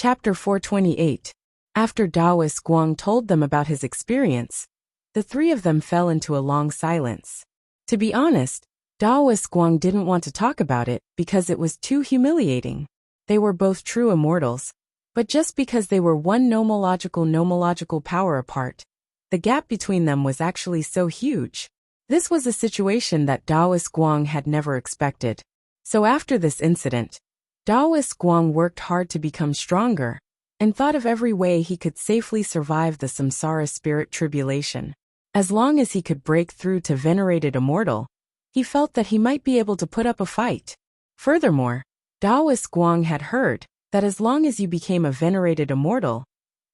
Chapter 428. After Taoist Guang told them about his experience, the three of them fell into a long silence. To be honest, Taoist Guang didn't want to talk about it because it was too humiliating. They were both true immortals, but just because they were one nomological power apart, the gap between them was actually so huge. This was a situation that Taoist Guang had never expected. So after this incident, Taoist Guang worked hard to become stronger, and thought of every way he could safely survive the samsara spirit tribulation. As long as he could break through to venerated immortal, he felt that he might be able to put up a fight. Furthermore, Taoist Guang had heard that as long as you became a venerated immortal,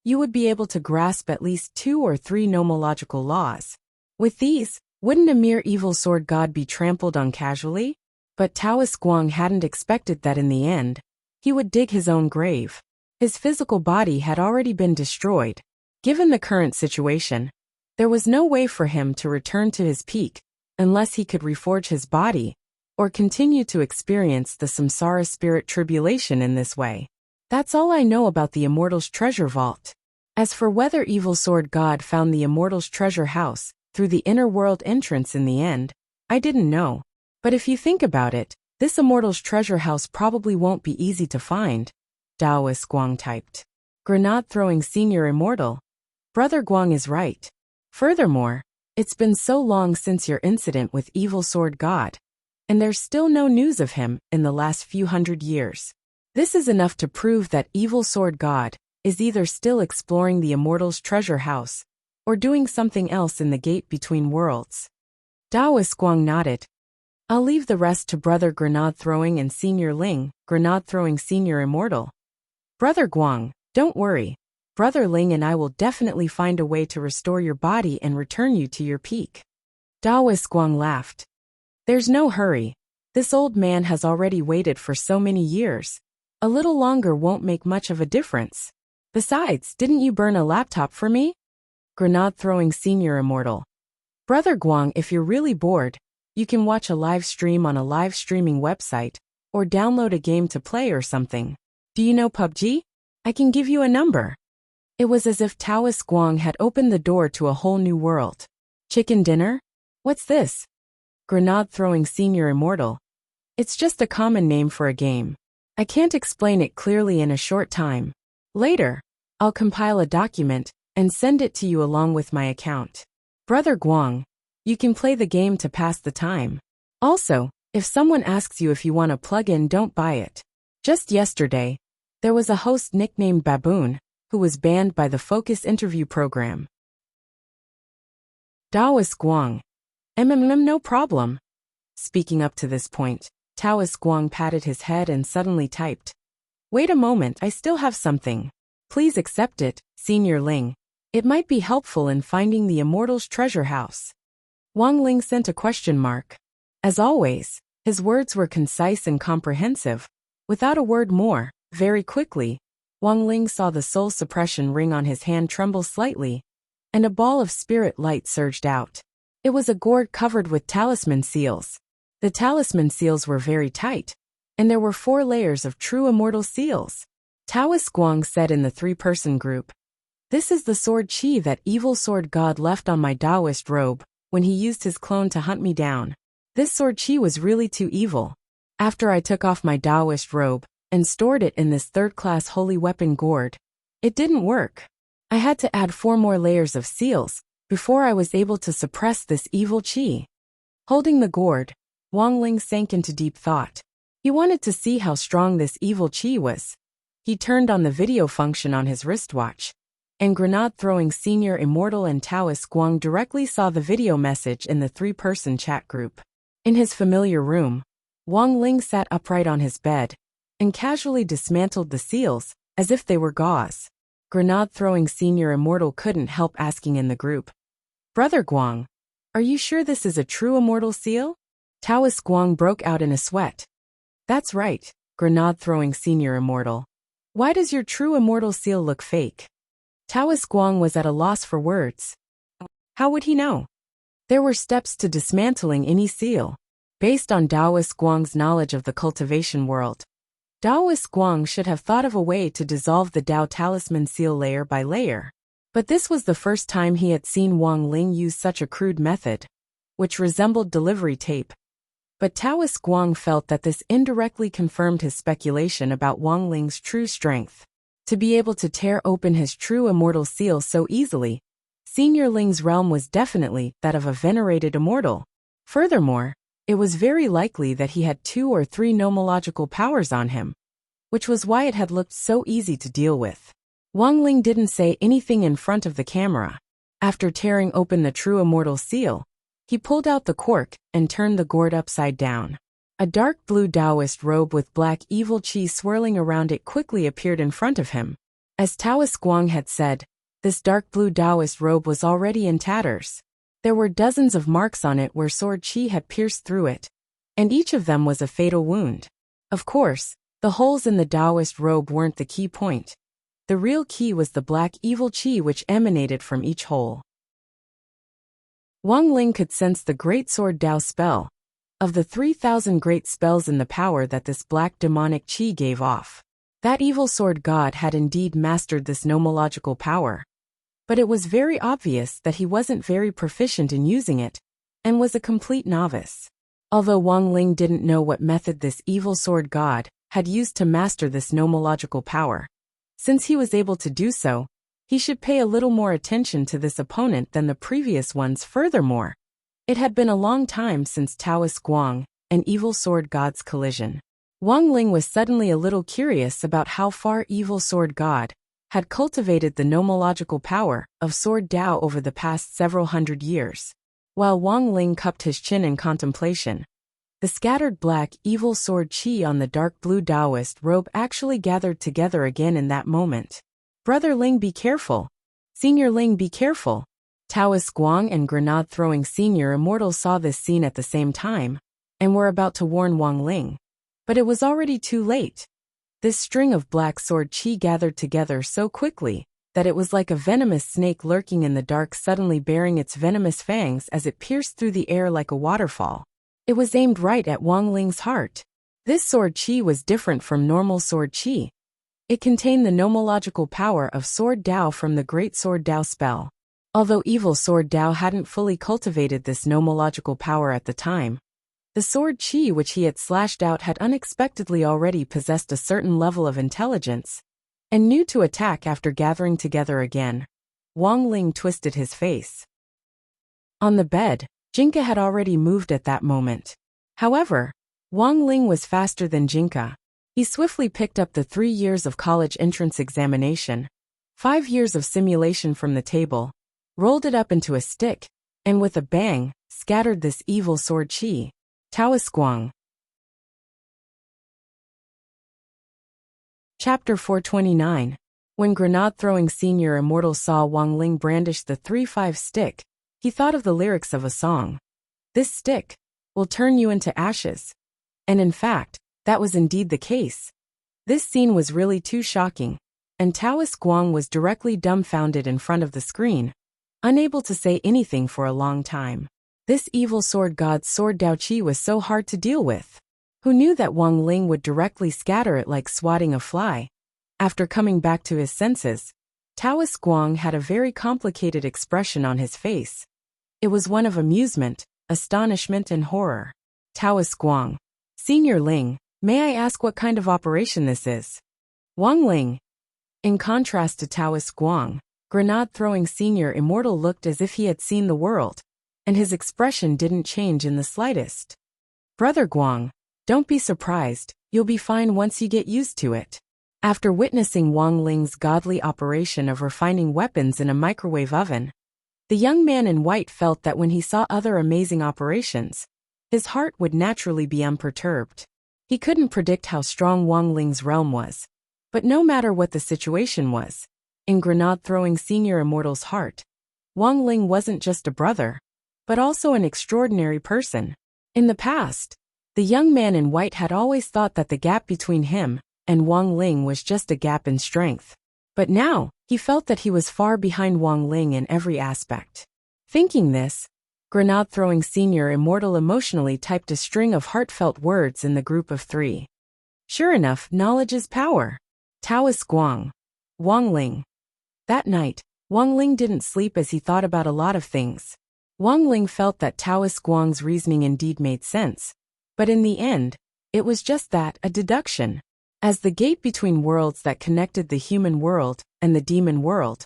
you would be able to grasp at least 2 or 3 nomological laws. With these, wouldn't a mere evil sword god be trampled on casually? But Taoist Guang hadn't expected that in the end, he would dig his own grave. His physical body had already been destroyed. Given the current situation, there was no way for him to return to his peak unless he could reforge his body or continue to experience the samsara spirit tribulation in this way. That's all I know about the Immortal's treasure vault. As for whether Evil Sword God found the Immortal's treasure house through the inner world entrance in the end, I didn't know. But if you think about it, this Immortal's treasure house probably won't be easy to find. Taoist Guang typed. Grenade-throwing senior immortal. Brother Guang is right. Furthermore, it's been so long since your incident with Evil Sword God, and there's still no news of him in the last few hundred years. This is enough to prove that Evil Sword God is either still exploring the Immortal's treasure house or doing something else in the gate between worlds. Taoist Guang nodded. I'll leave the rest to Brother Grenade-throwing and Senior Ling, Grenade-throwing Senior Immortal. Brother Guang, don't worry. Brother Ling and I will definitely find a way to restore your body and return you to your peak. Taoist Guang laughed. There's no hurry. This old man has already waited for so many years. A little longer won't make much of a difference. Besides, didn't you burn a laptop for me? Grenade-throwing Senior Immortal. Brother Guang, if you're really bored, you can watch a live stream on a live streaming website, or download a game to play or something. Do you know PUBG? I can give you a number. It was as if Taoist Guang had opened the door to a whole new world. Chicken dinner? What's this? Grenade-throwing Senior Immortal. It's just a common name for a game. I can't explain it clearly in a short time. Later, I'll compile a document and send it to you along with my account. Brother Guang, you can play the game to pass the time. Also, if someone asks you if you want a plug-in, don't buy it. Just yesterday, there was a host nicknamed Baboon, who was banned by the Focus interview program. Taoist Guang. No problem. Speaking up to this point, Taoist Guang patted his head and suddenly typed. Wait a moment, I still have something. Please accept it, Senior Ling. It might be helpful in finding the Immortal's treasure house. Wang Ling sent a question mark. As always, his words were concise and comprehensive. Without a word more, very quickly, Wang Ling saw the soul suppression ring on his hand tremble slightly, and a ball of spirit light surged out. It was a gourd covered with talisman seals. The talisman seals were very tight, and there were 4 layers of true immortal seals. Taoist Guang said in the 3-person group, This is the sword chi that Evil Sword God left on my Taoist robe when he used his clone to hunt me down. This sword chi was really too evil. After I took off my Taoist robe and stored it in this 3rd-class holy weapon gourd, it didn't work. I had to add 4 more layers of seals before I was able to suppress this evil chi. Holding the gourd, Wang Ling sank into deep thought. He wanted to see how strong this evil chi was. He turned on the video function on his wristwatch, and Grenade-throwing Senior Immortal and Taoist Guang directly saw the video message in the 3-person chat group. In his familiar room, Wang Ling sat upright on his bed and casually dismantled the seals as if they were gauze. Grenade-throwing Senior Immortal couldn't help asking in the group, Brother Guang, are you sure this is a true immortal seal? Taoist Guang broke out in a sweat. That's right, Grenade-throwing Senior Immortal. Why does your true immortal seal look fake? Taoist Guang was at a loss for words. How would he know? There were steps to dismantling any seal, based on Taoist Guang's knowledge of the cultivation world. Daoist Guang should have thought of a way to dissolve the Dao talisman seal layer by layer. But this was the first time he had seen Wang Ling use such a crude method, which resembled delivery tape. But Taoist Guang felt that this indirectly confirmed his speculation about Wang Ling's true strength. To be able to tear open his true immortal seal so easily, Senior Ling's realm was definitely that of a venerated immortal. Furthermore, it was very likely that he had 2 or 3 nomological powers on him, which was why it had looked so easy to deal with. Wang Ling didn't say anything in front of the camera. After tearing open the true immortal seal, he pulled out the cork and turned the gourd upside down. A dark blue Taoist robe with black evil chi swirling around it quickly appeared in front of him. As Taoist Guang had said, this dark blue Taoist robe was already in tatters. There were dozens of marks on it where sword chi had pierced through it, and each of them was a fatal wound. Of course, the holes in the Taoist robe weren't the key point. The real key was the black evil chi which emanated from each hole. Wang Ling could sense the great sword Dao spell. Of the 3,000 great spells in the power that this black demonic chi gave off, that evil sword god had indeed mastered this nomological power. But it was very obvious that he wasn't very proficient in using it, and was a complete novice. Although Wang Ling didn't know what method this evil sword god had used to master this nomological power, since he was able to do so, he should pay a little more attention to this opponent than the previous ones. Furthermore, it had been a long time since Taoist Guang and evil sword god's collision. Wang Ling was suddenly a little curious about how far evil sword god had cultivated the nomological power of sword Dao over the past several hundred years. While Wang Ling cupped his chin in contemplation, the scattered black evil sword chi on the dark blue Taoist robe actually gathered together again in that moment. Brother Ling, be careful. Senior Ling, be careful. Taoist Guang and grenade-throwing Senior Immortal saw this scene at the same time, and were about to warn Wang Ling. But it was already too late. This string of black sword chi gathered together so quickly that it was like a venomous snake lurking in the dark, suddenly baring its venomous fangs as it pierced through the air like a waterfall. It was aimed right at Wang Ling's heart. This sword chi was different from normal sword chi. It contained the nomological power of sword Dao from the great sword Dao spell. Although evil sword Dao hadn't fully cultivated this nomological power at the time, the sword chi which he had slashed out had unexpectedly already possessed a certain level of intelligence, and knew to attack after gathering together again. Wang Ling twisted his face. On the bed, Jinka had already moved at that moment. However, Wang Ling was faster than Jinka. He swiftly picked up the 3 years of college entrance examination, 5 years of simulation from the table, rolled it up into a stick, and with a bang, scattered this evil sword chi. Taoist Guang. Chapter 429. When grenade-throwing Senior Immortal saw Wang Ling brandish the 3-5 stick, he thought of the lyrics of a song. This stick will turn you into ashes. And in fact, that was indeed the case. This scene was really too shocking, and Taoist Guang was directly dumbfounded in front of the screen, unable to say anything for a long time. This evil sword god's sword Dao Chi was so hard to deal with. Who knew that Wang Ling would directly scatter it like swatting a fly? After coming back to his senses, Taoist Guang had a very complicated expression on his face. It was one of amusement, astonishment and horror. Taoist Guang. Senior Ling, may I ask what kind of operation this is? Wang Ling. In contrast to Taoist Guang, grenade-throwing Senior Immortal looked as if he had seen the world, and his expression didn't change in the slightest. Brother Guang, don't be surprised, you'll be fine once you get used to it. After witnessing Wang Ling's godly operation of refining weapons in a microwave oven, the young man in white felt that when he saw other amazing operations, his heart would naturally be unperturbed. He couldn't predict how strong Wang Ling's realm was, but no matter what the situation was, in grenade-throwing Senior Immortal's heart, Wang Ling wasn't just a brother, but also an extraordinary person. In the past, the young man in white had always thought that the gap between him and Wang Ling was just a gap in strength. But now, he felt that he was far behind Wang Ling in every aspect. Thinking this, grenade-throwing Senior Immortal emotionally typed a string of heartfelt words in the group of 3. Sure enough, knowledge is power. Taoist Guang. Wang Ling. That night, Wang Ling didn't sleep as he thought about a lot of things. Wang Ling felt that Taoist Guang's reasoning indeed made sense. But in the end, it was just that, a deduction. As the gate between worlds that connected the human world and the demon world,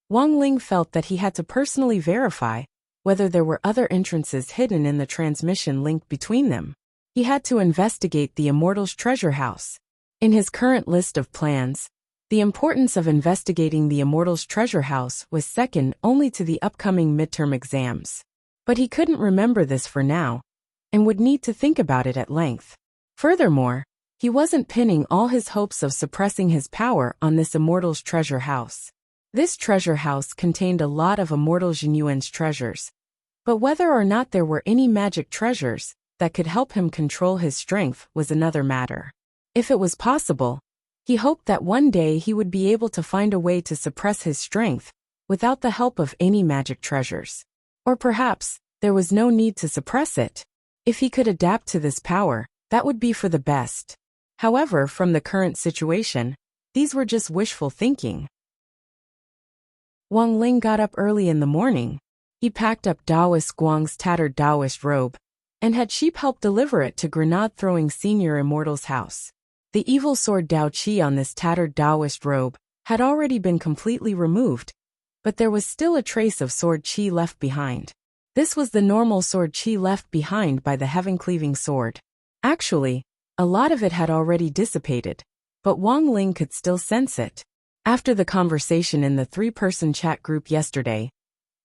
Wang Ling felt that he had to personally verify whether there were other entrances hidden in the transmission link between them. He had to investigate the Immortal's treasure house. In his current list of plans, the importance of investigating the Immortal's treasure house was second only to the upcoming midterm exams. But he couldn't remember this for now, and would need to think about it at length. Furthermore, he wasn't pinning all his hopes of suppressing his power on this Immortal's treasure house. This treasure house contained a lot of Immortal Jinyuan's treasures. But whether or not there were any magic treasures that could help him control his strength was another matter. If it was possible, he hoped that one day he would be able to find a way to suppress his strength without the help of any magic treasures. Or perhaps, there was no need to suppress it. If he could adapt to this power, that would be for the best. However, from the current situation, these were just wishful thinking. Wang Ling got up early in the morning. He packed up Taoist Guang's tattered Taoist robe, and had Sheep help deliver it to grenade-throwing Senior Immortal's house. The evil sword Dao Qi on this tattered Taoist robe had already been completely removed, but there was still a trace of sword Qi left behind. This was the normal sword Qi left behind by the heaven-cleaving sword. Actually, a lot of it had already dissipated, but Wang Ling could still sense it. After the conversation in the three-person chat group yesterday,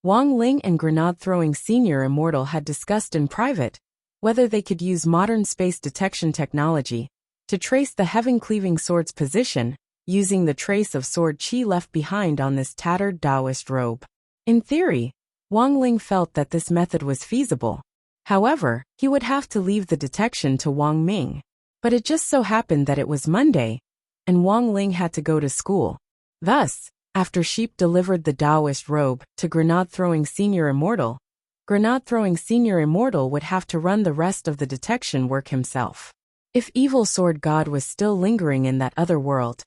Wang Ling and grenade-throwing Senior Immortal had discussed in private whether they could use modern space detection technology to trace the heaven-cleaving sword's position using the trace of sword Qi left behind on this tattered Taoist robe. In theory, Wang Ling felt that this method was feasible. However, he would have to leave the detection to Wang Ming. But it just so happened that it was Monday, and Wang Ling had to go to school. Thus, after Sheep delivered the Taoist robe to grenade-throwing Senior Immortal, grenade-throwing Senior Immortal would have to run the rest of the detection work himself. If Evil Sword God was still lingering in that other world,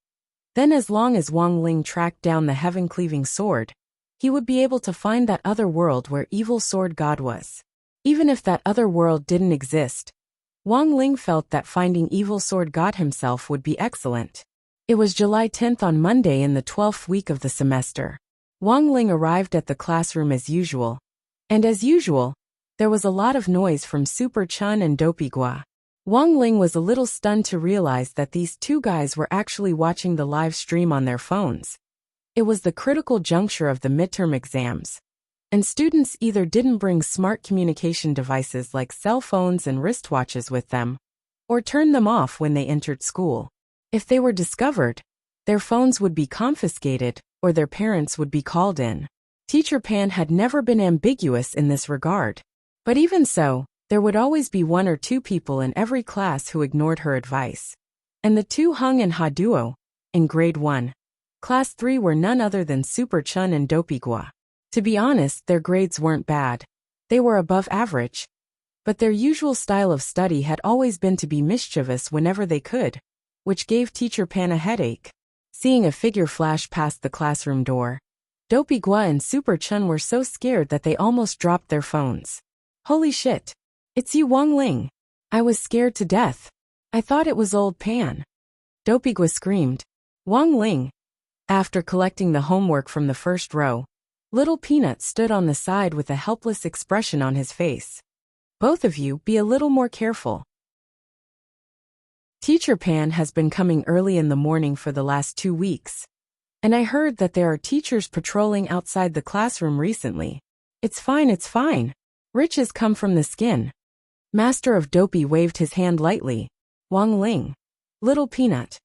then as long as Wang Ling tracked down the heaven-cleaving sword, he would be able to find that other world where Evil Sword God was. Even if that other world didn't exist, Wang Ling felt that finding Evil Sword God himself would be excellent. It was July 10th on Monday in the 12th week of the semester. Wang Ling arrived at the classroom as usual. And as usual, there was a lot of noise from Super Chun and Dopey Gua. Wang Ling was a little stunned to realize that these two guys were actually watching the live stream on their phones. It was the critical juncture of the midterm exams, and students either didn't bring smart communication devices like cell phones and wristwatches with them, or turned them off when they entered school. If they were discovered, their phones would be confiscated, or their parents would be called in. Teacher Pan had never been ambiguous in this regard. But even so, there would always be one or two people in every class who ignored her advice. And the two Hung and Ha Duo, in grade 1. Class 3 were none other than Super Chun and Dopey Gua. To be honest, their grades weren't bad. They were above average. But their usual style of study had always been to be mischievous whenever they could, which gave Teacher Pan a headache. Seeing a figure flash past the classroom door, Dopey Gua and Super Chun were so scared that they almost dropped their phones. Holy shit! It's you, Wang Ling! I was scared to death. I thought it was old Pan. Dopey Gua screamed. Wang Ling. After collecting the homework from the first row, Little Peanut stood on the side with a helpless expression on his face. Both of you, be a little more careful. Teacher Pan has been coming early in the morning for the last 2 weeks. And I heard that there are teachers patrolling outside the classroom recently. It's fine, it's fine. Rich has come from the skin. Master of Dopey waved his hand lightly. Wang Ling. Little Peanut.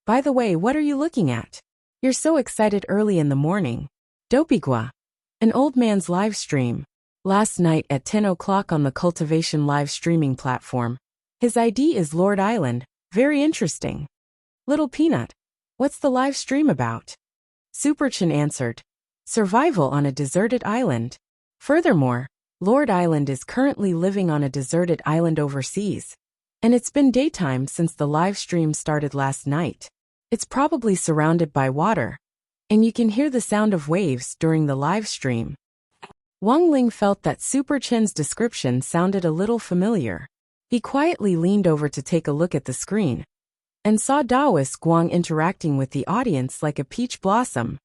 By the way, what are you looking at? You're so excited early in the morning. Dopey Gua. An old man's live stream. Last night at 10 o'clock on the Cultivation live streaming platform. His ID is Lord Island. Very interesting. Little Peanut. What's the live stream about? Superchin answered. Survival on a deserted island. Furthermore, Lord Island is currently living on a deserted island overseas. And it's been daytime since the live stream started last night. It's probably surrounded by water, and you can hear the sound of waves during the live stream. Wang Ling felt that Super Chen's description sounded a little familiar. He quietly leaned over to take a look at the screen, and saw Daoist Guang interacting with the audience like a peach blossom.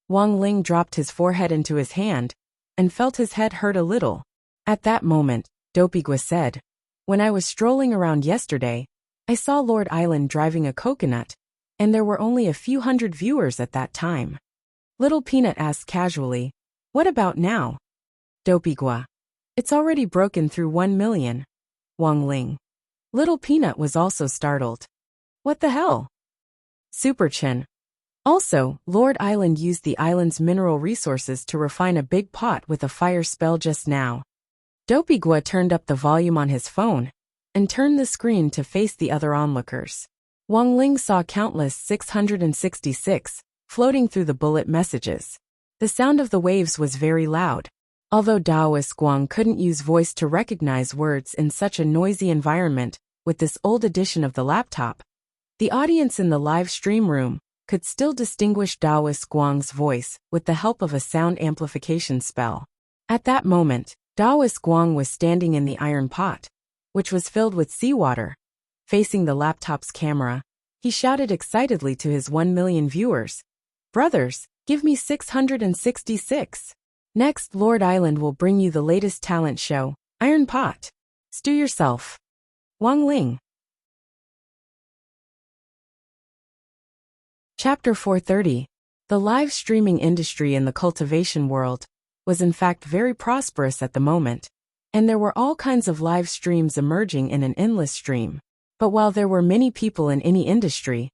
Wang Ling dropped his forehead into his hand, and felt his head hurt a little. At that moment, Dopigua said, "When I was strolling around yesterday, I saw Lord Island driving a coconut, and there were only a few hundred viewers at that time." Little Peanut asked casually, "What about now?" Dopigua, "It's already broken through 1 million. Wang Ling. Little Peanut was also startled. "What the hell?" Super Chen. Also, Lord Island used the island's mineral resources to refine a big pot with a fire spell just now. Dopigua turned up the volume on his phone and turned the screen to face the other onlookers. Wang Ling saw countless 666 floating through the bullet messages. The sound of the waves was very loud. Although Daoist Guang couldn't use voice to recognize words in such a noisy environment with this old edition of the laptop, the audience in the live stream room could still distinguish Daoist Guang's voice with the help of a sound amplification spell. At that moment, Daoist Guang was standing in the iron pot, which was filled with seawater. Facing the laptop's camera, he shouted excitedly to his 1 million viewers, "Brothers, give me 666. Next, Lord Island will bring you the latest talent show, Iron Pot. Stew yourself. Wang Ling." Chapter 430. The live streaming industry in the cultivation world was in fact very prosperous at the moment, and there were all kinds of live streams emerging in an endless stream. But while there were many people in any industry,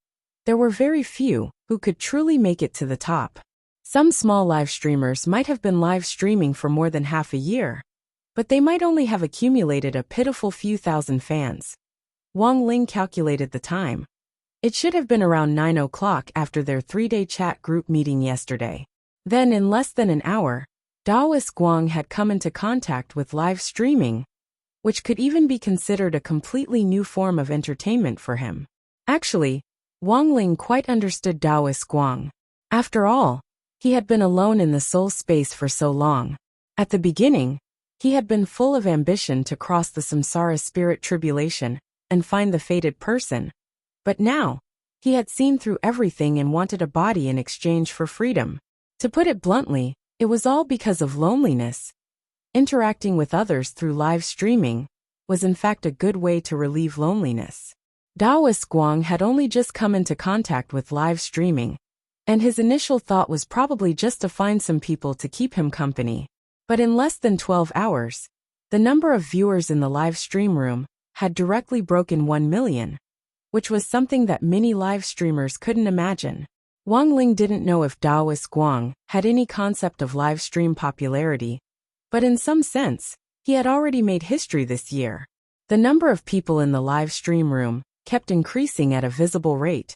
there were very few who could truly make it to the top. Some small live streamers might have been live streaming for more than half a year, but they might only have accumulated a pitiful few thousand fans. Wang Ling calculated the time. It should have been around 9 o'clock after their 3-day chat group meeting yesterday. Then in less than an hour, Daoist Guang had come into contact with live streaming, which could even be considered a completely new form of entertainment for him. Actually, Wang Ling quite understood Daoist Guang. After all, he had been alone in the soul space for so long. At the beginning, he had been full of ambition to cross the samsara spirit tribulation and find the fated person. But now, he had seen through everything and wanted a body in exchange for freedom. To put it bluntly, it was all because of loneliness. Interacting with others through live streaming was in fact a good way to relieve loneliness. Daoist Guang had only just come into contact with live streaming, and his initial thought was probably just to find some people to keep him company. But in less than 12 hours, the number of viewers in the live stream room had directly broken 1 million. Which was something that many live streamers couldn't imagine. Wang Ling didn't know if Daoist Guang had any concept of live stream popularity, but in some sense, he had already made history this year. The number of people in the live stream room kept increasing at a visible rate.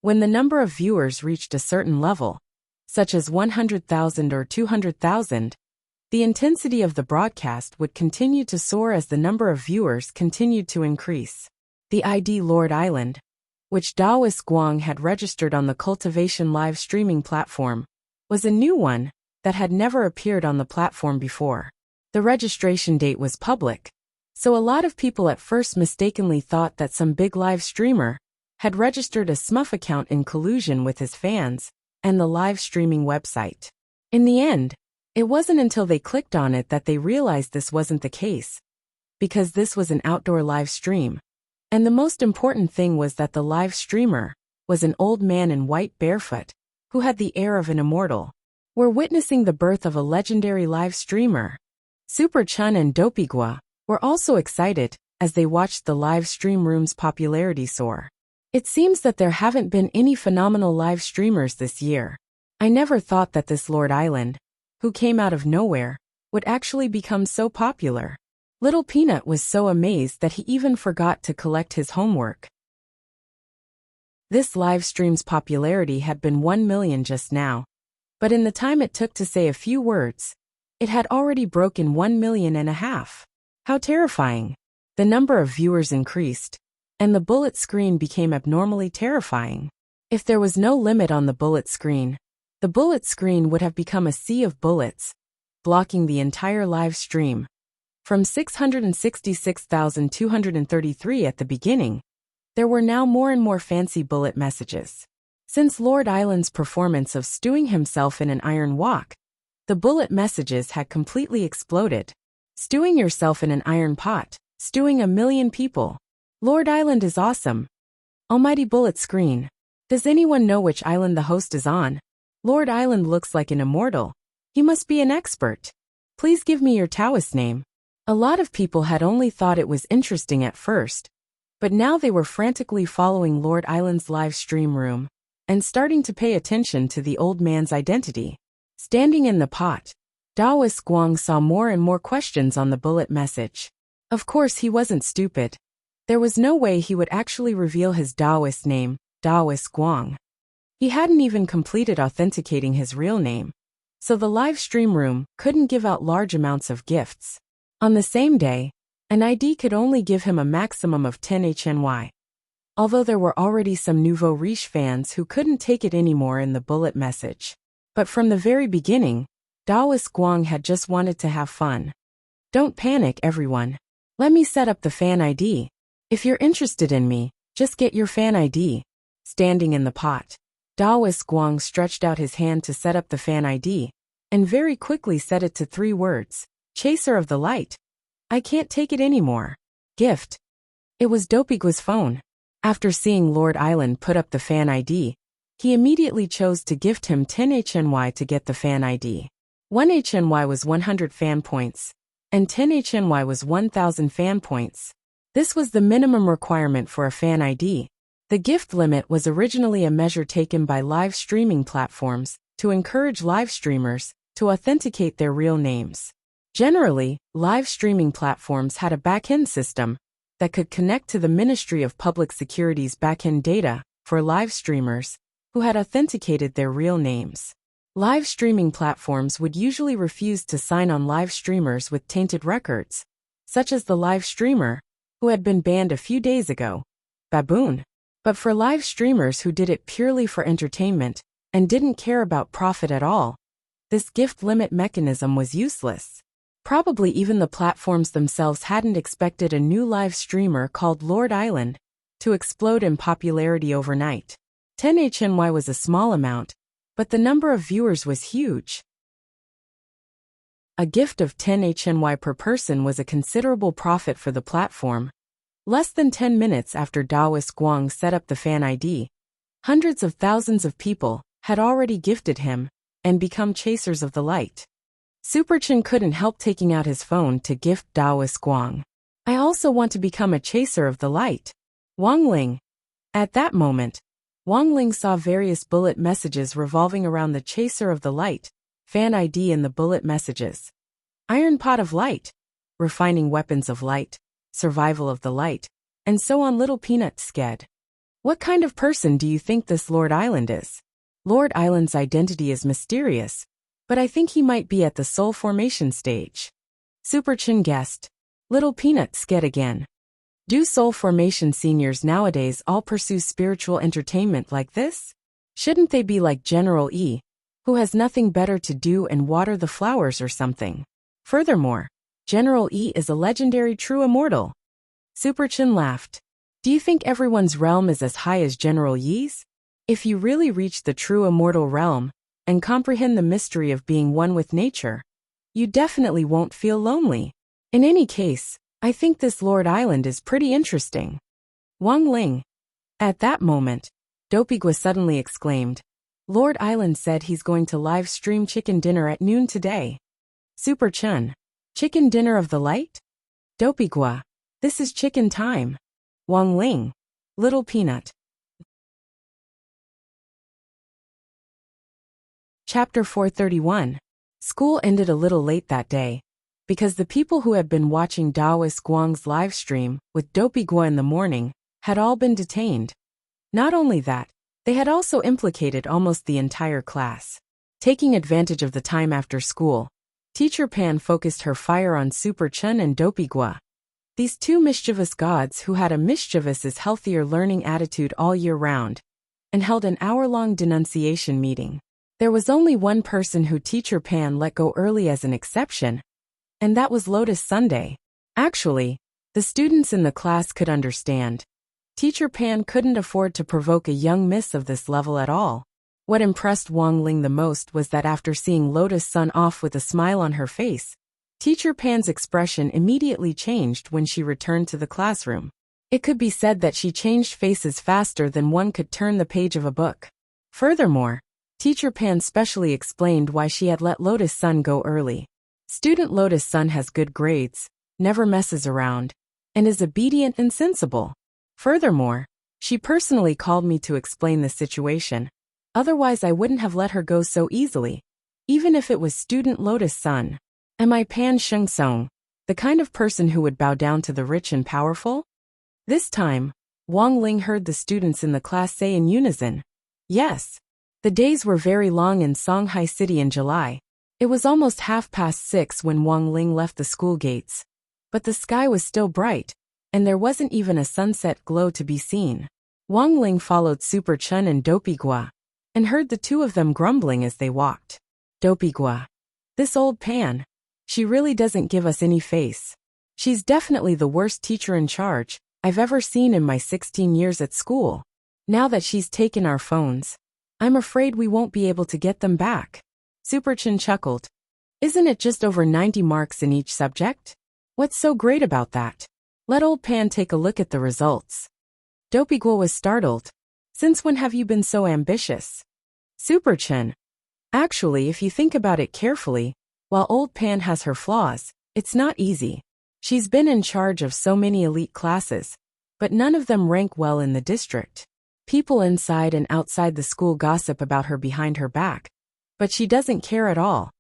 When the number of viewers reached a certain level, such as 100,000 or 200,000, the intensity of the broadcast would continue to soar as the number of viewers continued to increase. The ID Lord Island, which Daoist Guang had registered on the cultivation live streaming platform, was a new one that had never appeared on the platform before. The registration date was public, so a lot of people at first mistakenly thought that some big live streamer had registered a smurf account in collusion with his fans and the live streaming website. In the end, it wasn't until they clicked on it that they realized this wasn't the case, because this was an outdoor live stream. And the most important thing was that the live streamer was an old man in white barefoot, who had the air of an immortal. We're witnessing the birth of a legendary live streamer. Super Chen and Dopigua were also excited as they watched the live stream room's popularity soar. It seems that there haven't been any phenomenal live streamers this year. I never thought that this Lord Island, who came out of nowhere, would actually become so popular. Little Peanut was so amazed that he even forgot to collect his homework. This live stream's popularity had been 1 million just now, but in the time it took to say a few words, it had already broken 1.5 million. How terrifying. The number of viewers increased, and the bullet screen became abnormally terrifying. If there was no limit on the bullet screen would have become a sea of bullets, blocking the entire live stream. From 666,233 at the beginning, there were now more and more fancy bullet messages. Since Lord Island's performance of stewing himself in an iron wok, the bullet messages had completely exploded. Stewing yourself in an iron pot, stewing 1,000,000 people. Lord Island is awesome. Almighty bullet screen. Does anyone know which island the host is on? Lord Island looks like an immortal. He must be an expert. Please give me your Taoist name. A lot of people had only thought it was interesting at first, but now they were frantically following Lord Island's live stream room and starting to pay attention to the old man's identity. Standing in the pot, Taoist Guang saw more and more questions on the bullet message. Of course he wasn't stupid. There was no way he would actually reveal his Taoist name, Taoist Guang. He hadn't even completed authenticating his real name, so the live stream room couldn't give out large amounts of gifts. On the same day, an ID could only give him a maximum of 10 HNY. Although there were already some nouveau riche fans who couldn't take it anymore in the bullet message. But from the very beginning, Taoist Guang had just wanted to have fun. Don't panic, everyone. Let me set up the fan ID. If you're interested in me, just get your fan ID. Standing in the pot, Taoist Guang stretched out his hand to set up the fan ID, and very quickly set it to 3 words. Chaser of the Light. I can't take it anymore. Gift. It was Dopigua's phone. After seeing Lord Island put up the fan ID, he immediately chose to gift him 10 HNY to get the fan ID. 1 HNY was 100 fan points, and 10 HNY was 1,000 fan points. This was the minimum requirement for a fan ID. The gift limit was originally a measure taken by live streaming platforms to encourage live streamers to authenticate their real names. Generally, live streaming platforms had a back-end system that could connect to the Ministry of Public Security's back-end data for live streamers who had authenticated their real names. Live streaming platforms would usually refuse to sign on live streamers with tainted records, such as the live streamer who had been banned a few days ago, Baboon. But for live streamers who did it purely for entertainment and didn't care about profit at all, this gift limit mechanism was useless. Probably even the platforms themselves hadn't expected a new live streamer called Lord Island to explode in popularity overnight. 10 HNY was a small amount, but the number of viewers was huge. A gift of 10 HNY per person was a considerable profit for the platform. Less than 10 minutes after Taoist Guang set up the fan ID, hundreds of thousands of people had already gifted him and become chasers of the light. Superchin couldn't help taking out his phone to gift Taoist Guang. I also want to become a chaser of the light. Wang Ling. At that moment, Wang Ling saw various bullet messages revolving around the chaser of the light, fan ID in the bullet messages. Iron pot of light, refining weapons of light, survival of the light, and so on. Little Peanut sked. What kind of person do you think this Lord Island is? Lord Island's identity is mysterious, but I think he might be at the soul formation stage. Superchin guessed. Little Peanut sked again. Do soul formation seniors nowadays all pursue spiritual entertainment like this? Shouldn't they be like General E, who has nothing better to do and water the flowers or something? Furthermore, General E is a legendary true immortal. Superchin laughed. Do you think everyone's realm is as high as General Yi's? If you really reach the true immortal realm and comprehend the mystery of being one with nature, you definitely won't feel lonely. In any case, I think this Lord Island is pretty interesting. Wang Ling. At that moment, Dopigua suddenly exclaimed, Lord Island said he's going to live stream chicken dinner at noon today. Super Chun. Chicken dinner of the light? Dopigua. This is chicken time. Wang Ling. Little Peanut. Chapter 431. School ended a little late that day, because the people who had been watching Taoist Guang's live stream with Dopigua in the morning had all been detained. Not only that, they had also implicated almost the entire class. Taking advantage of the time after school, Teacher Pan focused her fire on Super Chun and Dopigua. These two mischievous gods who had a mischievous is healthier learning attitude all year round, and held an hour-long denunciation meeting. There was only one person who Teacher Pan let go early as an exception, and that was Lotus Sunday. Actually, the students in the class could understand. Teacher Pan couldn't afford to provoke a young miss of this level at all. What impressed Wang Ling the most was that after seeing Lotus Sun off with a smile on her face, Teacher Pan's expression immediately changed when she returned to the classroom. It could be said that she changed faces faster than one could turn the page of a book. Furthermore, Teacher Pan specially explained why she had let Lotus Sun go early. Student Lotus Sun has good grades, never messes around, and is obedient and sensible. Furthermore, she personally called me to explain the situation. Otherwise I wouldn't have let her go so easily, even if it was student Lotus Sun. Am I Pan Sheng Song, the kind of person who would bow down to the rich and powerful? This time, Wang Ling heard the students in the class say in unison, yes. The days were very long in Songhai City in July. It was almost 6:30 when Wang Ling left the school gates. But the sky was still bright, and there wasn't even a sunset glow to be seen. Wang Ling followed Super Chun and Dopey Gua, and heard the two of them grumbling as they walked. Dopey Gua. This old Pan. She really doesn't give us any face. She's definitely the worst teacher in charge I've ever seen in my 16 years at school. Now that she's taken our phones, I'm afraid we won't be able to get them back. Super Chun chuckled. Isn't it just over 90 marks in each subject? What's so great about that? Let old Pan take a look at the results. Dopey Gua was startled. Since when have you been so ambitious? Super Chun. Actually, if you think about it carefully, while old Pan has her flaws, it's not easy. She's been in charge of so many elite classes, but none of them rank well in the district. People inside and outside the school gossip about her behind her back, but she doesn't care at all,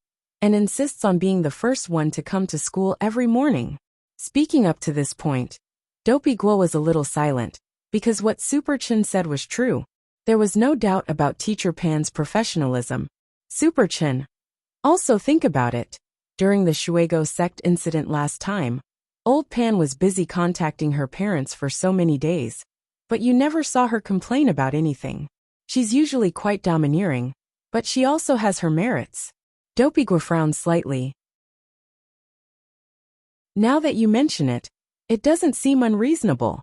and insists on being the first one to come to school every morning. Speaking up to this point, Dopey Gua was a little silent, because what Super Chun said was true. There was no doubt about Teacher Pan's professionalism. Super Chun. Also think about it. During the Shuego sect incident last time, old Pan was busy contacting her parents for so many days, but you never saw her complain about anything. She's usually quite domineering, but she also has her merits. Dopey Gua frowned slightly. Now that you mention it, it doesn't seem unreasonable.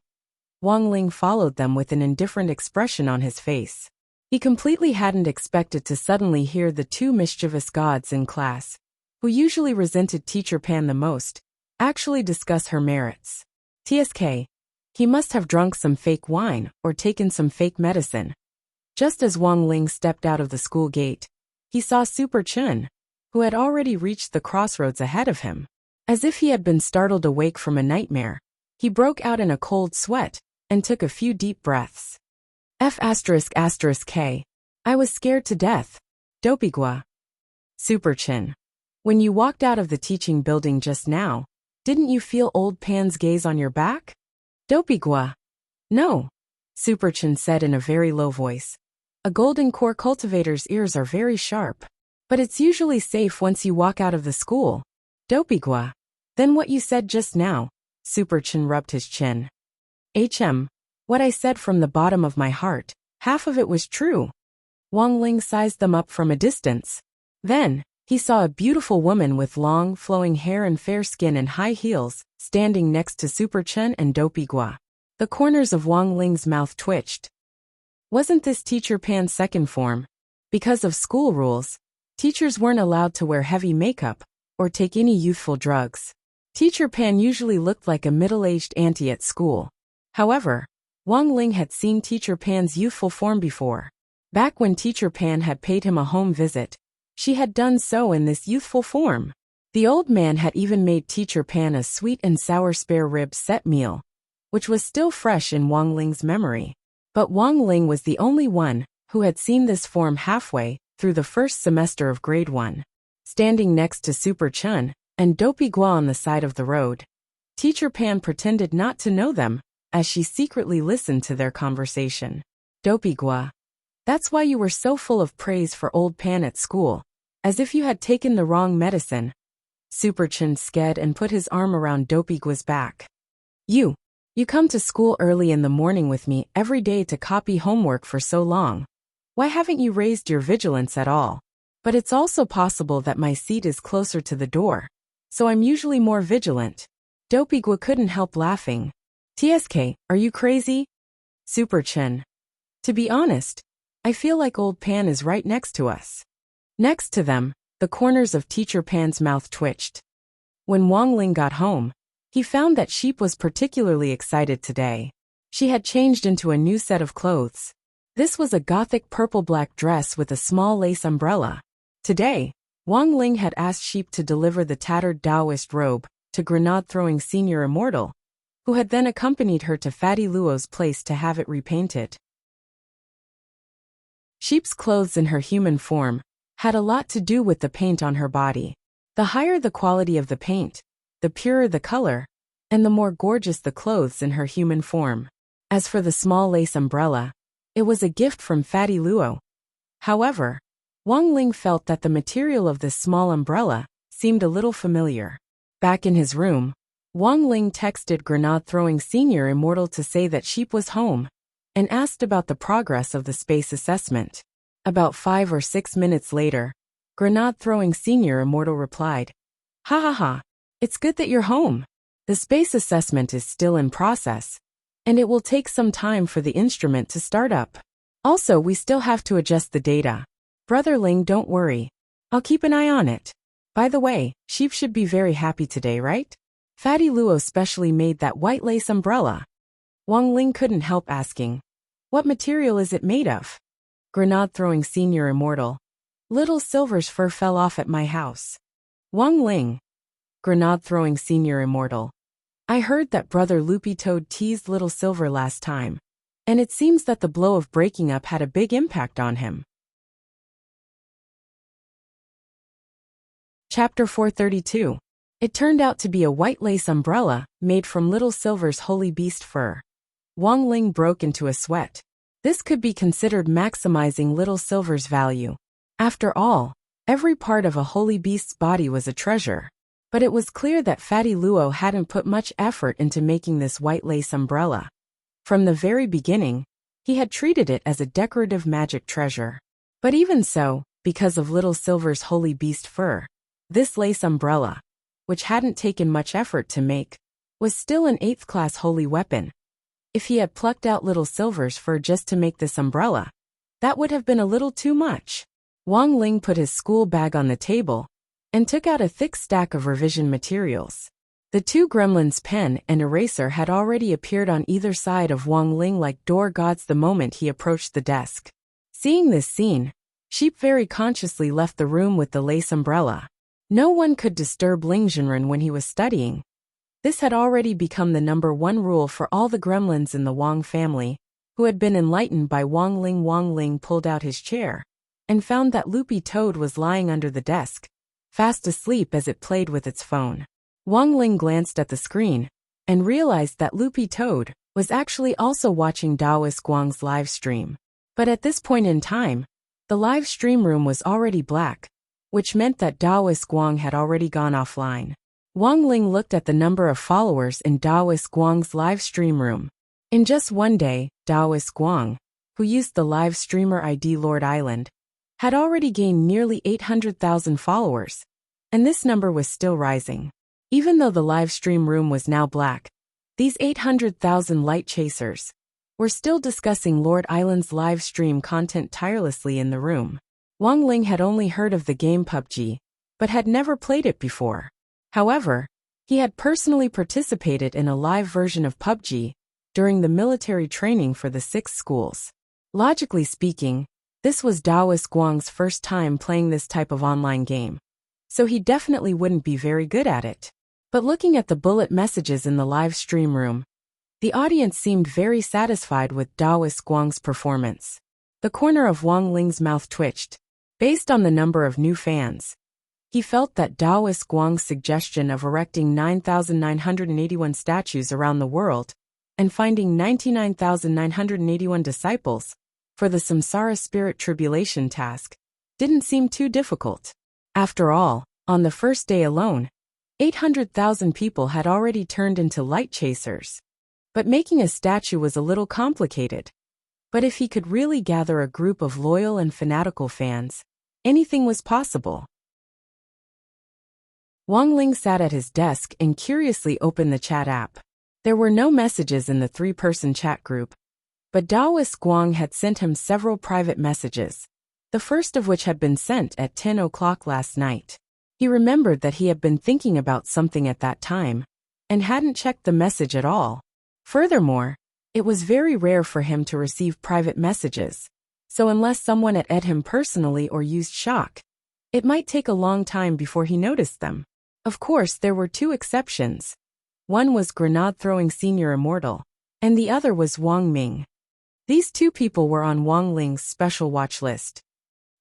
Wang Ling followed them with an indifferent expression on his face. He completely hadn't expected to suddenly hear the two mischievous gods in class, who usually resented Teacher Pan the most, actually discuss her merits. TSK. He must have drunk some fake wine or taken some fake medicine. Just as Wang Ling stepped out of the school gate, he saw Super Chun, who had already reached the crossroads ahead of him. As if he had been startled awake from a nightmare, he broke out in a cold sweat and took a few deep breaths. F***K. I was scared to death. Dopey Gua. Super Chun. When you walked out of the teaching building just now, didn't you feel old Pan's gaze on your back? Dopey Gua. No. Super Chun said in a very low voice. A golden core cultivator's ears are very sharp. But it's usually safe once you walk out of the school. Dopey Gua. Then what you said just now. Super Chun rubbed his chin. What I said from the bottom of my heart, half of it was true. Wang Ling sized them up from a distance. Then, he saw a beautiful woman with long, flowing hair and fair skin and high heels, standing next to Super Chun and Dopey Gua. The corners of Wang Ling's mouth twitched. Wasn't this Teacher Pan's second form? Because of school rules, teachers weren't allowed to wear heavy makeup or take any youthful drugs. Teacher Pan usually looked like a middle-aged auntie at school. However, Wang Ling had seen Teacher Pan's youthful form before. Back when Teacher Pan had paid him a home visit, she had done so in this youthful form. The old man had even made Teacher Pan a sweet and sour spare rib set meal, which was still fresh in Wang Ling's memory. But Wang Ling was the only one who had seen this form halfway through the first semester of grade 1. Standing next to Super Chun and Dopey Gua on the side of the road, Teacher Pan pretended not to know them as she secretly listened to their conversation. Dopey Gua. That's why you were so full of praise for old Pan at school, as if you had taken the wrong medicine. Super Chun sked and put his arm around Dopey Gua's back. You come to school early in the morning with me every day to copy homework for so long. Why haven't you raised your vigilance at all? But it's also possible that my seat is closer to the door, so I'm usually more vigilant. Dopigwa couldn't help laughing. TSK, are you crazy? Super Chin. To be honest, I feel like old Pan is right next to us. Next to them, the corners of Teacher Pan's mouth twitched. When Wang Ling got home, he found that Sheep was particularly excited today. She had changed into a new set of clothes. This was a gothic purple-black dress with a small lace umbrella. Today, Wang Ling had asked Sheep to deliver the tattered Taoist robe to grenade-throwing Senior Immortal, who had then accompanied her to Fatty Luo's place to have it repainted. Sheep's clothes in her human form had a lot to do with the paint on her body. The higher the quality of the paint, the purer the color, and the more gorgeous the clothes in her human form. As for the small lace umbrella, it was a gift from Fatty Luo. However, Wang Ling felt that the material of this small umbrella seemed a little familiar. Back in his room, Wang Ling texted grenade-throwing Senior Immortal to say that Sheep was home, and asked about the progress of the space assessment. About 5 or 6 minutes later, grenade-throwing Senior Immortal replied, "Ha ha ha, it's good that you're home. The space assessment is still in process, and it will take some time for the instrument to start up. Also, we still have to adjust the data. Brother Ling, don't worry. I'll keep an eye on it. By the way, Sheep should be very happy today, right? Fatty Luo specially made that white lace umbrella." Wang Ling couldn't help asking, "What material is it made of?" Grenade-throwing Senior Immortal. "Little Silver's fur fell off at my house." Wang Ling. Grenade-throwing Senior Immortal. "I heard that Brother Loopy Toad teased Little Silver last time, and it seems that the blow of breaking up had a big impact on him." Chapter 432. It turned out to be a white lace umbrella made from Little Silver's holy beast fur. Wang Ling broke into a sweat. This could be considered maximizing Little Silver's value. After all, every part of a holy beast's body was a treasure. But it was clear that Fatty Luo hadn't put much effort into making this white lace umbrella. From the very beginning, he had treated it as a decorative magic treasure. But even so, because of Little Silver's holy beast fur, this lace umbrella, which hadn't taken much effort to make, was still an 8th-class holy weapon. If he had plucked out Little Silver's fur just to make this umbrella, that would have been a little too much. Wang Ling put his school bag on the table and took out a thick stack of revision materials. The 2 gremlins' pen and eraser had already appeared on either side of Wang Ling like door gods the moment he approached the desk. Seeing this scene, Sheep very consciously left the room with the lace umbrella. No one could disturb Ling Jinren when he was studying. This had already become the #1 rule for all the gremlins in the Wang family, who had been enlightened by Wang Ling. Wang Ling pulled out his chair and found that Loopy Toad was lying under the desk, fast asleep as it played with its phone. Wang Ling glanced at the screen and realized that Loopy Toad was actually also watching Taoist Guang's live stream. But at this point in time, the live stream room was already black, which meant that Taoist Guang had already gone offline. Wang Ling looked at the number of followers in Taoist Guang's live stream room. In just one day, Taoist Guang, who used the live streamer ID Lord Island, had already gained nearly 800,000 followers, and this number was still rising. Even though the live stream room was now black, these 800,000 light chasers were still discussing Lord Island's live stream content tirelessly in the room. Wang Ling had only heard of the game PUBG, but had never played it before. However, he had personally participated in a live version of PUBG during the military training for the 6 schools. Logically speaking, this was Taoist Guang's first time playing this type of online game, so he definitely wouldn't be very good at it. But looking at the bullet messages in the live stream room, the audience seemed very satisfied with Taoist Guang's performance. The corner of Wang Ling's mouth twitched. Based on the number of new fans, he felt that Taoist Guang's suggestion of erecting 9,981 statues around the world and finding 99,981 disciples for the Samsara Spirit Tribulation task didn't seem too difficult. After all, on the first day alone, 800,000 people had already turned into light chasers. But making a statue was a little complicated. But if he could really gather a group of loyal and fanatical fans, anything was possible. Wang Ling sat at his desk and curiously opened the chat app. There were no messages in the three-person chat group, but Taoist Guang had sent him several private messages, the first of which had been sent at 10 o'clock last night. He remembered that he had been thinking about something at that time, and hadn't checked the message at all. Furthermore, it was very rare for him to receive private messages, so unless someone had added him personally or used shock, it might take a long time before he noticed them. Of course, there were two exceptions. One was grenade-throwing senior immortal, and the other was Wang Ming. These two people were on Wang Ling's special watch list.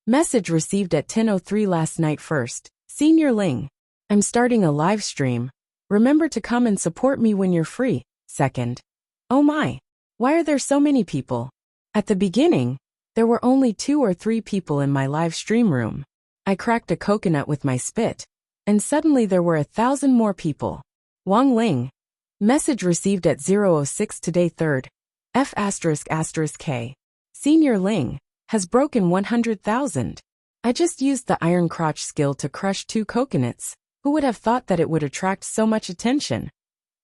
Message received at 10:03 last night. First, Senior Ling, I'm starting a live stream. Remember to come and support me when you're free. Second, oh my, why are there so many people? At the beginning, there were only 2 or 3 people in my live stream room. I cracked a coconut with my spit, and suddenly there were 1,000 more people. Wang Ling. Message received at 0:06 today. Third, F***K. Senior Ling has broken 100,000. I just used the iron crotch skill to crush 2 coconuts. Who would have thought that it would attract so much attention?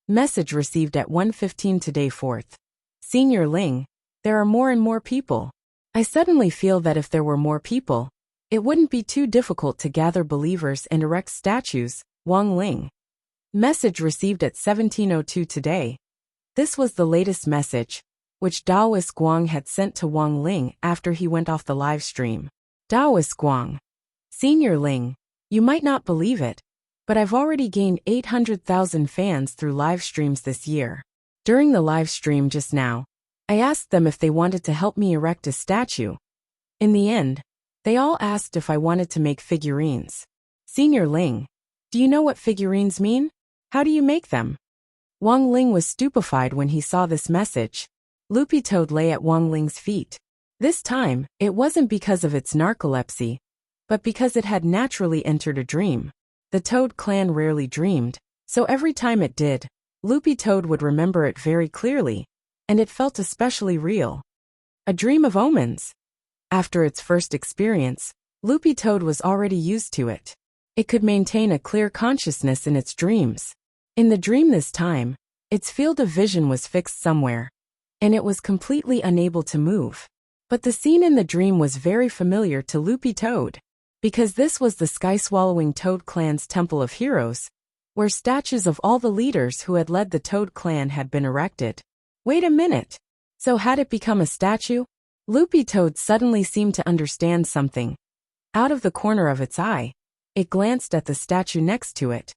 Message received at 1:15 today. Fourth, Senior Ling, there are more and more people. I suddenly feel that if there were more people, it wouldn't be too difficult to gather believers and erect statues. Wang Ling. Message received at 17:02 today. This was the latest message, which Taoist Guang had sent to Wang Ling after he went off the live stream. Taoist Guang. Senior Ling, you might not believe it, but I've already gained 800,000 fans through live streams this year. During the live stream just now, I asked them if they wanted to help me erect a statue. In the end, they all asked if I wanted to make figurines. Senior Ling, do you know what figurines mean? How do you make them? Wang Ling was stupefied when he saw this message. Loopy Toad lay at Wang Ling's feet. This time, it wasn't because of its narcolepsy, but because it had naturally entered a dream. The Toad clan rarely dreamed, so every time it did, Loopy Toad would remember it very clearly, and it felt especially real. A dream of omens. After its first experience, Loopy Toad was already used to it. It could maintain a clear consciousness in its dreams. In the dream this time, its field of vision was fixed somewhere, and it was completely unable to move. But the scene in the dream was very familiar to Loopy Toad, because this was the sky-swallowing Toad clan's Temple of Heroes, where statues of all the leaders who had led the Toad clan had been erected. Wait a minute. So had it become a statue? Loopy Toad suddenly seemed to understand something. Out of the corner of its eye, it glanced at the statue next to it.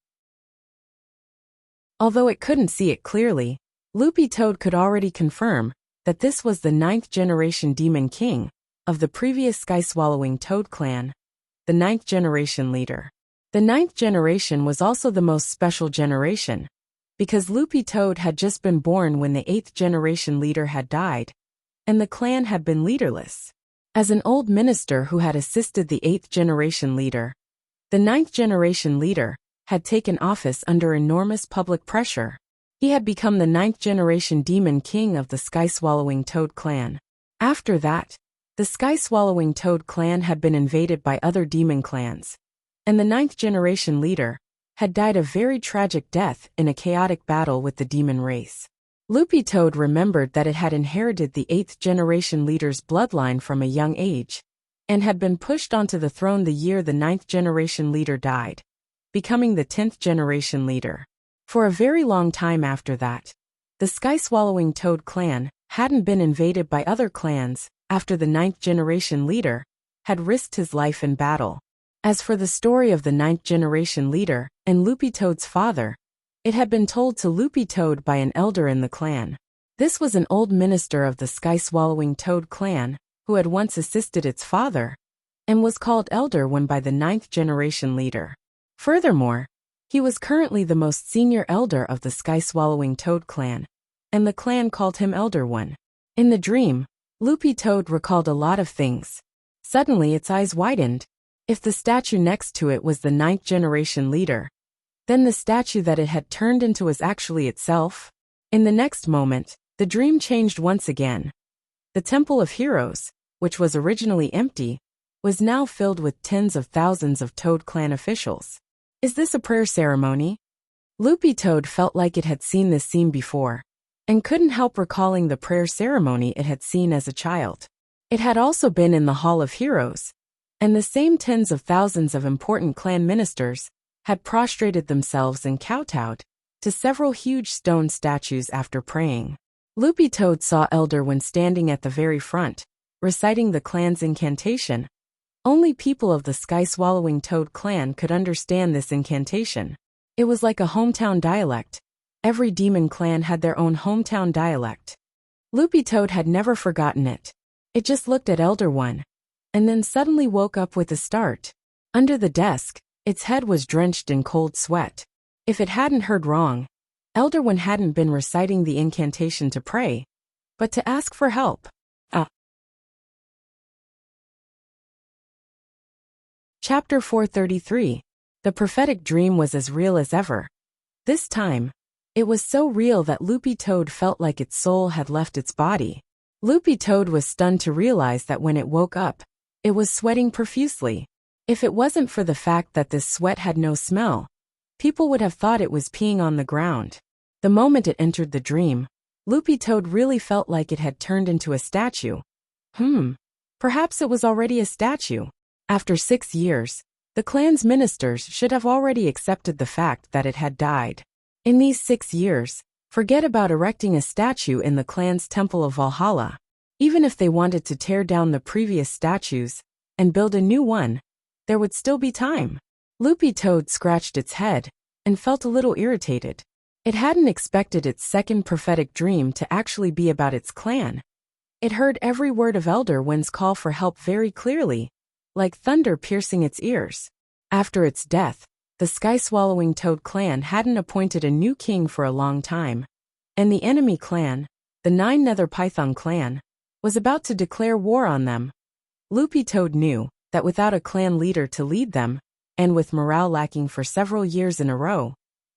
Although it couldn't see it clearly, Loopy Toad could already confirm that this was the 9th generation Demon King of the previous sky-swallowing Toad clan, the 9th generation leader. The 9th generation was also the most special generation, because Loopy Toad had just been born when the 8th generation leader had died, and the clan had been leaderless. As an old minister who had assisted the 8th generation leader, the 9th generation leader had taken office under enormous public pressure. He had become the 9th generation Demon King of the sky-swallowing Toad clan. After that, the sky-swallowing Toad clan had been invaded by other demon clans, and the 9th generation leader had died a very tragic death in a chaotic battle with the demon race. Loopy Toad remembered that it had inherited the 8th generation leader's bloodline from a young age, and had been pushed onto the throne the year the 9th generation leader died, becoming the 10th generation leader. For a very long time after that, the sky-swallowing Toad clan hadn't been invaded by other clans after the 9th generation leader had risked his life in battle. As for the story of the 9th generation leader and Loopy Toad's father, it had been told to Loopy Toad by an elder in the clan. This was an old minister of the sky-swallowing Toad clan who had once assisted its father, and was called elder when by the 9th generation leader. Furthermore, he was currently the most senior elder of the sky-swallowing Toad clan, and the clan called him Elder One. In the dream, Loopy Toad recalled a lot of things. Suddenly its eyes widened. If the statue next to it was the 9th generation leader, Then the statue that it had turned into was actually itself? In the next moment, the dream changed once again. The Temple of Heroes, which was originally empty, was now filled with tens of thousands of Toad Clan officials. Is this a prayer ceremony? Loopy Toad felt like it had seen this scene before, and couldn't help recalling the prayer ceremony it had seen as a child. It had also been in the Hall of Heroes, and the same tens of thousands of important clan ministers had prostrated themselves and kowtowed to several huge stone statues after praying. Loopy Toad saw Elder when standing at the very front, reciting the clan's incantation. Only people of the sky-swallowing Toad clan could understand this incantation. It was like a hometown dialect. Every demon clan had their own hometown dialect. Loopy Toad had never forgotten it. It just looked at Elder One, and then suddenly woke up with a start. Under the desk, its head was drenched in cold sweat. If it hadn't heard wrong, Elder One hadn't been reciting the incantation to pray, but to ask for help. Chapter 433. The prophetic dream was as real as ever. This time, it was so real that Loopy Toad felt like its soul had left its body. Loopy Toad was stunned to realize that when it woke up, it was sweating profusely. If it wasn't for the fact that this sweat had no smell, people would have thought it was peeing on the ground. The moment it entered the dream, Loopy Toad really felt like it had turned into a statue. Perhaps it was already a statue. After 6 years, the clan's ministers should have already accepted the fact that it had died. In these 6 years, forget about erecting a statue in the clan's Temple of Valhalla. Even if they wanted to tear down the previous statues and build a new one, there would still be time. Loopy Toad scratched its head and felt a little irritated. It hadn't expected its second prophetic dream to actually be about its clan. It heard every word of Elder One's call for help very clearly, like thunder piercing its ears. After its death, the sky-swallowing Toad clan hadn't appointed a new king for a long time, and the enemy clan, the Nine Nether Python clan, was about to declare war on them. Loopy Toad knew that without a clan leader to lead them, and with morale lacking for several years in a row,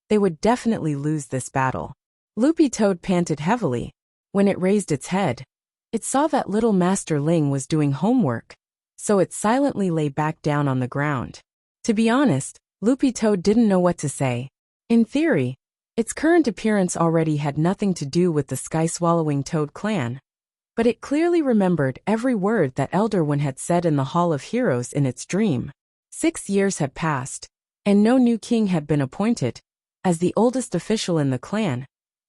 they would definitely lose this battle. Loopy Toad panted heavily. When it raised its head, it saw that little Master Ling was doing homework, so it silently lay back down on the ground. To be honest, Loopy Toad didn't know what to say. In theory, its current appearance already had nothing to do with the sky-swallowing Toad clan, but it clearly remembered every word that Elder One had said in the Hall of Heroes in its dream. 6 years had passed, and no new king had been appointed. As the oldest official in the clan,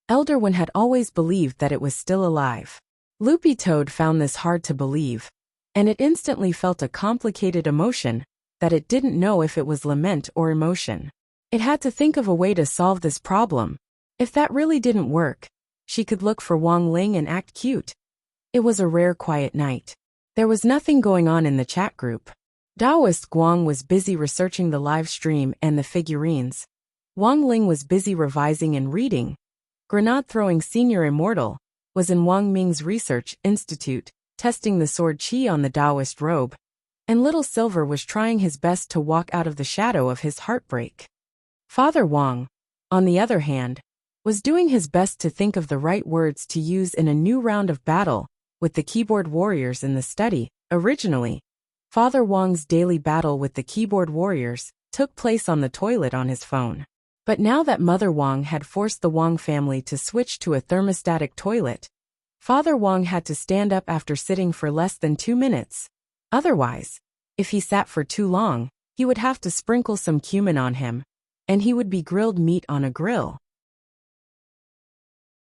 Elder One had always believed that it was still alive. Loopy Toad found this hard to believe, and it instantly felt a complicated emotion that it didn't know if it was lament or emotion. It had to think of a way to solve this problem. If that really didn't work, she could look for Wang Ling and act cute. It was a rare quiet night. There was nothing going on in the chat group. Daoist Guang was busy researching the live stream and the figurines. Wang Ling was busy revising and reading. Grenade-throwing Senior Immortal was in Wang Ming's research institute, testing the sword chi on the Daoist robe, and Little Silver was trying his best to walk out of the shadow of his heartbreak. Father Wang, on the other hand, was doing his best to think of the right words to use in a new round of battle with the keyboard warriors in the study. Originally, Father Wang's daily battle with the keyboard warriors took place on the toilet on his phone. But now that Mother Wang had forced the Wang family to switch to a thermostatic toilet, Father Wang had to stand up after sitting for less than 2 minutes. Otherwise, if he sat for too long, he would have to sprinkle some cumin on him, and he would be grilled meat on a grill.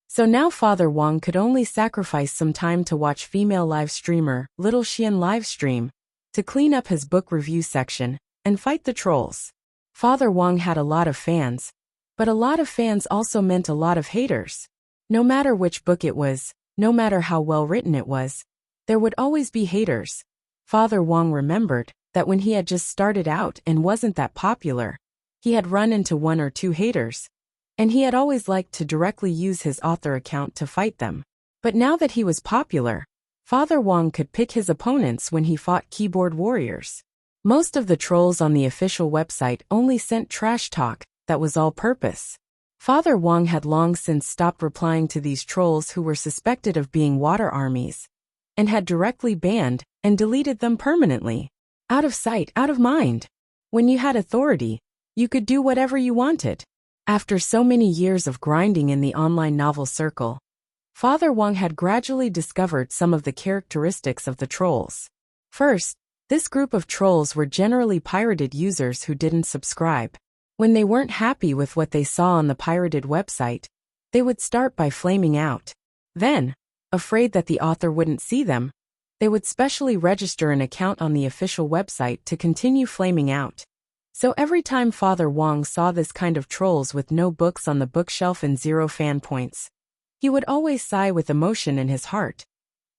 So now Father Wang could only sacrifice some time to watch female live streamer Little Xian livestream, to clean up his book review section, and fight the trolls. Father Wang had a lot of fans, but a lot of fans also meant a lot of haters. No matter which book it was, no matter how well written it was, there would always be haters. Father Wang remembered that when he had just started out and wasn't that popular, he had run into 1 or 2 haters, and he had always liked to directly use his author account to fight them. But now that he was popular, Father Wang could pick his opponents when he fought keyboard warriors. Most of the trolls on the official website only sent trash talk that was all purpose. Father Wong had long since stopped replying to these trolls who were suspected of being water armies, and had directly banned and deleted them permanently. Out of sight, out of mind. When you had authority, you could do whatever you wanted. After so many years of grinding in the online novel circle, Father Wong had gradually discovered some of the characteristics of the trolls. First, this group of trolls were generally pirated users who didn't subscribe. When they weren't happy with what they saw on the pirated website, they would start by flaming out. Then, afraid that the author wouldn't see them, they would specially register an account on the official website to continue flaming out. So every time Father Wong saw this kind of trolls with no books on the bookshelf and 0 fan points, he would always sigh with emotion in his heart.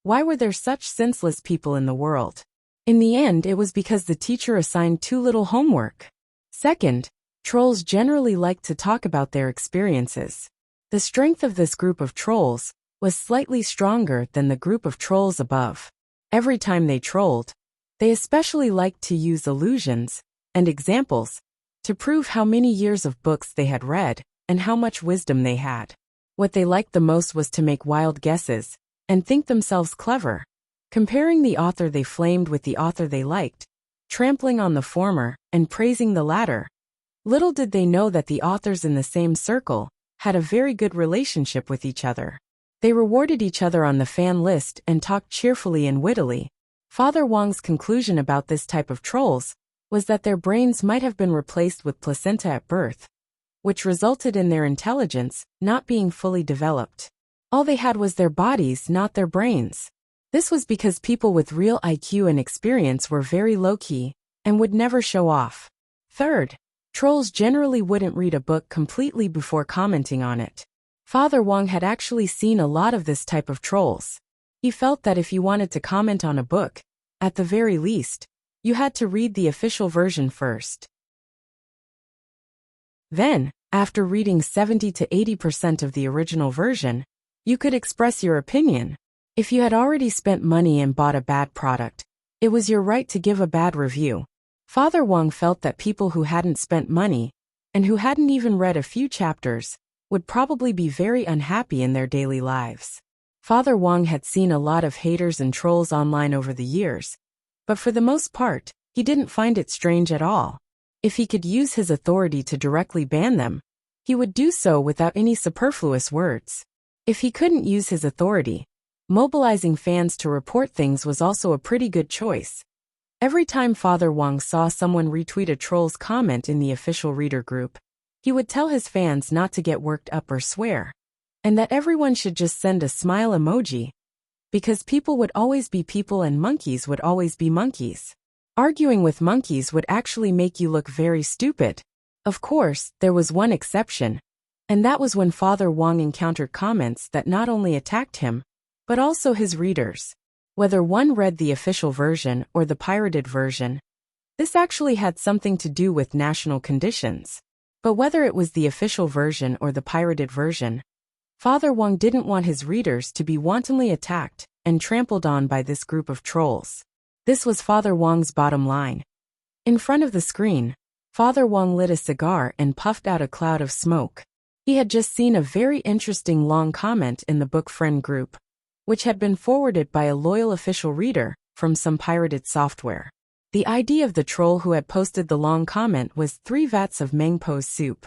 Why were there such senseless people in the world? In the end, it was because the teacher assigned too little homework. Second, trolls generally liked to talk about their experiences. The strength of this group of trolls was slightly stronger than the group of trolls above. Every time they trolled, they especially liked to use allusions and examples to prove how many years of books they had read and how much wisdom they had. What they liked the most was to make wild guesses and think themselves clever, comparing the author they flamed with the author they liked, trampling on the former and praising the latter. Little did they know that the authors in the same circle had a very good relationship with each other. They rewarded each other on the fan list and talked cheerfully and wittily. Father Wong's conclusion about this type of trolls was that their brains might have been replaced with placenta at birth, which resulted in their intelligence not being fully developed. All they had was their bodies, not their brains. This was because people with real IQ and experience were very low-key and would never show off. Third, trolls generally wouldn't read a book completely before commenting on it. Father Wong had actually seen a lot of this type of trolls. He felt that if you wanted to comment on a book, at the very least, you had to read the official version first. Then, after reading 70 to 80% of the original version, you could express your opinion. If you had already spent money and bought a bad product, it was your right to give a bad review. Father Wong felt that people who hadn't spent money, and who hadn't even read a few chapters, would probably be very unhappy in their daily lives. Father Wong had seen a lot of haters and trolls online over the years, but for the most part, he didn't find it strange at all. If he could use his authority to directly ban them, he would do so without any superfluous words. If he couldn't use his authority, mobilizing fans to report things was also a pretty good choice. Every time Father Wong saw someone retweet a troll's comment in the official reader group, he would tell his fans not to get worked up or swear, and that everyone should just send a smile emoji, because people would always be people and monkeys would always be monkeys. Arguing with monkeys would actually make you look very stupid. Of course, there was one exception, and that was when Father Wong encountered comments that not only attacked him, but also his readers. Whether one read the official version or the pirated version, this actually had something to do with national conditions. But whether it was the official version or the pirated version, Father Wong didn't want his readers to be wantonly attacked and trampled on by this group of trolls. This was Father Wong's bottom line. In front of the screen, Father Wong lit a cigar and puffed out a cloud of smoke. He had just seen a very interesting long comment in the book friend group, which had been forwarded by a loyal official reader from some pirated software. The ID of the troll who had posted the long comment was 3 vats of Mangpo's soup.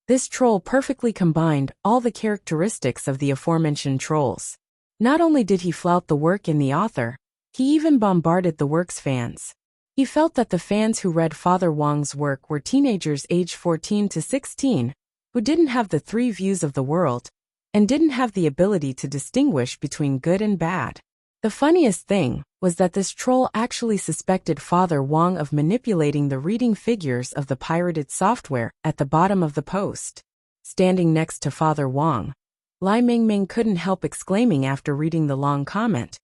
This troll perfectly combined all the characteristics of the aforementioned trolls. Not only did he flout the work and the author, he even bombarded the work's fans. He felt that the fans who read Father Wong's work were teenagers aged 14 to 16, who didn't have the 3 views of the world, and didn't have the ability to distinguish between good and bad. The funniest thing was that this troll actually suspected Father Wong of manipulating the reading figures of the pirated software at the bottom of the post. Standing next to Father Wong, Lai Mingming couldn't help exclaiming after reading the long comment,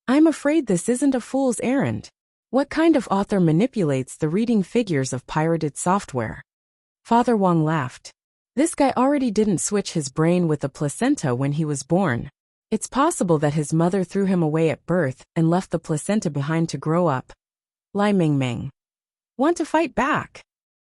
"I'm afraid this isn't a fool's errand. What kind of author manipulates the reading figures of pirated software?" Father Wong laughed. This guy already didn't switch his brain with a placenta when he was born. It's possible that his mother threw him away at birth and left the placenta behind to grow up. Lai Mingming. Want to fight back?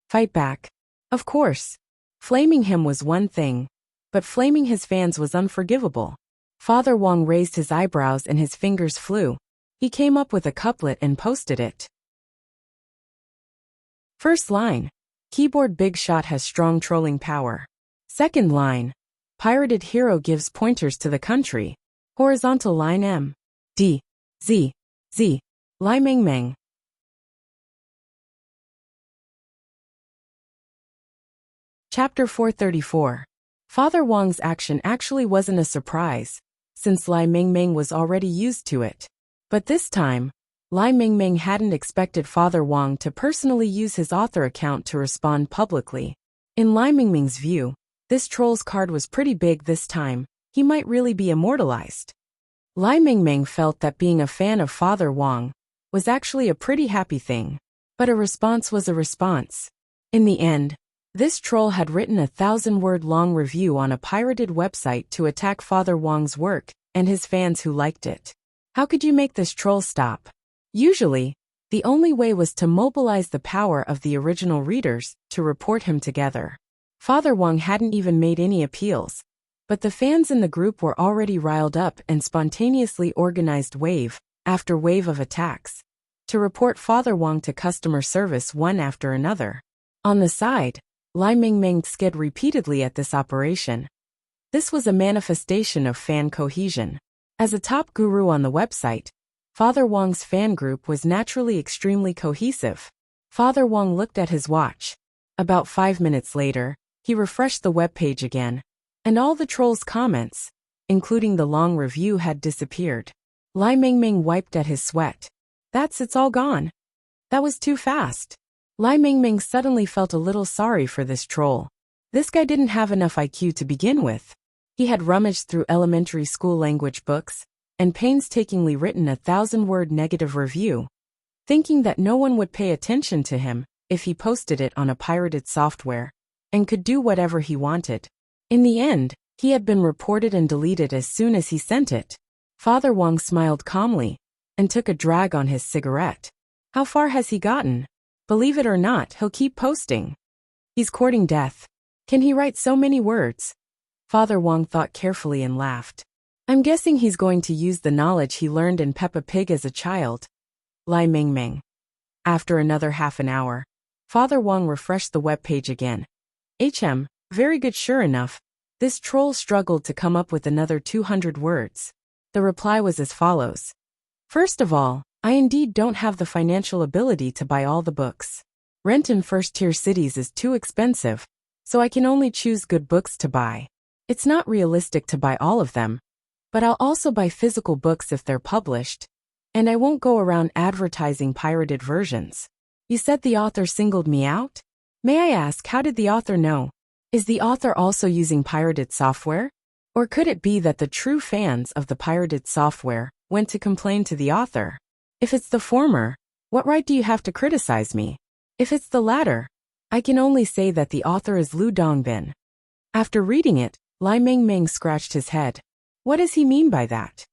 Fight back. Of course. Flaming him was one thing, but flaming his fans was unforgivable. Father Wong raised his eyebrows and his fingers flew. He came up with a couplet and posted it. First line, keyboard big shot has strong trolling power. Second line, pirated hero gives pointers to the country. Horizontal line M. D. Z. Z. Lai Meng Meng. Chapter 434. Father Wong's action actually wasn't a surprise, since Lai Meng Meng was already used to it. But this time, Lai Meng Meng hadn't expected Father Wong to personally use his author account to respond publicly. In Lai Meng Meng's view, this troll's card was pretty big this time. He might really be immortalized. Lai Meng Meng felt that being a fan of Father Wong was actually a pretty happy thing. But a response was a response. In the end, this troll had written a 1,000-word-long review on a pirated website to attack Father Wong's work and his fans who liked it. How could you make this troll stop? Usually, the only way was to mobilize the power of the original readers to report him together. Father Wong hadn't even made any appeals, but the fans in the group were already riled up and spontaneously organized wave after wave of attacks to report Father Wong to customer service one after another. On the side, Lai Meng Meng skid repeatedly at this operation. This was a manifestation of fan cohesion. As a top guru on the website, Father Wong's fan group was naturally extremely cohesive. Father Wong looked at his watch. About 5 minutes later, he refreshed the webpage again, and all the troll's comments, including the long review, had disappeared. Lai Meng Meng wiped at his sweat. It's all gone. That was too fast. Lai Meng Meng suddenly felt a little sorry for this troll. This guy didn't have enough IQ to begin with. He had rummaged through elementary school language books and painstakingly written a 1,000-word negative review, thinking that no one would pay attention to him if he posted it on a pirated software and could do whatever he wanted. In the end, he had been reported and deleted as soon as he sent it. Father Wong smiled calmly and took a drag on his cigarette. How far has he gotten? Believe it or not, he'll keep posting. He's courting death. Can he write so many words? Father Wong thought carefully and laughed. I'm guessing he's going to use the knowledge he learned in Peppa Pig as a child. Lai Meng Meng. After another half an hour, Father Wong refreshed the webpage again. Very good, sure enough. This troll struggled to come up with another 200 words. The reply was as follows. First of all, I indeed don't have the financial ability to buy all the books. Rent in first-tier cities is too expensive, so I can only choose good books to buy. It's not realistic to buy all of them, but I'll also buy physical books if they're published, and I won't go around advertising pirated versions. You said the author singled me out? May I ask, how did the author know? Is the author also using pirated software? Or could it be that the true fans of the pirated software went to complain to the author? If it's the former, what right do you have to criticize me? If it's the latter, I can only say that the author is Lu Dongbin. After reading it, Lai Meng Meng scratched his head. What does he mean by that?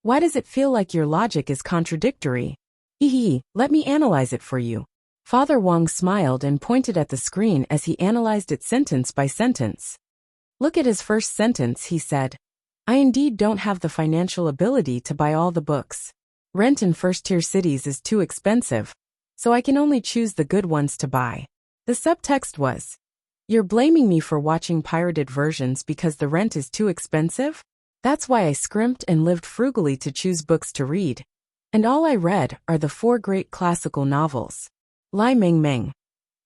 Why does it feel like your logic is contradictory? Let me analyze it for you. Father Wong smiled and pointed at the screen as he analyzed it sentence by sentence. Look at his first sentence, he said. I indeed don't have the financial ability to buy all the books. Rent in first-tier cities is too expensive, so I can only choose the good ones to buy. The subtext was, you're blaming me for watching pirated versions because the rent is too expensive? That's why I scrimped and lived frugally to choose books to read. And all I read are the 4 great classical novels. Lai Meng Meng.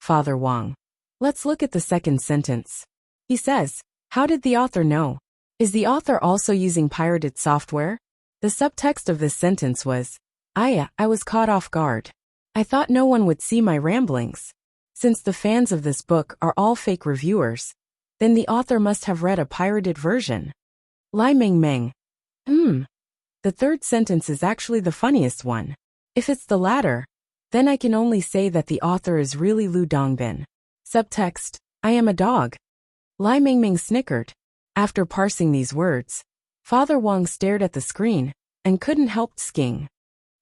Father Wong. Let's look at the second sentence. He says, how did the author know? Is the author also using pirated software? The subtext of this sentence was, I was caught off guard. I thought no one would see my ramblings. Since the fans of this book are all fake reviewers, then the author must have read a pirated version. Lai Meng Meng. The third sentence is actually the funniest one. If it's the latter, then I can only say that the author is really Lu Dongbin. Subtext, I am a dog. Lai Meng Meng snickered. After parsing these words, Father Wong stared at the screen and couldn't help thinking.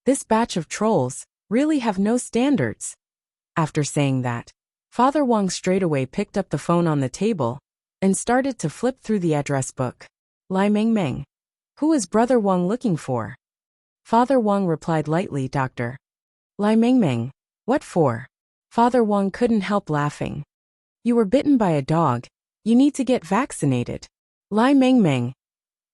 This batch of trolls really have no standards. After saying that, Father Wang straightaway picked up the phone on the table and started to flip through the address book. Lai Mengmeng. Who is Brother Wang looking for? Father Wang replied lightly, Doctor. Lai Mengmeng. What for? Father Wang couldn't help laughing. You were bitten by a dog. You need to get vaccinated. Lai Mengmeng.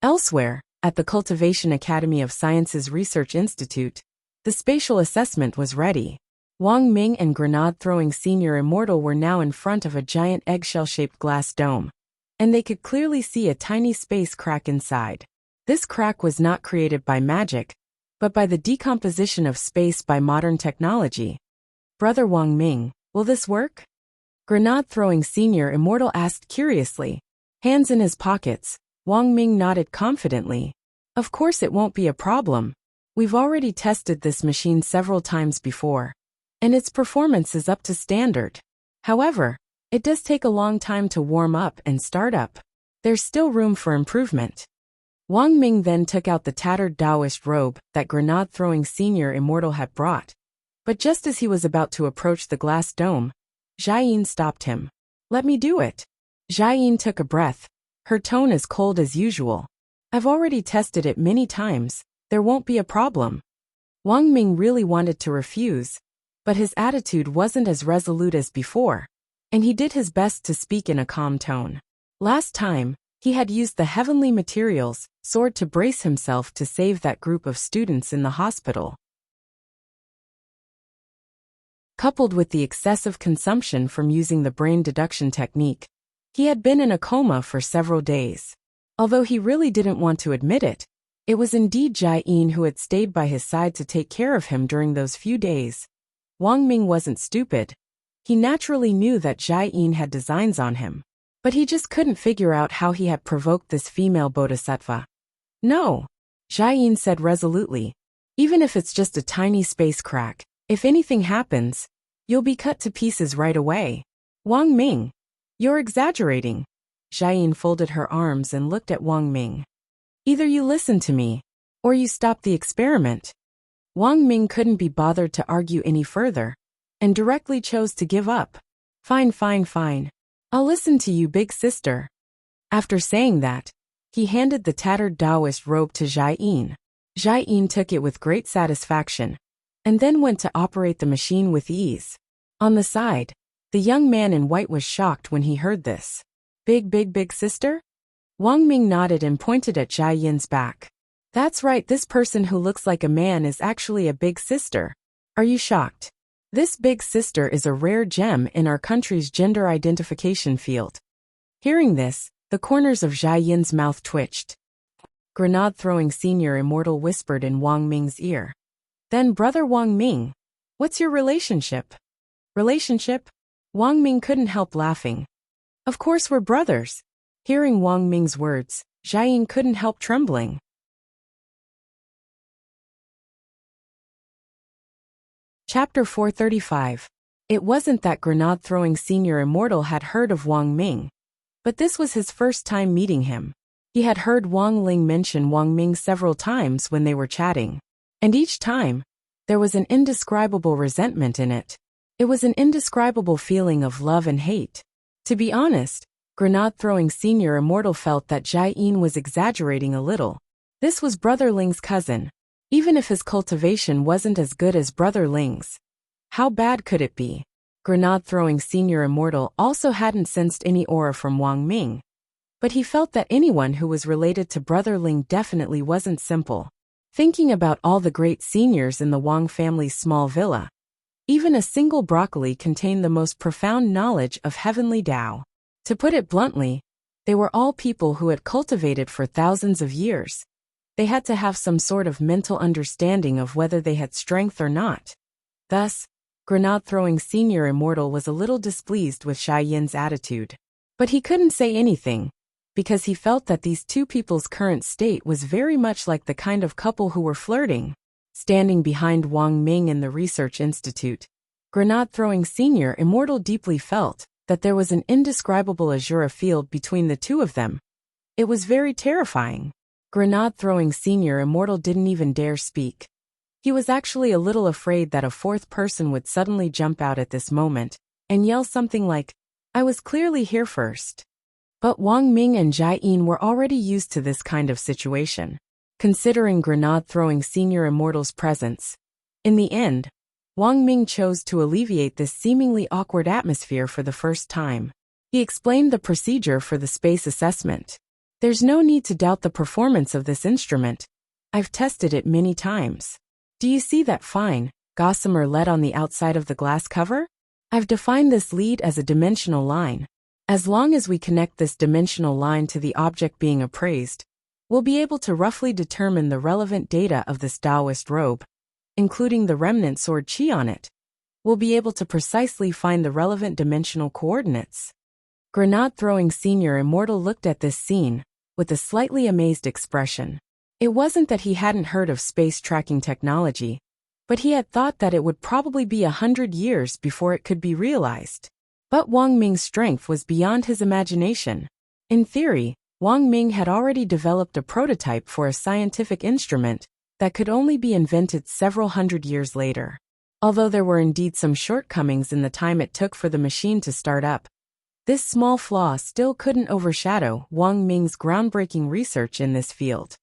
Elsewhere, at the Cultivation Academy of Sciences Research Institute, the spatial assessment was ready. Wang Ming and grenade-throwing senior immortal were now in front of a giant eggshell-shaped glass dome, and they could clearly see a tiny space crack inside. This crack was not created by magic, but by the decomposition of space by modern technology. Brother Wang Ming, will this work? Grenade-throwing senior immortal asked curiously. Hands in his pockets, Wang Ming nodded confidently. Of course it won't be a problem. We've already tested this machine several times before, and its performance is up to standard. However, it does take a long time to warm up and start up. There's still room for improvement. Wang Ming then took out the tattered Taoist robe that grenade-throwing senior immortal had brought. But just as he was about to approach the glass dome, Jiayin stopped him. Let me do it. Jiayin took a breath, her tone as cold as usual. I've already tested it many times, there won't be a problem. Wang Ming really wanted to refuse, but his attitude wasn't as resolute as before, and he did his best to speak in a calm tone. Last time, he had used the heavenly materials sword to brace himself to save that group of students in the hospital. Coupled with the excessive consumption from using the brain deduction technique, he had been in a coma for several days. Although he really didn't want to admit it, it was indeed Jiayin who had stayed by his side to take care of him during those few days. Wang Ming wasn't stupid. He naturally knew that Jiayin had designs on him, but he just couldn't figure out how he had provoked this female bodhisattva. No, Jiayin said resolutely. Even if it's just a tiny space crack, if anything happens, you'll be cut to pieces right away. Wang Ming, you're exaggerating. Jiayin folded her arms and looked at Wang Ming. Either you listen to me, or you stop the experiment. Wang Ming couldn't be bothered to argue any further, and directly chose to give up. Fine. I'll listen to you, big sister. After saying that, he handed the tattered Taoist robe to Jiayin. Jiayin took it with great satisfaction, and then went to operate the machine with ease. On the side, the young man in white was shocked when he heard this. Big sister? Wang Ming nodded and pointed at Jiayin's back. That's right, this person who looks like a man is actually a big sister. Are you shocked? This big sister is a rare gem in our country's gender identification field. Hearing this, the corners of Jiayin's mouth twitched. Grenade-throwing senior immortal whispered in Wang Ming's ear. Then Brother Wang Ming, what's your relationship? Relationship? Wang Ming couldn't help laughing. Of course we're brothers. Hearing Wang Ming's words, Jiayin couldn't help trembling. Chapter 435. It wasn't that grenade-throwing senior immortal had heard of Wang Ming, but this was his first time meeting him. He had heard Wang Ling mention Wang Ming several times when they were chatting, and each time, there was an indescribable resentment in it. It was an indescribable feeling of love and hate. To be honest, grenade-throwing senior immortal felt that Jiayin was exaggerating a little. This was Brother Ling's cousin. Even if his cultivation wasn't as good as Brother Ling's, how bad could it be? Grenade-throwing senior immortal also hadn't sensed any aura from Wang Ming, but he felt that anyone who was related to Brother Ling definitely wasn't simple. Thinking about all the great seniors in the Wang family's small villa, even a single broccoli contained the most profound knowledge of heavenly Tao. To put it bluntly, they were all people who had cultivated for thousands of years. They had to have some sort of mental understanding of whether they had strength or not. Thus, grenade-throwing senior immortal was a little displeased with Jiayin's attitude. But he couldn't say anything, because he felt that these two people's current state was very much like the kind of couple who were flirting. Standing behind Wang Ming in the research institute, grenade-throwing senior immortal deeply felt that there was an indescribable azure field between the two of them. It was very terrifying. Grenade-throwing senior immortal didn't even dare speak. He was actually a little afraid that a fourth person would suddenly jump out at this moment and yell something like, "I was clearly here first." But Wang Ming and Jai Yin were already used to this kind of situation, considering grenade-throwing senior immortals' presence. In the end, Wang Ming chose to alleviate this seemingly awkward atmosphere for the first time. He explained the procedure for the space assessment. "There's no need to doubt the performance of this instrument. I've tested it many times. Do you see that fine, gossamer lead on the outside of the glass cover? I've defined this lead as a dimensional line. As long as we connect this dimensional line to the object being appraised, we'll be able to roughly determine the relevant data of this Taoist robe, including the remnant sword qi on it. We'll be able to precisely find the relevant dimensional coordinates." Grenade-throwing senior immortal looked at this scene with a slightly amazed expression. It wasn't that he hadn't heard of space tracking technology, but he had thought that it would probably be 100 years before it could be realized. But Wang Ming's strength was beyond his imagination. In theory, Wang Ming had already developed a prototype for a scientific instrument that could only be invented several hundred years later. Although there were indeed some shortcomings in the time it took for the machine to start up, this small flaw still couldn't overshadow Wang Ming's groundbreaking research in this field.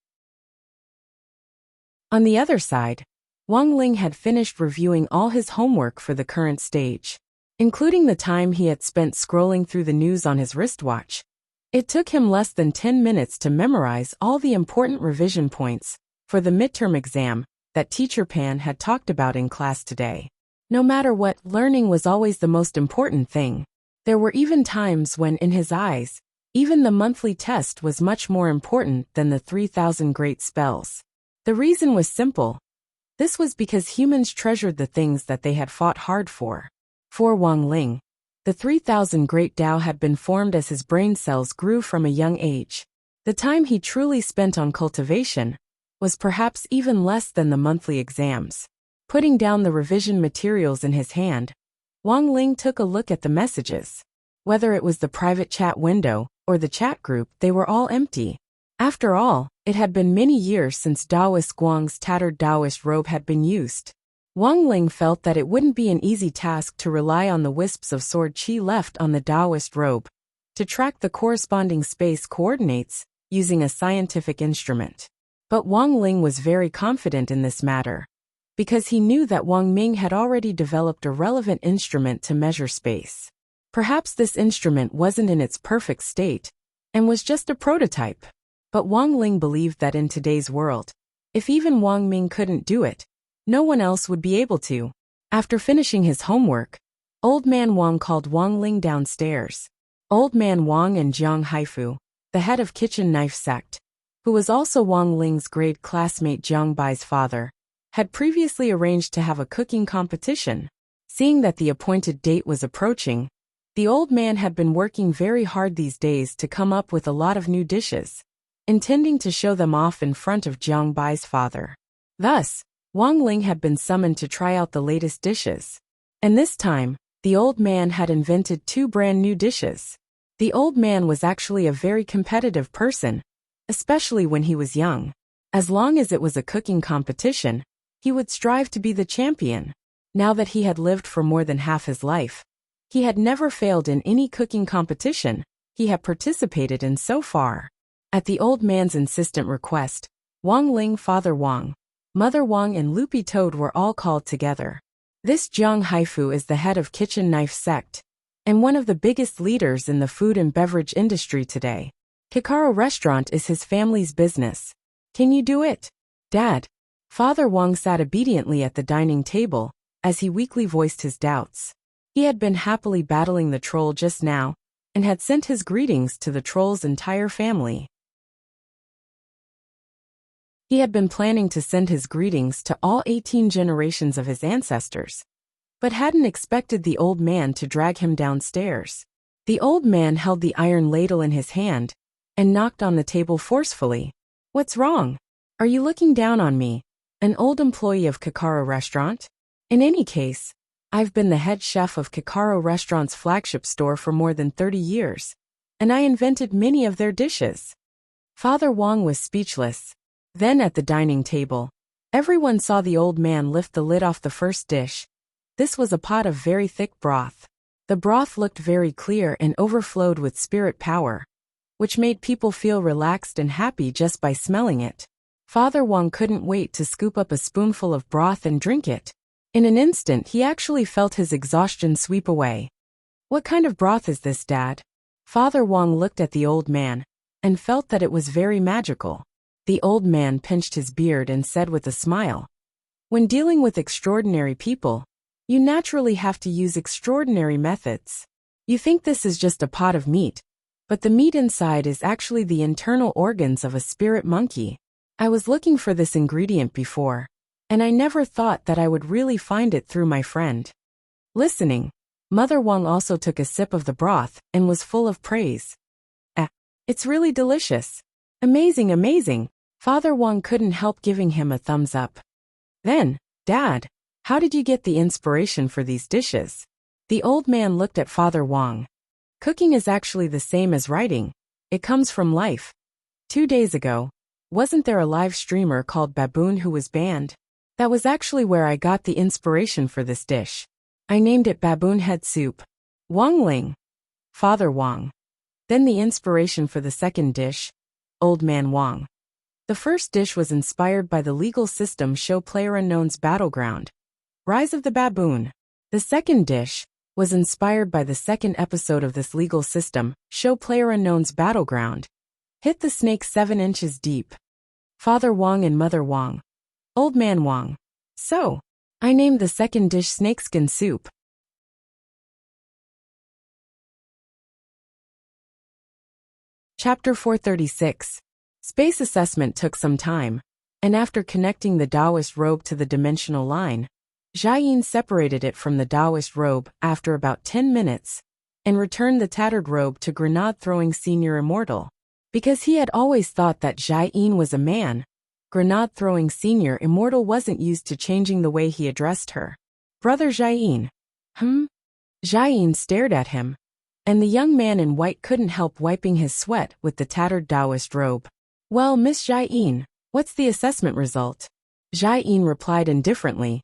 On the other side, Wang Ling had finished reviewing all his homework for the current stage, including the time he had spent scrolling through the news on his wristwatch. It took him less than 10 minutes to memorize all the important revision points for the midterm exam that Teacher Pan had talked about in class today. No matter what, learning was always the most important thing. There were even times when, in his eyes, even the monthly test was much more important than the 3,000 great spells. The reason was simple. This was because humans treasured the things that they had fought hard for. For Wang Ling, the 3,000 great Tao had been formed as his brain cells grew from a young age. The time he truly spent on cultivation was perhaps even less than the monthly exams. Putting down the revision materials in his hand, Wang Ling took a look at the messages. Whether it was the private chat window or the chat group, they were all empty. After all, it had been many years since Taoist Guang's tattered Taoist robe had been used. Wang Ling felt that it wouldn't be an easy task to rely on the wisps of sword qi left on the Taoist robe to track the corresponding space coordinates using a scientific instrument. But Wang Ling was very confident in this matter, because he knew that Wang Ming had already developed a relevant instrument to measure space. Perhaps this instrument wasn't in its perfect state, and was just a prototype. But Wang Ling believed that in today's world, if even Wang Ming couldn't do it, no one else would be able to. After finishing his homework, Old Man Wang called Wang Ling downstairs. Old Man Wang and Jiang Haifu, the head of Kitchen Knife Sect, who was also Wang Ling's grade classmate Jiang Bai's father, had previously arranged to have a cooking competition. Seeing that the appointed date was approaching, the old man had been working very hard these days to come up with a lot of new dishes, intending to show them off in front of Jiang Bai's father. Thus, Wang Ling had been summoned to try out the latest dishes. And this time, the old man had invented 2 brand new dishes. The old man was actually a very competitive person, especially when he was young. As long as it was a cooking competition, he would strive to be the champion. Now that he had lived for more than half his life, he had never failed in any cooking competition he had participated in so far. At the old man's insistent request, Wang Ling, Father Wang, Mother Wang and Loopy Toad were all called together. This Jiang Haifu is the head of Kitchen Knife Sect, and one of the biggest leaders in the food and beverage industry today. Kikaro Restaurant is his family's business. Can you do it, Dad? Father Wang sat obediently at the dining table as he weakly voiced his doubts. He had been happily battling the troll just now, and had sent his greetings to the troll's entire family. He had been planning to send his greetings to all 18 generations of his ancestors, but hadn't expected the old man to drag him downstairs. The old man held the iron ladle in his hand and knocked on the table forcefully. "What's wrong? Are you looking down on me, an old employee of Kikaro Restaurant? In any case, I've been the head chef of Kikaro Restaurant's flagship store for more than 30 years, and I invented many of their dishes." Father Wang was speechless. Then at the dining table, everyone saw the old man lift the lid off the first dish. This was a pot of very thick broth. The broth looked very clear and overflowed with spirit power, which made people feel relaxed and happy just by smelling it. Father Wang couldn't wait to scoop up a spoonful of broth and drink it. In an instant, he actually felt his exhaustion sweep away. "What kind of broth is this, Dad?" Father Wang looked at the old man and felt that it was very magical. The old man pinched his beard and said with a smile, "When dealing with extraordinary people, you naturally have to use extraordinary methods. You think this is just a pot of meat, but the meat inside is actually the internal organs of a spirit monkey. I was looking for this ingredient before, and I never thought that I would really find it through my friend." Listening, Mother Wang also took a sip of the broth and was full of praise. It's really delicious. Amazing, amazing." Father Wang couldn't help giving him a thumbs up. Then, "Dad, how did you get the inspiration for these dishes?" The old man looked at Father Wang. "Cooking is actually the same as writing. It comes from life. 2 days ago, wasn't there a live streamer called Baboon who was banned? That was actually where I got the inspiration for this dish. I named it Baboon Head Soup. Wang Ling." Father Wang. "Then the inspiration for the second dish?" Old Man Wang. "The first dish was inspired by the legal system show PlayerUnknown's Battleground, Rise of the Baboon. The second dish was inspired by the second episode of this legal system show PlayerUnknown's Battleground, Hit the Snake 7 inches Deep." Father Wang and Mother Wang. Old Man Wang. "So, I named the second dish Snakeskin Soup." Chapter 436. Space assessment took some time, and after connecting the Taoist robe to the dimensional line, Jiayin separated it from the Taoist robe after about 10 minutes and returned the tattered robe to Grenade-throwing Senior Immortal. Because he had always thought that Jiayin was a man, Grenade-throwing Senior Immortal wasn't used to changing the way he addressed her. "Brother Jiayin." Jiayin stared at him, and the young man in white couldn't help wiping his sweat with the tattered Taoist robe. "Well, Miss Jiayin, what's the assessment result?" Jiayin replied indifferently.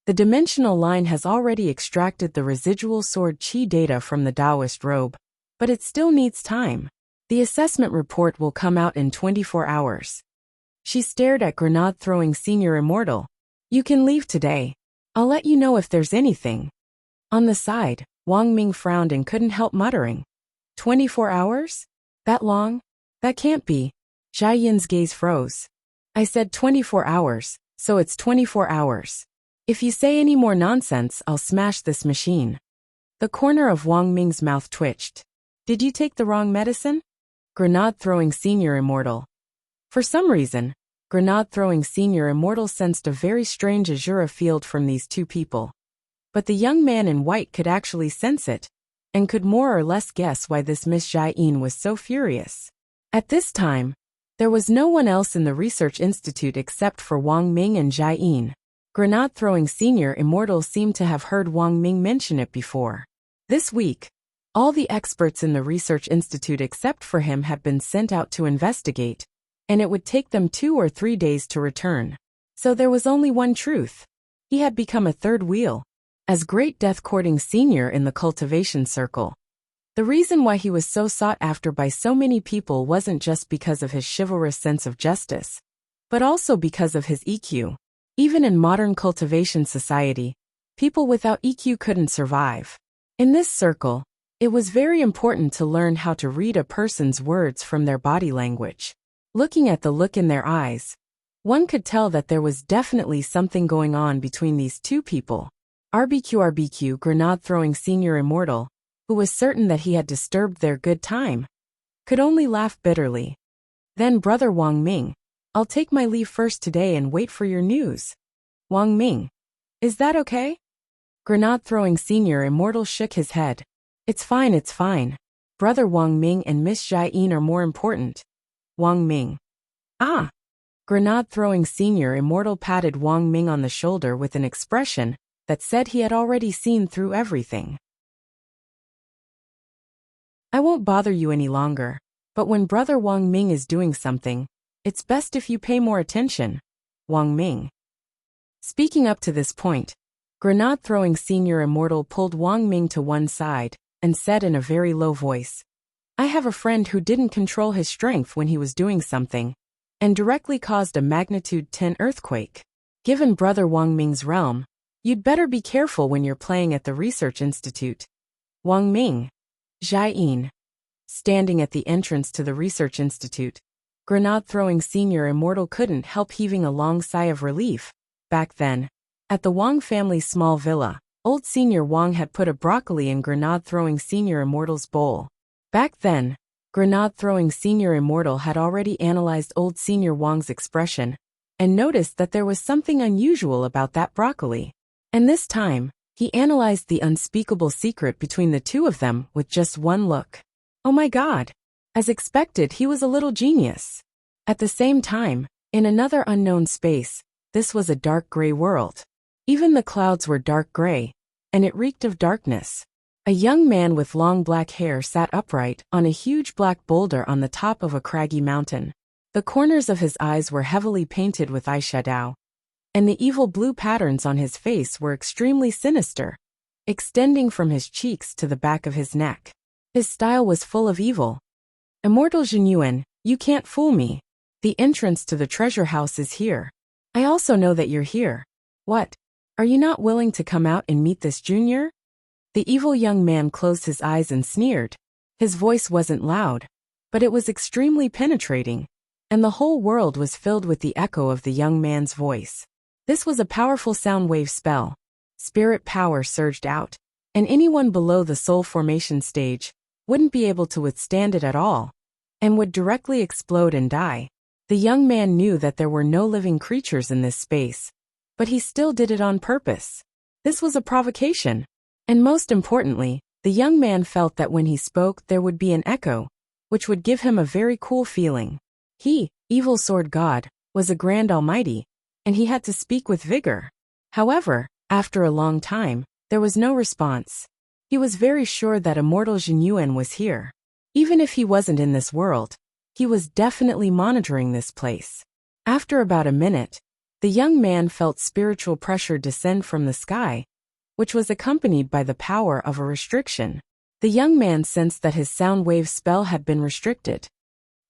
"The dimensional line has already extracted the residual sword chi data from the Taoist robe, but it still needs time. The assessment report will come out in 24 hours. She stared at Grenade-throwing Senior Immortal. "You can leave today. I'll let you know if there's anything." On the side, Wang Ming frowned and couldn't help muttering, 24 hours? That long? That can't be." Jiayin's gaze froze. "I said 24 hours, so it's 24 hours. If you say any more nonsense, I'll smash this machine." The corner of Wang Ming's mouth twitched. "Did you take the wrong medicine?" Grenade-throwing Senior Immortal. For some reason, Grenade-throwing Senior Immortal sensed a very strange azura field from these two people. But the young man in white could actually sense it, and could more or less guess why this Miss Jiayin was so furious. At this time, there was no one else in the research institute except for Wang Ming and Jiayin. Grenade-throwing Senior Immortal seemed to have heard Wang Ming mention it before. This week, all the experts in the research institute except for him had been sent out to investigate, and it would take them 2 or 3 days to return. So there was only one truth. He had become a third wheel, as great death-courting senior in the cultivation circle. The reason why he was so sought after by so many people wasn't just because of his chivalrous sense of justice, but also because of his EQ. Even in modern cultivation society, people without EQ couldn't survive. In this circle, it was very important to learn how to read a person's words from their body language. Looking at the look in their eyes, one could tell that there was definitely something going on between these two people. RBQ Grenade-throwing Senior Immortal, who was certain that he had disturbed their good time, could only laugh bitterly. "Then Brother Wang Ming, I'll take my leave first today and wait for your news." "Wang Ming, is that okay?" Grenade-throwing Senior Immortal shook his head. It's fine. Brother Wang Ming and Miss Jiayin are more important." Wang Ming. "Ah." Grenade-throwing Senior Immortal patted Wang Ming on the shoulder with an expression that said he had already seen through everything. "I won't bother you any longer, but when Brother Wang Ming is doing something, it's best if you pay more attention." Wang Ming. Speaking up to this point, Grenade-throwing senior immortal pulled Wang Ming to one side and said in a very low voice, "I have a friend who didn't control his strength when he was doing something, and directly caused a magnitude 10 earthquake. Given Brother Wang Ming's realm, you'd better be careful when you're playing at the Research Institute." Wang Ming, Jiayin, standing at the entrance to the Research Institute, grenade-throwing senior immortal couldn't help heaving a long sigh of relief. Back then, at the Wang family's small villa, old senior Wang had put a broccoli in grenade-throwing senior immortal's bowl. Back then, grenade-throwing senior immortal had already analyzed old senior Wang's expression and noticed that there was something unusual about that broccoli. And this time, he analyzed the unspeakable secret between the two of them with just one look. Oh my God! As expected, he was a little genius. At the same time, in another unknown space, this was a dark gray world. Even the clouds were dark gray, and it reeked of darkness. A young man with long black hair sat upright on a huge black boulder on the top of a craggy mountain. The corners of his eyes were heavily painted with eyeshadow, and the evil blue patterns on his face were extremely sinister, extending from his cheeks to the back of his neck. His style was full of evil. "Immortal Jinyuan, you can't fool me. The entrance to the treasure house is here. I also know that you're here. What? Are you not willing to come out and meet this junior?" The evil young man closed his eyes and sneered. His voice wasn't loud, but it was extremely penetrating, and the whole world was filled with the echo of the young man's voice. This was a powerful sound wave spell. Spirit power surged out, and anyone below the soul formation stage wouldn't be able to withstand it at all, and would directly explode and die. The young man knew that there were no living creatures in this space, but he still did it on purpose. This was a provocation. And most importantly, the young man felt that when he spoke there would be an echo, which would give him a very cool feeling. He, evil sword god, was a grand almighty, and he had to speak with vigor. However, after a long time, there was no response. He was very sure that immortal Jinyuan was here. Even if he wasn't in this world, he was definitely monitoring this place. After about a minute, the young man felt spiritual pressure descend from the sky, which was accompanied by the power of a restriction. The young man sensed that his sound wave spell had been restricted.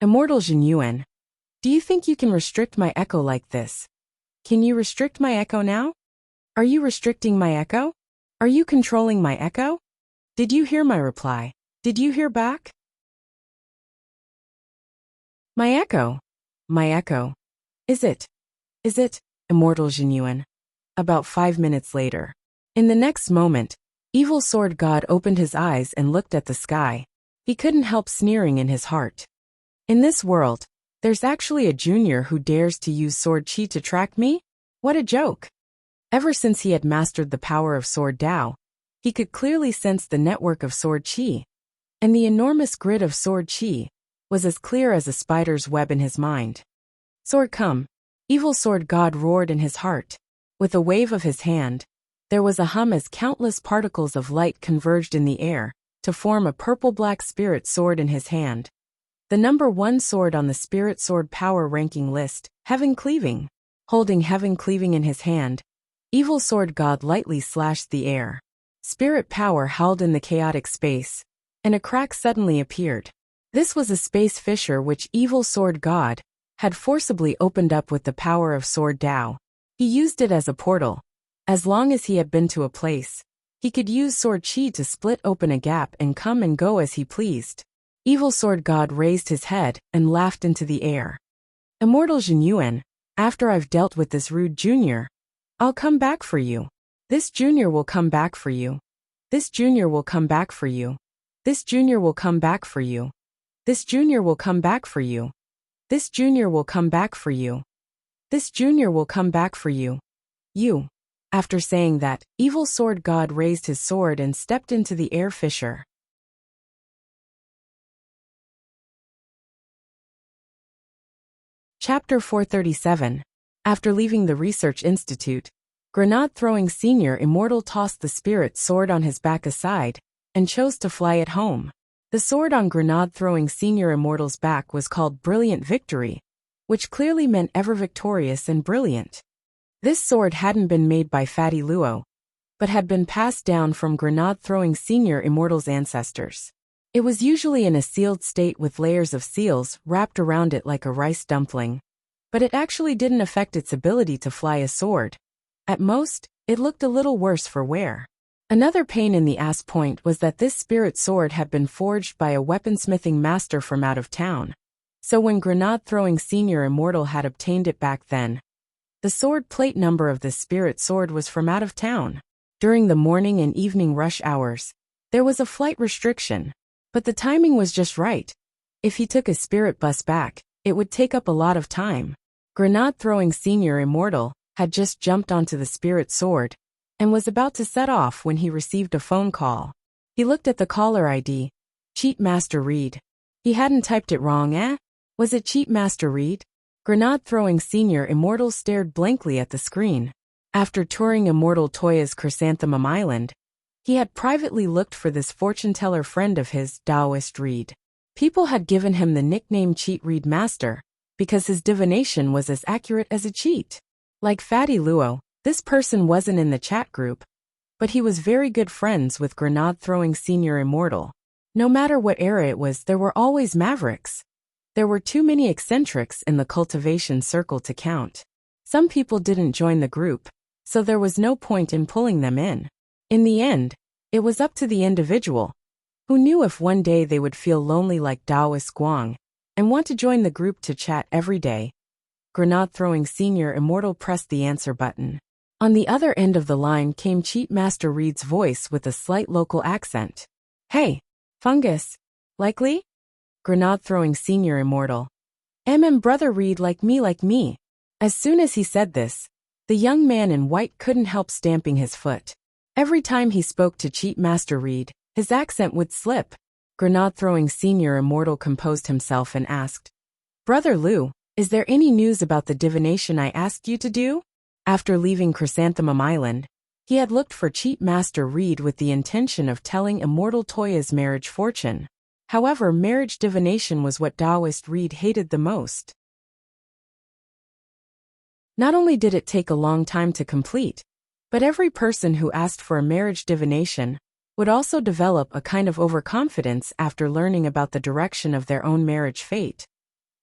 "Immortal Jinyuan, do you think you can restrict my echo like this? Can you restrict my echo now? Are you restricting my echo? Are you controlling my echo? Did you hear my reply? Did you hear back?" My echo. Is it, immortal Jinyuan? About 5 minutes later. In the next moment, evil sword god opened his eyes and looked at the sky. He couldn't help sneering in his heart. In this world, there's actually a junior who dares to use sword chi to track me? What a joke! Ever since he had mastered the power of sword Dao, he could clearly sense the network of sword chi, and the enormous grid of sword chi was as clear as a spider's web in his mind. "Sword come!" Evil sword god roared in his heart. With a wave of his hand, there was a hum as countless particles of light converged in the air to form a purple-black spirit sword in his hand. The number 1 sword on the spirit sword power ranking list, Heaven Cleaving. Holding Heaven Cleaving in his hand, evil sword god lightly slashed the air. Spirit power howled in the chaotic space, and a crack suddenly appeared. This was a space fissure which evil sword god had forcibly opened up with the power of sword Dao. He used it as a portal. As long as he had been to a place, he could use sword chi to split open a gap and come and go as he pleased. Evil sword god raised his head and laughed into the air. "Immortal Jinyuan, after I've dealt with this rude junior, I'll come back for you. This junior will come back for you. This junior will come back for you. This junior will come back for you. This junior will come back for you. This junior will come back for you. This junior will come back for you. You." After saying that, evil sword god raised his sword and stepped into the air fissure. Chapter 437. After leaving the Research Institute, grenade-throwing senior immortal tossed the spirit sword on his back aside and chose to fly it home. The sword on grenade-throwing senior immortal's back was called Brilliant Victory, which clearly meant ever victorious and brilliant. This sword hadn't been made by Fatty Luo. but had been passed down from grenade-throwing senior immortal's ancestors. It was usually in a sealed state with layers of seals wrapped around it like a rice dumpling. But it actually didn't affect its ability to fly a sword. At most, it looked a little worse for wear. Another pain in the ass point was that this spirit sword had been forged by a weaponsmithing master from out of town. So when grenade-throwing senior immortal had obtained it back then, the sword plate number of this spirit sword was from out of town. During the morning and evening rush hours, there was a flight restriction, but the timing was just right. If he took his spirit bus back, it would take up a lot of time. Grenade-throwing senior immortal had just jumped onto the spirit sword and was about to set off when he received a phone call. He looked at the caller ID. Cheat Master Reed. He hadn't typed it wrong, eh? Was it Cheat Master Reed? Grenade-throwing senior immortal stared blankly at the screen. After touring Immortal Toya's Chrysanthemum Island, he had privately looked for this fortune-teller friend of his, Taoist Reed. People had given him the nickname Cheat Reed Master because his divination was as accurate as a cheat. Like Fatty Luo, this person wasn't in the chat group, but he was very good friends with grenade-throwing senior immortal. No matter what era it was, there were always mavericks. There were too many eccentrics in the cultivation circle to count. Some people didn't join the group, so there was no point in pulling them in. In the end, it was up to the individual, who knew if one day they would feel lonely like Taoist Guang and want to join the group to chat every day. Grenade-throwing senior immortal pressed the answer button. On the other end of the line came Cheat Master Reed's voice with a slight local accent. Hey, Fungus. Likely? Grenade-throwing senior immortal. Brother Reed, like me. As soon as he said this, the young man in white couldn't help stamping his foot. Every time he spoke to Cheat Master Reed, his accent would slip. Grenade-throwing senior immortal composed himself and asked, Brother Lou, is there any news about the divination I asked you to do? After leaving Chrysanthemum Island, he had looked for Cheat Master Reed with the intention of telling Immortal Toya's marriage fortune. However, marriage divination was what Taoist Reed hated the most. Not only did it take a long time to complete, but every person who asked for a marriage divination would also develop a kind of overconfidence after learning about the direction of their own marriage fate.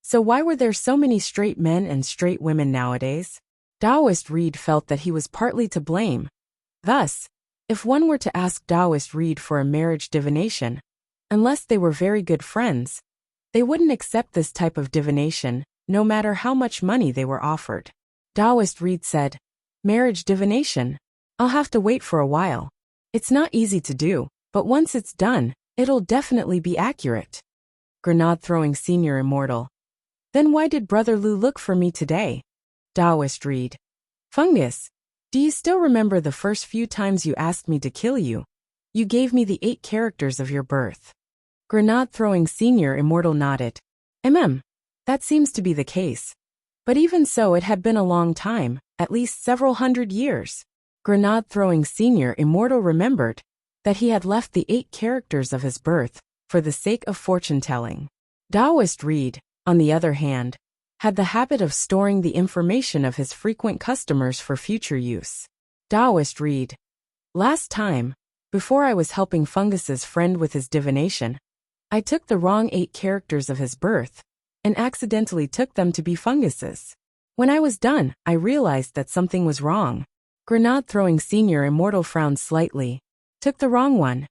So why were there so many straight men and straight women nowadays? Taoist Reed felt that he was partly to blame. Thus, if one were to ask Taoist Reed for a marriage divination, unless they were very good friends, they wouldn't accept this type of divination, no matter how much money they were offered. Taoist Reed said, Marriage divination? I'll have to wait for a while. It's not easy to do, but once it's done, it'll definitely be accurate. Grenade-throwing senior immortal. Then why did Brother Lou look for me today? Taoist Reed. Fungus, do you still remember the first few times you asked me to kill you? You gave me the 8 characters of your birth. Grenade-throwing senior immortal nodded. That seems to be the case. But even so, it had been a long time, at least several hundred years. Grenade-throwing senior immortal remembered that he had left the 8 characters of his birth for the sake of fortune-telling. Taoist Reed, on the other hand, had the habit of storing the information of his frequent customers for future use. Taoist Reed. Last time, before I was helping Fungus's friend with his divination, I took the wrong 8 characters of his birth and accidentally took them to be Fungus's. When I was done, I realized that something was wrong. Grenade-throwing senior immortal frowned slightly. Took the wrong one.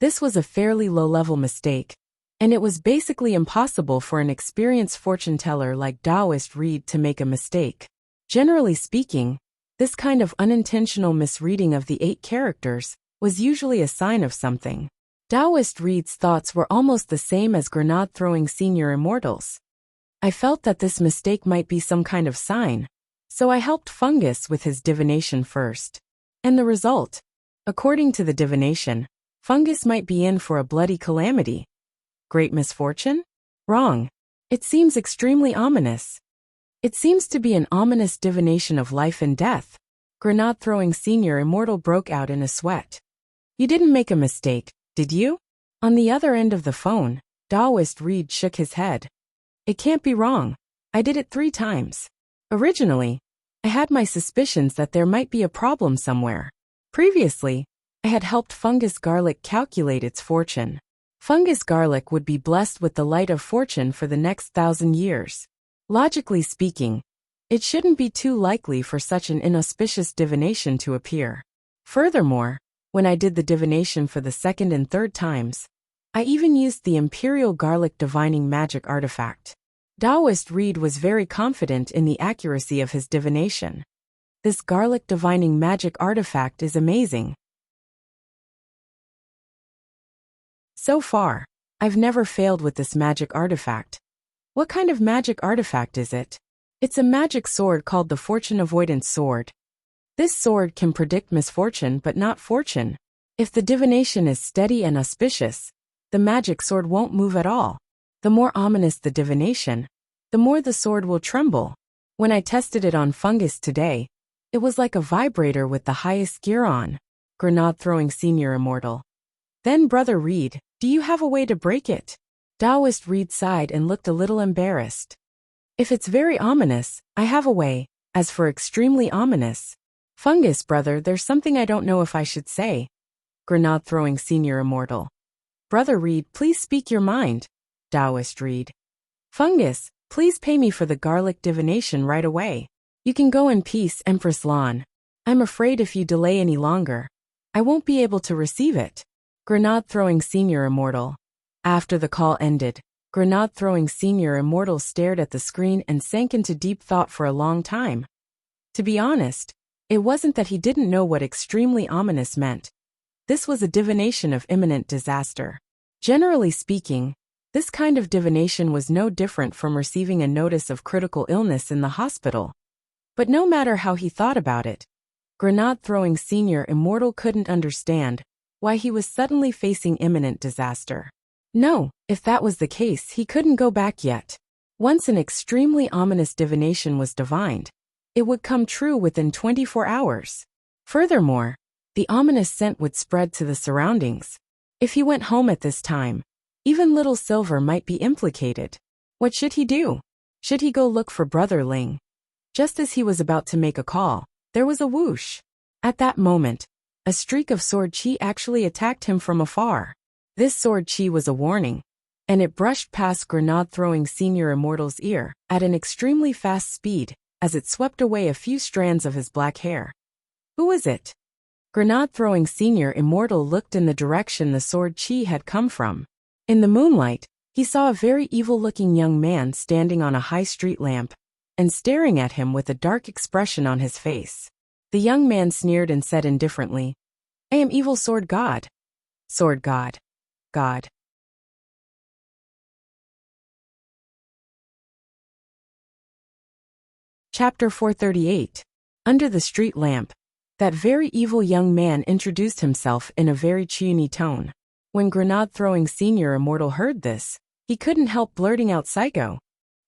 This was a fairly low-level mistake, and it was basically impossible for an experienced fortune-teller like Taoist Reed to make a mistake. Generally speaking, this kind of unintentional misreading of the 8 characters was usually a sign of something. Taoist Reed's thoughts were almost the same as grenade-throwing senior immortals. I felt that this mistake might be some kind of sign, so I helped Fungus with his divination first. And the result? According to the divination, Fungus might be in for a bloody calamity. Great misfortune? Wrong. It seems extremely ominous. It seems to be an ominous divination of life and death. Grenade-throwing senior immortal broke out in a sweat. You didn't make a mistake, did you? On the other end of the phone, Taoist Reed shook his head. It can't be wrong. I did it 3 times. Originally, I had my suspicions that there might be a problem somewhere. Previously, I had helped Fungus Garlic calculate its fortune. Fungus Garlic would be blessed with the light of fortune for the next 1,000 years. Logically speaking, it shouldn't be too likely for such an inauspicious divination to appear. Furthermore, when I did the divination for the second and third times, I even used the Imperial Garlic Divining Magic artifact. Taoist Reed was very confident in the accuracy of his divination. This Garlic Divining Magic artifact is amazing. So far, I've never failed with this magic artifact. What kind of magic artifact is it? It's a magic sword called the Fortune Avoidance Sword. This sword can predict misfortune but not fortune. If the divination is steady and auspicious, the magic sword won't move at all. The more ominous the divination, the more the sword will tremble. When I tested it on Fungus today, it was like a vibrator with the highest gear on. Grenade throwing Senior Immortal. Then Brother Reed, do you have a way to break it? Taoist Reed sighed and looked a little embarrassed. If it's very ominous, I have a way. As for extremely ominous, Fungus brother, there's something I don't know if I should say. Grenade throwing Senior Immortal. Brother Reed, please speak your mind. Taoist Reed. Fungus, please pay me for the garlic divination right away. You can go in peace, Empress Lawn. I'm afraid if you delay any longer, I won't be able to receive it. Grenade throwing Senior Immortal. After the call ended, Grenade throwing Senior Immortal stared at the screen and sank into deep thought for a long time. To be honest, it wasn't that he didn't know what extremely ominous meant. This was a divination of imminent disaster. Generally speaking, this kind of divination was no different from receiving a notice of critical illness in the hospital. But no matter how he thought about it, Grenade throwing Senior Immortal couldn't understand why he was suddenly facing imminent disaster. No, if that was the case, he couldn't go back yet. Once an extremely ominous divination was divined, it would come true within 24 hours. Furthermore, the ominous scent would spread to the surroundings. If he went home at this time, even Little Silver might be implicated. What should he do? Should he go look for Brother Ling? Just as he was about to make a call, there was a whoosh. At that moment, a streak of sword chi actually attacked him from afar. This sword chi was a warning, and it brushed past Grenade throwing Senior Immortal's ear at an extremely fast speed as it swept away a few strands of his black hair. Who is it? Grenade throwing Senior Immortal looked in the direction the sword chi had come from. In the moonlight, he saw a very evil-looking young man standing on a high street lamp and staring at him with a dark expression on his face. The young man sneered and said indifferently, "I am Evil Sword God." Sword God. God. Chapter 438. Under the street lamp, that very evil young man introduced himself in a very chuny tone. When Grenade throwing Senior Immortal heard this, he couldn't help blurting out psycho.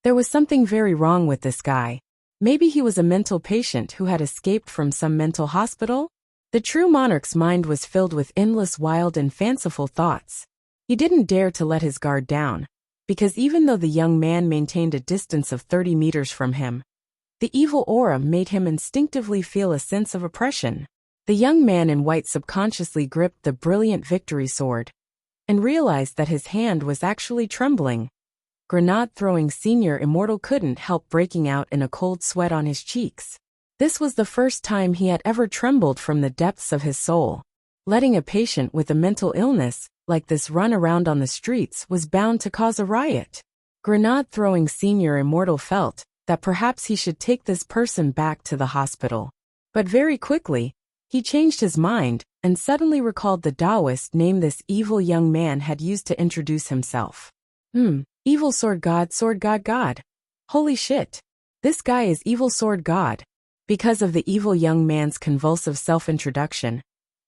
There was something very wrong with this guy. Maybe he was a mental patient who had escaped from some mental hospital? The true monarch's mind was filled with endless wild and fanciful thoughts. He didn't dare to let his guard down, because even though the young man maintained a distance of 30 meters from him, the evil aura made him instinctively feel a sense of oppression. The young man in white subconsciously gripped the brilliant victory sword and realized that his hand was actually trembling. Grenade throwing Senior Immortal couldn't help breaking out in a cold sweat on his cheeks. This was the first time he had ever trembled from the depths of his soul. Letting a patient with a mental illness like this run around on the streets was bound to cause a riot. Grenade throwing Senior Immortal felt that perhaps he should take this person back to the hospital. But very quickly, he changed his mind and suddenly recalled the Taoist name this evil young man had used to introduce himself. Evil Sword God, Sword God God. Holy shit. This guy is Evil Sword God. Because of the evil young man's convulsive self-introduction,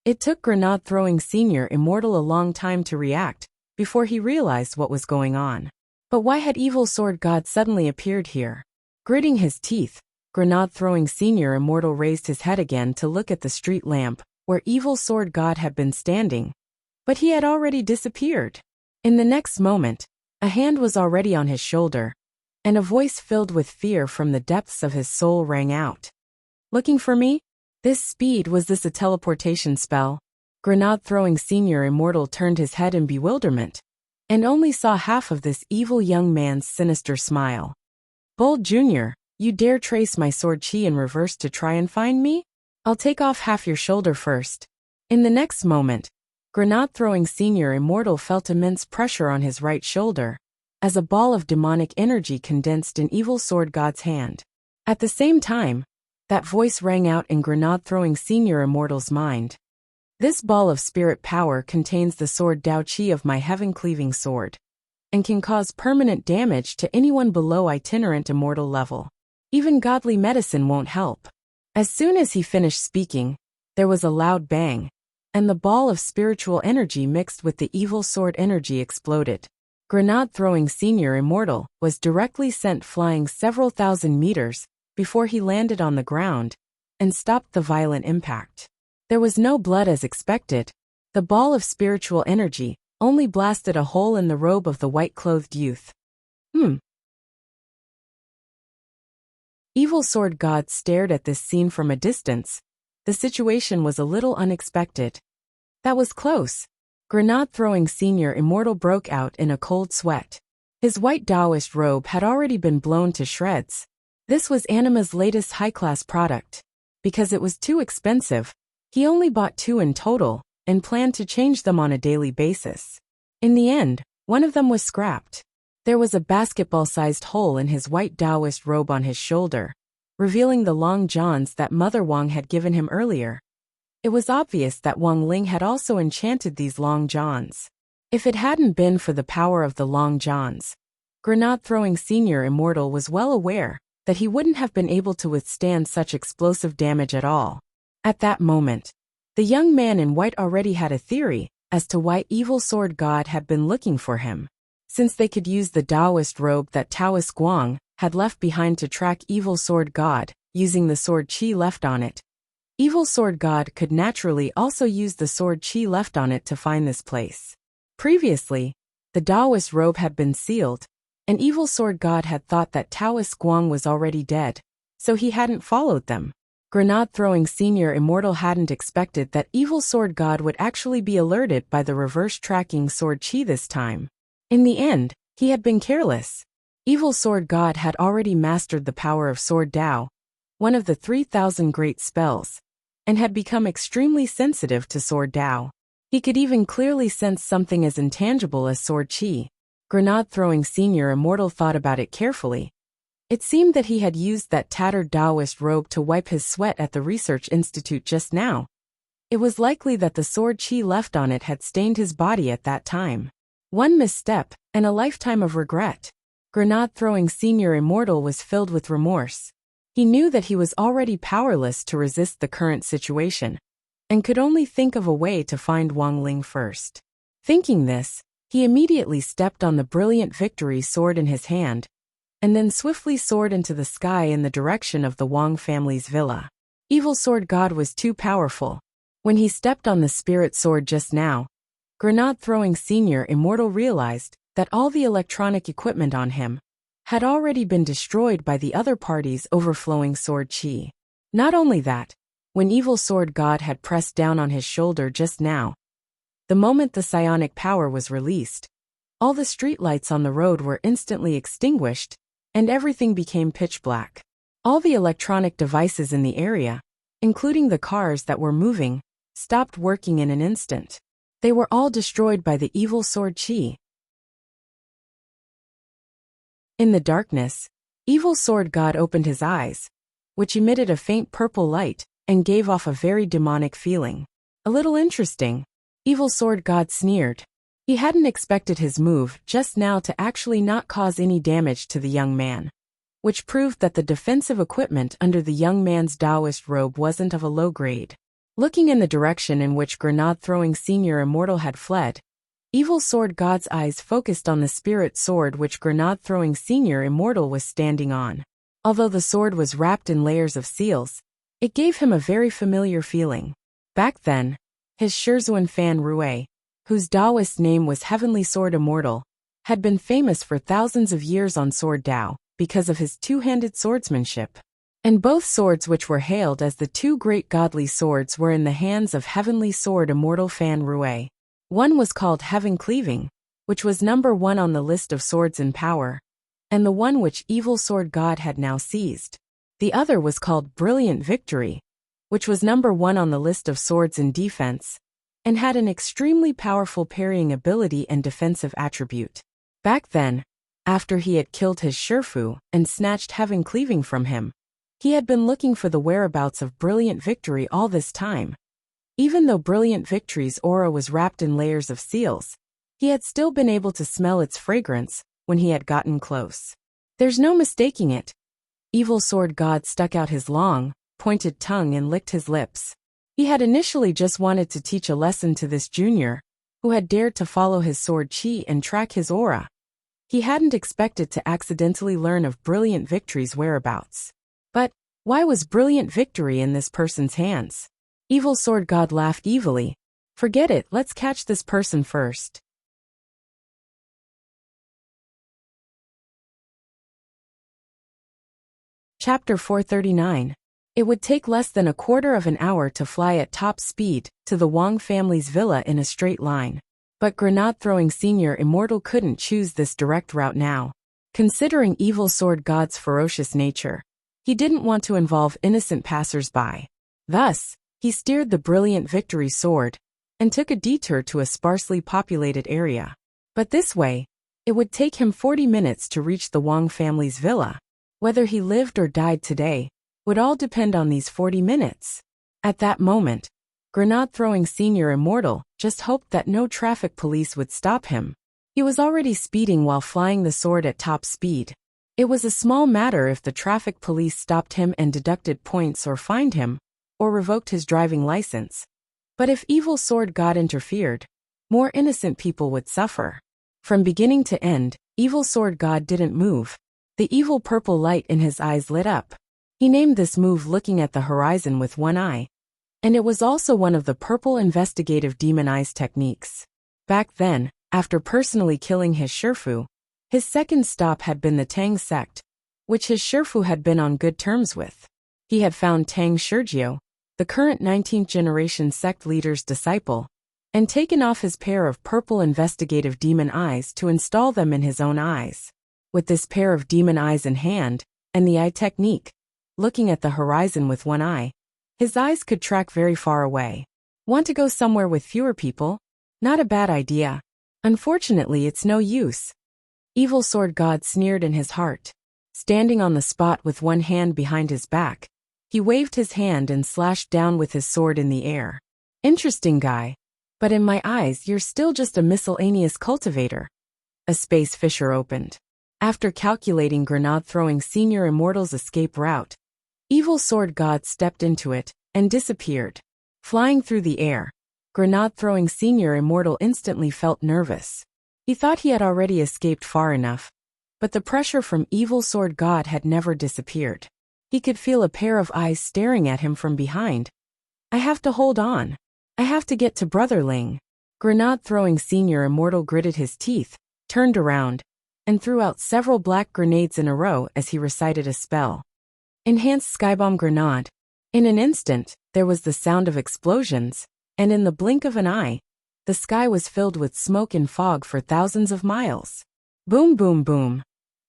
it took Grenade throwing Senior Immortal a long time to react before he realized what was going on. But why had Evil Sword God suddenly appeared here? Gritting his teeth, Grenade throwing Senior Immortal raised his head again to look at the street lamp where Evil Sword God had been standing. But he had already disappeared. In the next moment, a hand was already on his shoulder, and a voice filled with fear from the depths of his soul rang out. "Looking for me? Was this a teleportation spell? Grenade-throwing senior immortal turned his head in bewilderment, and only saw half of this evil young man's sinister smile. Bold Junior, you dare trace my sword chi in reverse to try and find me? I'll take off half your shoulder first. In the next moment, Grenade-throwing senior immortal felt immense pressure on his right shoulder, as a ball of demonic energy condensed in evil sword god's hand. At the same time, that voice rang out in Grenade-throwing senior immortal's mind. This ball of spirit power contains the sword Dao Qi of my heaven-cleaving sword, and can cause permanent damage to anyone below itinerant immortal level. Even godly medicine won't help. As soon as he finished speaking, there was a loud bang, and the ball of spiritual energy mixed with the evil sword energy exploded. Grenade-throwing senior immortal was directly sent flying several thousand meters before he landed on the ground and stopped the violent impact. There was no blood as expected. The ball of spiritual energy only blasted a hole in the robe of the white-clothed youth. Evil sword god stared at this scene from a distance. The situation was a little unexpected. That was close. Grenade-throwing senior immortal broke out in a cold sweat. His white Taoist robe had already been blown to shreds. This was Anima's latest high-class product. Because it was too expensive, he only bought 2 in total, and planned to change them on a daily basis. In the end, one of them was scrapped. There was a basketball-sized hole in his white Taoist robe on his shoulder, revealing the long johns that Mother Wang had given him earlier. It was obvious that Wang Ling had also enchanted these long johns. If it hadn't been for the power of the long johns, Grenade-throwing senior immortal was well aware that he wouldn't have been able to withstand such explosive damage at all. At that moment, the young man in white already had a theory as to why evil sword god had been looking for him. Since they could use the Taoist robe that Taoist Guang had left behind to track evil sword god, using the sword chi left on it, evil sword god could naturally also use the sword chi left on it to find this place. Previously, the Taoist robe had been sealed, and evil sword god had thought that Taoist Guang was already dead, so he hadn't followed them. Grenade-throwing senior immortal hadn't expected that evil sword god would actually be alerted by the reverse tracking sword chi this time. In the end, he had been careless. Evil sword god had already mastered the power of sword Dao, one of the 3,000 great spells, and had become extremely sensitive to sword Dao. He could even clearly sense something as intangible as sword chi. Grenade-throwing senior immortal thought about it carefully. It seemed that he had used that tattered Taoist robe to wipe his sweat at the research institute just now. It was likely that the sword chi left on it had stained his body at that time. One misstep, and a lifetime of regret. Grenade-throwing senior immortal was filled with remorse. He knew that he was already powerless to resist the current situation, and could only think of a way to find Wang Ling first. Thinking this, he immediately stepped on the brilliant victory sword in his hand, and then swiftly soared into the sky in the direction of the Wang family's villa. Evil sword god was too powerful. When he stepped on the spirit sword just now, Grenade-throwing senior immortal realized that all the electronic equipment on him had already been destroyed by the other party's overflowing sword chi. Not only that, when evil sword god had pressed down on his shoulder just now, the moment the psionic power was released, all the streetlights on the road were instantly extinguished, and everything became pitch black. All the electronic devices in the area, including the cars that were moving, stopped working in an instant. They were all destroyed by the evil sword chi. In the darkness, evil sword god opened his eyes, which emitted a faint purple light and gave off a very demonic feeling. A little interesting, evil sword god sneered. He hadn't expected his move just now to actually not cause any damage to the young man, which proved that the defensive equipment under the young man's Taoist robe wasn't of a low grade. Looking in the direction in which Grenade-throwing senior immortal had fled, evil sword god's eyes focused on the spirit sword which Grenade-throwing senior immortal was standing on. Although the sword was wrapped in layers of seals, it gave him a very familiar feeling. Back then, his Shizhuan fan Rui, whose Taoist name was Heavenly Sword Immortal, had been famous for thousands of years on Sword Dao because of his two-handed swordsmanship. And both swords, which were hailed as the two great godly swords, were in the hands of heavenly sword immortal Fan Rue. One was called Heaven Cleaving, which was number 1 on the list of swords in power, and the one which evil sword God had now seized. The other was called Brilliant Victory, which was number 1 on the list of swords in defense, and had an extremely powerful parrying ability and defensive attribute. Back then, after he had killed his Shifu and snatched Heaven Cleaving from him, he had been looking for the whereabouts of Brilliant Victory all this time. Even though Brilliant Victory's aura was wrapped in layers of seals, he had still been able to smell its fragrance when he had gotten close. There's no mistaking it. Evil Sword God stuck out his long, pointed tongue and licked his lips. He had initially just wanted to teach a lesson to this junior, who had dared to follow his sword chi and track his aura. He hadn't expected to accidentally learn of Brilliant Victory's whereabouts. But why was Brilliant Victory in this person's hands? Evil Sword God laughed evilly. Forget it, let's catch this person first. Chapter 439. It would take less than a quarter of an hour to fly at top speed to the Wang family's villa in a straight line. But Grenade-throwing Senior Immortal couldn't choose this direct route now. Considering Evil Sword God's ferocious nature, he didn't want to involve innocent passers-by. Thus, he steered the Brilliant Victory sword and took a detour to a sparsely populated area. But this way, it would take him 40 minutes to reach the Wang family's villa. Whether he lived or died today would all depend on these 40 minutes. At that moment, Grenade-throwing Senior Immortal just hoped that no traffic police would stop him. He was already speeding while flying the sword at top speed. It was a small matter if the traffic police stopped him and deducted points or fined him, or revoked his driving license. But if Evil Sword God interfered, more innocent people would suffer. From beginning to end, Evil Sword God didn't move. The evil purple light in his eyes lit up. He named this move looking at the horizon with one eye, and it was also one of the purple investigative demon eyes techniques. Back then, after personally killing his Shifu, his second stop had been the Tang sect, which his Shifu had been on good terms with. He had found Tang Shirgio, the current 19th generation sect leader's disciple, and taken off his pair of purple investigative demon eyes to install them in his own eyes. With this pair of demon eyes in hand, and the eye technique, looking at the horizon with one eye, his eyes could track very far away. Want to go somewhere with fewer people? Not a bad idea. Unfortunately, it's no use. Evil Sword God sneered in his heart. Standing on the spot with one hand behind his back, he waved his hand and slashed down with his sword in the air. Interesting guy. But in my eyes, you're still just a miscellaneous cultivator. A space fissure opened. After calculating Grenade-throwing Senior Immortal's escape route, Evil Sword God stepped into it and disappeared. Flying through the air, Grenade-throwing Senior Immortal instantly felt nervous. He thought he had already escaped far enough, but the pressure from Evil Sword God had never disappeared. He could feel a pair of eyes staring at him from behind. I have to hold on. I have to get to Brotherling. Grenade-throwing Senior Immortal gritted his teeth, turned around, and threw out several black grenades in a row as he recited a spell. Enhanced Skybomb Grenade. In an instant, there was the sound of explosions, and in the blink of an eye, the sky was filled with smoke and fog for thousands of miles. Boom, boom, boom.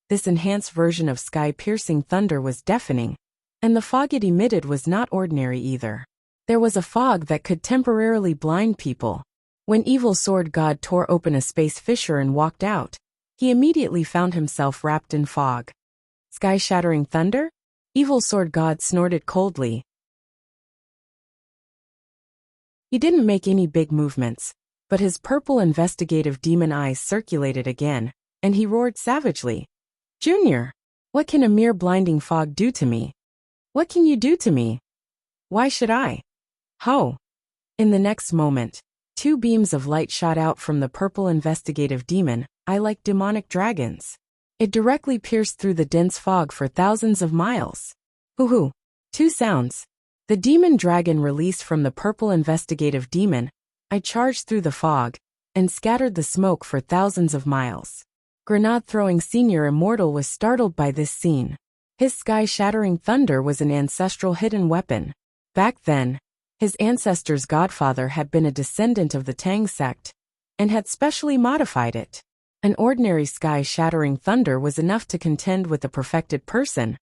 This enhanced version of sky-piercing thunder was deafening, and the fog it emitted was not ordinary either. There was a fog that could temporarily blind people. When Evil Sword God tore open a space fissure and walked out, he immediately found himself wrapped in fog. Sky-shattering thunder? Evil Sword God snorted coldly. He didn't make any big movements, but his purple investigative demon eyes circulated again, and he roared savagely. Junior, what can a mere blinding fog do to me? What can you do to me? Why should I? Ho! In the next moment, two beams of light shot out from the purple investigative demon eye like demonic dragons. It directly pierced through the dense fog for thousands of miles. Hoo-hoo! Two sounds. The demon dragon released from the purple investigative demon eye charged through the fog and scattered the smoke for thousands of miles. Grenade-throwing Senior Immortal was startled by this scene. His sky-shattering thunder was an ancestral hidden weapon. Back then, his ancestor's godfather had been a descendant of the Tang sect and had specially modified it. An ordinary sky-shattering thunder was enough to contend with a perfected person,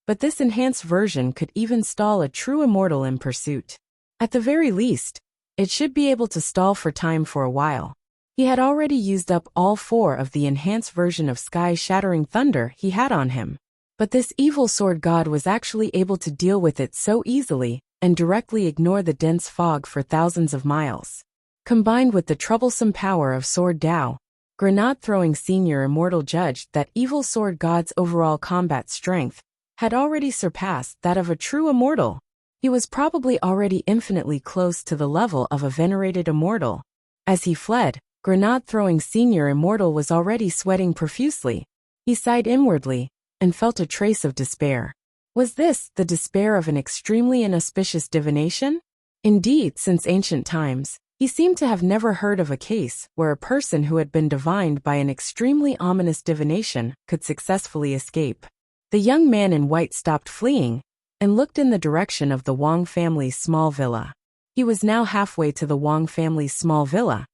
but this enhanced version could even stall a true immortal in pursuit. At the very least, it should be able to stall for time for a while. He had already used up all 4 of the enhanced version of sky-shattering thunder he had on him. But this evil sword god was actually able to deal with it so easily and directly ignore the dense fog for thousands of miles. Combined with the troublesome power of Sword Dao, Grenade-throwing Senior Immortal judged that evil sword god's overall combat strength had already surpassed that of a true immortal. He was probably already infinitely close to the level of a venerated immortal. As he fled, Grenade-throwing Senior Immortal was already sweating profusely. He sighed inwardly and felt a trace of despair. Was this the despair of an extremely inauspicious divination? Indeed, since ancient times, he seemed to have never heard of a case where a person who had been divined by an extremely ominous divination could successfully escape. The young man in white stopped fleeing and looked in the direction of the Wang family's small villa. He was now halfway to the Wang family's small villa.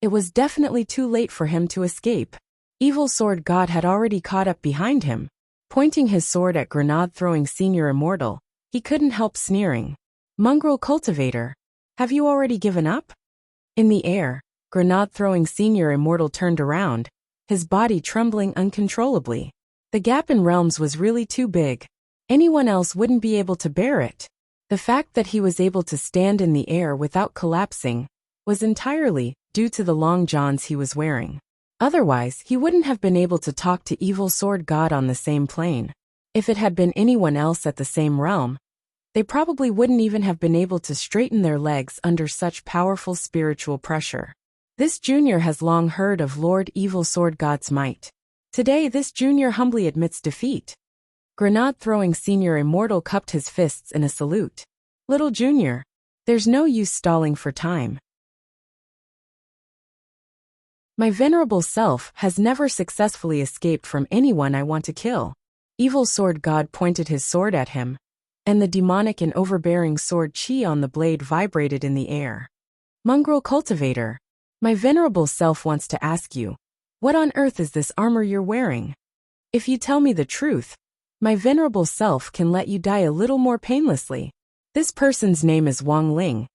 It was definitely too late for him to escape. Evil Sword God had already caught up behind him. Pointing his sword at Grenade-throwing Senior Immortal, he couldn't help sneering. Mongrel Cultivator, have you already given up? In the air, Grenade-throwing Senior Immortal turned around, his body trembling uncontrollably. The gap in realms was really too big. Anyone else wouldn't be able to bear it. The fact that he was able to stand in the air without collapsing was entirely due to the long johns he was wearing. Otherwise, he wouldn't have been able to talk to Evil Sword God on the same plane. If it had been anyone else at the same realm, they probably wouldn't even have been able to straighten their legs under such powerful spiritual pressure. This junior has long heard of Lord Evil Sword God's might. Today, this junior humbly admits defeat. Grenade-throwing Senior Immortal cupped his fists in a salute. Little junior, there's no use stalling for time. My venerable self has never successfully escaped from anyone I want to kill. Evil Sword God pointed his sword at him, and the demonic and overbearing sword chi on the blade vibrated in the air. Mongrel Cultivator, my venerable self wants to ask you, what on earth is this armor you're wearing? If you tell me the truth, my venerable self can let you die a little more painlessly. This person's name is Wang Ling,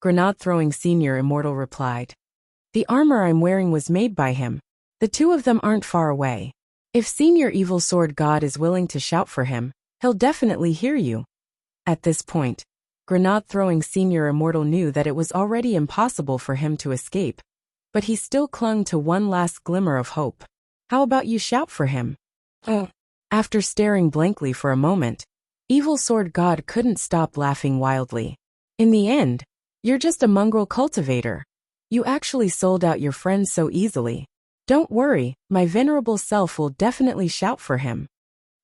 Grenade-throwing Senior Immortal replied. The armor I'm wearing was made by him. The two of them aren't far away. If Senior Evil Sword God is willing to shout for him, he'll definitely hear you. At this point, Grenade-throwing Senior Immortal knew that it was already impossible for him to escape, but he still clung to one last glimmer of hope. How about you shout for him? After staring blankly for a moment, Evil Sword God couldn't stop laughing wildly. In the end, you're just a mongrel cultivator. You actually sold out your friend so easily. Don't worry, my venerable self will definitely shout for him.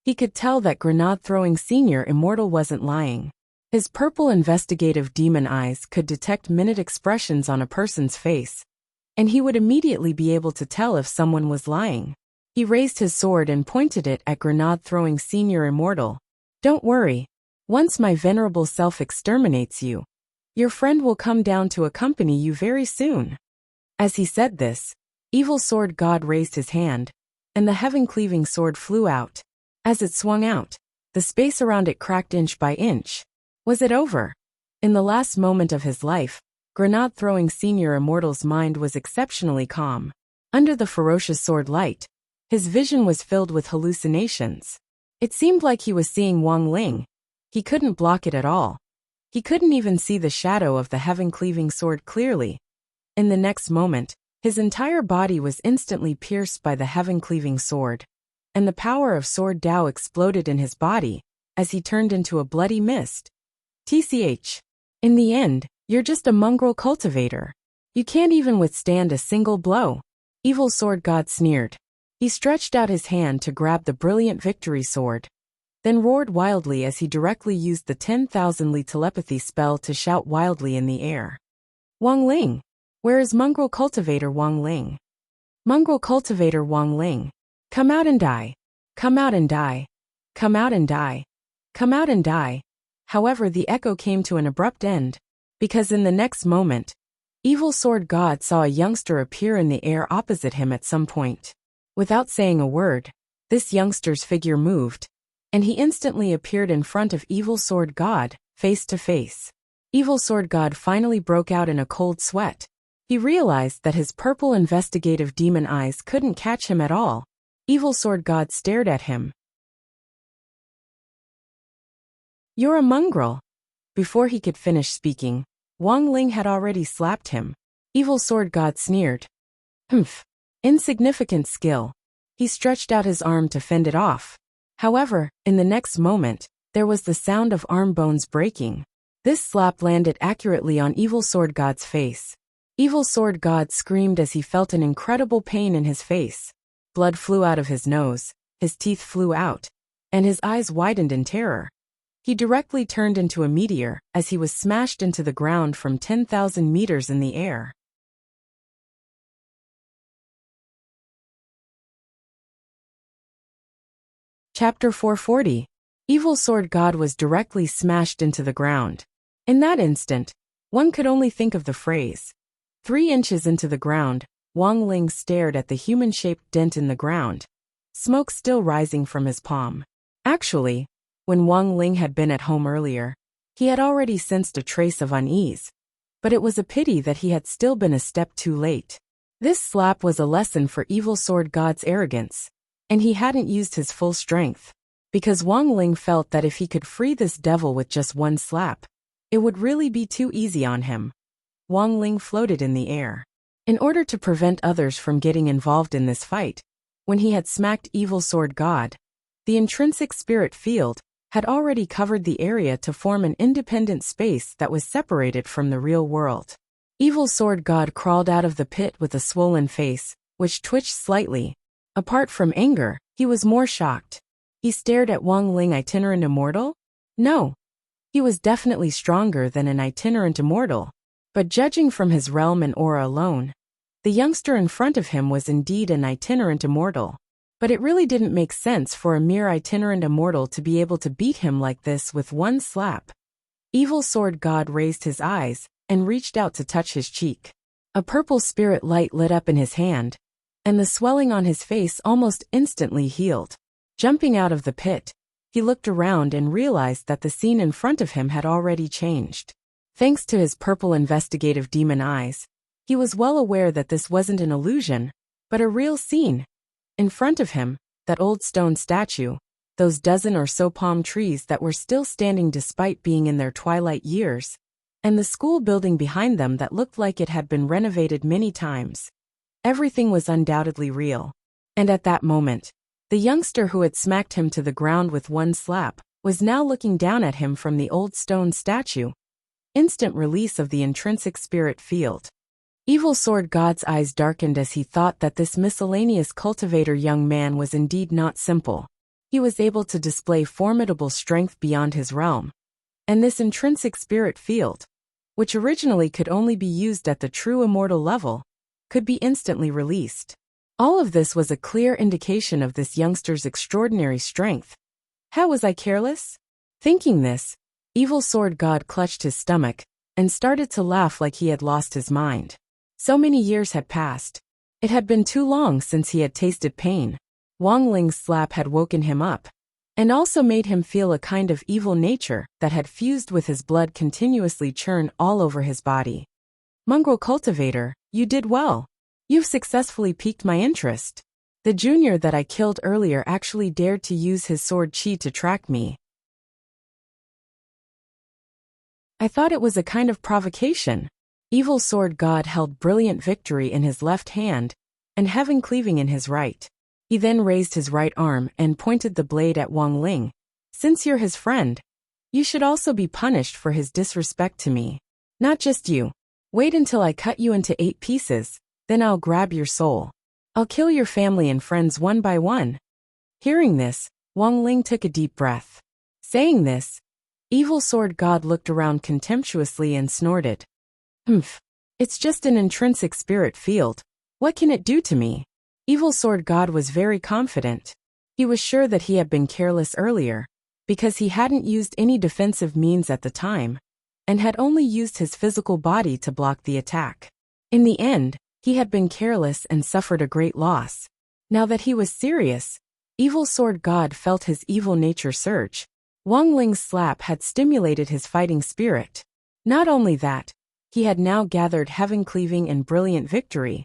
He could tell that Grenade-throwing Senior Immortal wasn't lying. His purple investigative demon eyes could detect minute expressions on a person's face, and he would immediately be able to tell if someone was lying. He raised his sword and pointed it at Grenade-throwing Senior Immortal. Don't worry, once my venerable self exterminates you, your friend will come down to accompany you very soon. As he said this, Evil Sword God raised his hand, and the heaven-cleaving sword flew out. As it swung out, the space around it cracked inch by inch. Was it over? In the last moment of his life, Grenade-throwing Senior Immortal's mind was exceptionally calm. Under the ferocious sword light, his vision was filled with hallucinations. It seemed like he was seeing Wang Ling. He couldn't block it at all. He couldn't even see the shadow of the heaven-cleaving sword clearly. In the next moment, his entire body was instantly pierced by the heaven-cleaving sword, and the power of Sword Dao exploded in his body as he turned into a bloody mist. TCH. In the end, you're just a mongrel cultivator. You can't even withstand a single blow. Evil Sword God sneered. He stretched out his hand to grab the brilliant victory sword, then roared wildly as he directly used the 10,000 Li telepathy spell to shout wildly in the air. Wang Ling! Where is Mongrel Cultivator Wang Ling? Mongrel Cultivator Wang Ling! Come out and die! Come out and die! Come out and die. Come out and die. However, the echo came to an abrupt end, because in the next moment, Evil Sword God saw a youngster appear in the air opposite him at some point. Without saying a word, this youngster's figure moved, and he instantly appeared in front of Evil Sword God, face to face. Evil Sword God finally broke out in a cold sweat. He realized that his purple investigative demon eyes couldn't catch him at all. Evil Sword God stared at him. You're a mongrel. Before he could finish speaking, Wang Ling had already slapped him. Evil Sword God sneered. Humph. Insignificant skill. He stretched out his arm to fend it off. However, in the next moment, there was the sound of arm bones breaking. This slap landed accurately on Evil Sword God's face. Evil Sword God screamed as he felt an incredible pain in his face. Blood flew out of his nose, his teeth flew out, and his eyes widened in terror. He directly turned into a meteor as he was smashed into the ground from 10,000 meters in the air. Chapter 440. Evil Sword God was directly smashed into the ground. In that instant, one could only think of the phrase. 3 inches into the ground, Wang Ling stared at the human-shaped dent in the ground, smoke still rising from his palm. Actually, when Wang Ling had been at home earlier, he had already sensed a trace of unease. But it was a pity that he had still been a step too late. This slap was a lesson for Evil Sword God's arrogance, and he hadn't used his full strength. Because Wang Ling felt that if he could free this devil with just one slap, it would really be too easy on him. Wang Ling floated in the air. In order to prevent others from getting involved in this fight, when he had smacked Evil Sword God, the intrinsic spirit field had already covered the area to form an independent space that was separated from the real world. Evil Sword God crawled out of the pit with a swollen face, which twitched slightly. Apart from anger, he was more shocked. He stared at Wang Ling. Itinerant immortal? No. He was definitely stronger than an itinerant immortal. But judging from his realm and aura alone, the youngster in front of him was indeed an itinerant immortal. But it really didn't make sense for a mere itinerant immortal to be able to beat him like this with one slap. Evil Sword God raised his eyes and reached out to touch his cheek. A purple spirit light lit up in his hand, and the swelling on his face almost instantly healed. Jumping out of the pit, he looked around and realized that the scene in front of him had already changed. Thanks to his purple investigative demon eyes, he was well aware that this wasn't an illusion, but a real scene. In front of him, that old stone statue, those dozen or so palm trees that were still standing despite being in their twilight years, and the school building behind them that looked like it had been renovated many times. Everything was undoubtedly real. And at that moment, the youngster who had smacked him to the ground with one slap was now looking down at him from the old stone statue. Instant release of the intrinsic spirit field. Evil Sword God's eyes darkened as he thought that this miscellaneous cultivator young man was indeed not simple. He was able to display formidable strength beyond his realm. And this intrinsic spirit field, which originally could only be used at the true immortal level, could be instantly released. All of this was a clear indication of this youngster's extraordinary strength. How was I careless? Thinking this, Evil Sword God clutched his stomach and started to laugh like he had lost his mind. So many years had passed. It had been too long since he had tasted pain. Wang Ling's slap had woken him up, and also made him feel a kind of evil nature that had fused with his blood continuously churn all over his body. Mongrel cultivator, you did well. You've successfully piqued my interest. The junior that I killed earlier actually dared to use his sword chi to track me. I thought it was a kind of provocation. Evil Sword God held Brilliant Victory in his left hand, and Heaven Cleaving in his right. He then raised his right arm and pointed the blade at Wang Ling. Since you're his friend, you should also be punished for his disrespect to me. Not just you. Wait until I cut you into 8 pieces, then I'll grab your soul. I'll kill your family and friends one by one. Hearing this, Wang Ling took a deep breath. Saying this, Evil Sword God looked around contemptuously and snorted. It's just an intrinsic spirit field. What can it do to me? Evil Sword God was very confident. He was sure that he had been careless earlier, because he hadn't used any defensive means at the time, and had only used his physical body to block the attack. In the end, he had been careless and suffered a great loss. Now that he was serious, Evil Sword God felt his evil nature surge. Wang Ling's slap had stimulated his fighting spirit. Not only that, he had now gathered heaven-cleaving and brilliant victory,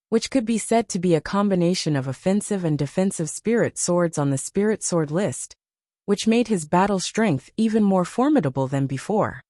which could be said to be a combination of offensive and defensive spirit swords on the spirit sword list, which made his battle strength even more formidable than before.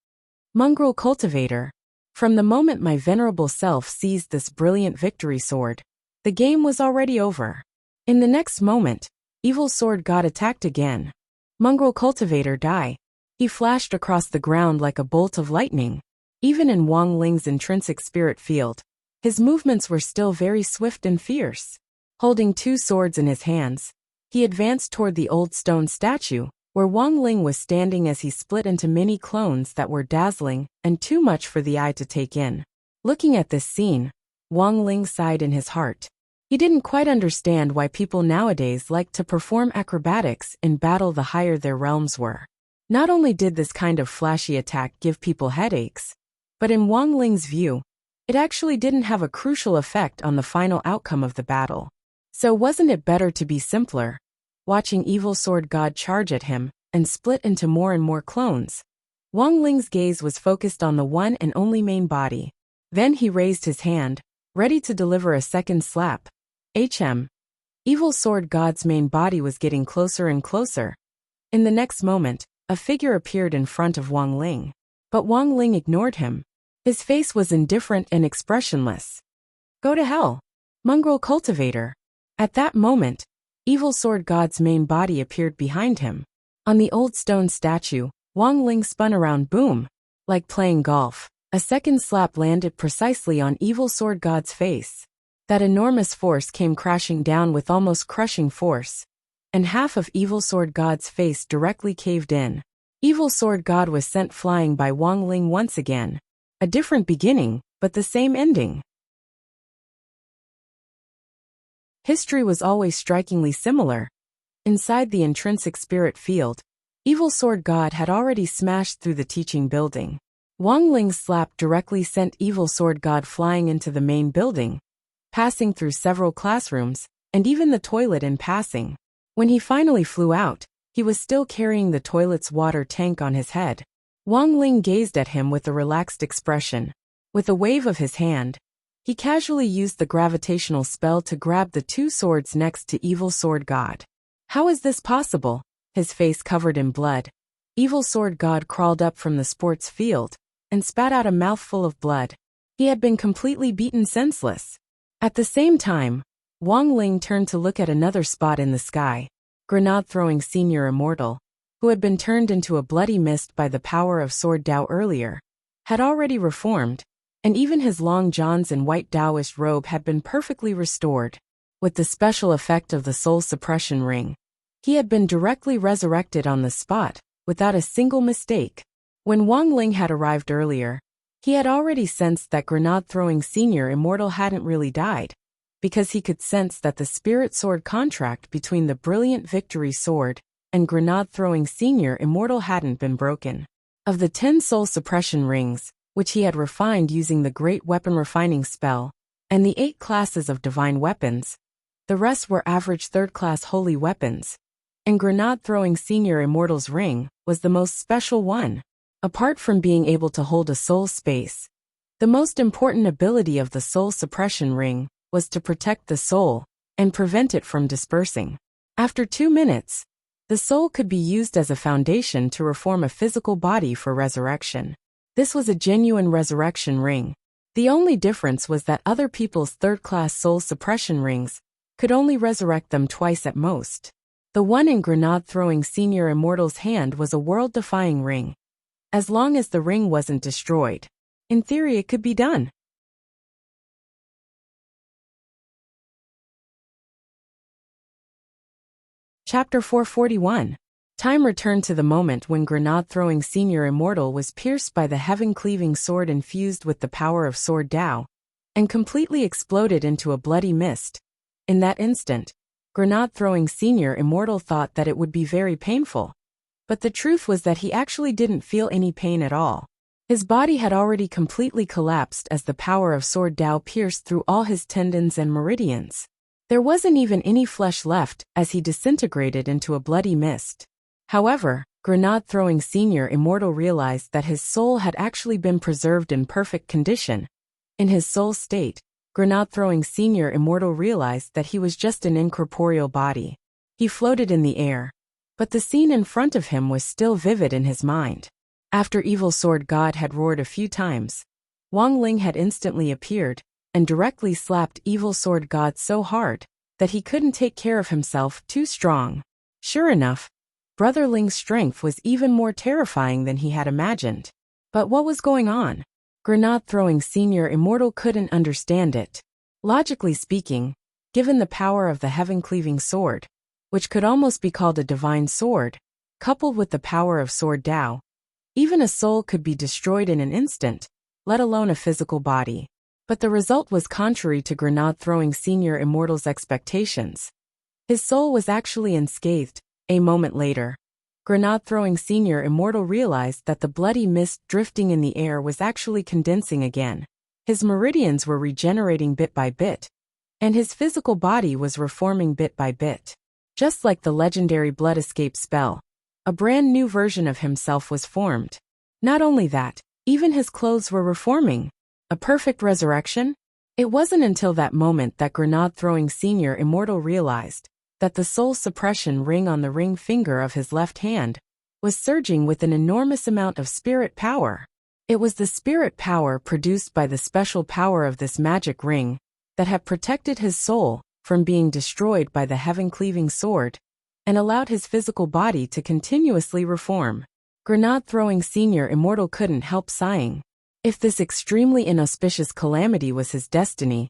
Mongrel Cultivator. From the moment my venerable self seized this brilliant victory sword, the game was already over. In the next moment, Evil Sword God attacked again. Mongrel Cultivator die. He flashed across the ground like a bolt of lightning. Even in Wang Ling's intrinsic spirit field, his movements were still very swift and fierce. Holding two swords in his hands, he advanced toward the old stone statue, where Wang Ling was standing as he split into many clones that were dazzling and too much for the eye to take in. Looking at this scene, Wang Ling sighed in his heart. He didn't quite understand why people nowadays liked to perform acrobatics in battle the higher their realms were. Not only did this kind of flashy attack give people headaches, but in Wang Ling's view, it actually didn't have a crucial effect on the final outcome of the battle. So wasn't it better to be simpler? Watching Evil Sword God charge at him and split into more and more clones, Wang Ling's gaze was focused on the one and only main body. Then he raised his hand, ready to deliver a second slap. Evil Sword God's main body was getting closer and closer. In the next moment, a figure appeared in front of Wang Ling. But Wang Ling ignored him. His face was indifferent and expressionless. Go to hell, Mongrel Cultivator. At that moment, Evil Sword God's main body appeared behind him. On the old stone statue, Wang Ling spun around, boom. Like playing golf, a second slap landed precisely on Evil Sword God's face. That enormous force came crashing down with almost crushing force, and half of Evil Sword God's face directly caved in. Evil Sword God was sent flying by Wang Ling once again. A different beginning, but the same ending. History was always strikingly similar. Inside the intrinsic spirit field, Evil Sword God had already smashed through the teaching building. Wang Ling's slap directly sent Evil Sword God flying into the main building, passing through several classrooms, and even the toilet in passing. When he finally flew out, he was still carrying the toilet's water tank on his head. Wang Ling gazed at him with a relaxed expression. With a wave of his hand, he casually used the gravitational spell to grab the two swords next to Evil Sword God. How is this possible? His face covered in blood, Evil Sword God crawled up from the sports field and spat out a mouthful of blood. He had been completely beaten senseless. At the same time, Wang Ling turned to look at another spot in the sky. Grenade-throwing senior immortal, who had been turned into a bloody mist by the power of Sword Dao earlier, had already reformed, and even his long johns and white Taoist robe had been perfectly restored. With the special effect of the soul suppression ring, he had been directly resurrected on the spot, without a single mistake. When Wang Ling had arrived earlier, he had already sensed that Grenade-throwing senior immortal hadn't really died, because he could sense that the spirit sword contract between the brilliant victory sword and Grenade-throwing senior immortal hadn't been broken. Of the 10 soul suppression rings, which he had refined using the great weapon refining spell, and the 8 classes of divine weapons, the rest were average third-class holy weapons, and Grenade-throwing senior immortal's ring was the most special one. Apart from being able to hold a soul space, the most important ability of the soul suppression ring was to protect the soul and prevent it from dispersing. After 2 minutes, the soul could be used as a foundation to reform a physical body for resurrection. This was a genuine resurrection ring. The only difference was that other people's third-class soul suppression rings could only resurrect them twice at most. The one in Grenade-throwing senior immortal's hand was a world-defying ring. As long as the ring wasn't destroyed, in theory it could be done. Chapter 441. Time returned to the moment when Grenade-throwing senior immortal was pierced by the heaven-cleaving sword infused with the power of Sword Dao, and completely exploded into a bloody mist. In that instant, Grenade Throwing Senior Immortal thought that it would be very painful. But the truth was that he actually didn't feel any pain at all. His body had already completely collapsed as the power of Sword Dao pierced through all his tendons and meridians. There wasn't even any flesh left as he disintegrated into a bloody mist. However, Grenade Throwing Senior Immortal realized that his soul had actually been preserved in perfect condition. In his soul state, Grenade Throwing Senior Immortal realized that he was just an incorporeal body. He floated in the air. But the scene in front of him was still vivid in his mind. After Evil Sword God had roared a few times, Wang Ling had instantly appeared and directly slapped Evil Sword God so hard that he couldn't take care of himself, too strong. Sure enough, Brother Ling's strength was even more terrifying than he had imagined. But what was going on? Grenade Throwing Senior Immortal couldn't understand it. Logically speaking, given the power of the heaven-cleaving sword, which could almost be called a divine sword, coupled with the power of Sword Dao, even a soul could be destroyed in an instant, let alone a physical body. But the result was contrary to Grenade Throwing Senior Immortal's expectations. His soul was actually unscathed. A moment later, Grenade Throwing Senior Immortal realized that the bloody mist drifting in the air was actually condensing again. His meridians were regenerating bit by bit, and his physical body was reforming bit by bit. Just like the legendary Blood Escape spell, a brand new version of himself was formed. Not only that, even his clothes were reforming. A perfect resurrection? It wasn't until that moment that Grenade Throwing Senior Immortal realized that the soul suppression ring on the ring finger of his left hand was surging with an enormous amount of spirit power. It was the spirit power produced by the special power of this magic ring that had protected his soul from being destroyed by the heaven-cleaving sword, and allowed his physical body to continuously reform. Grenade Throwing Senior Immortal couldn't help sighing. If this extremely inauspicious calamity was his destiny,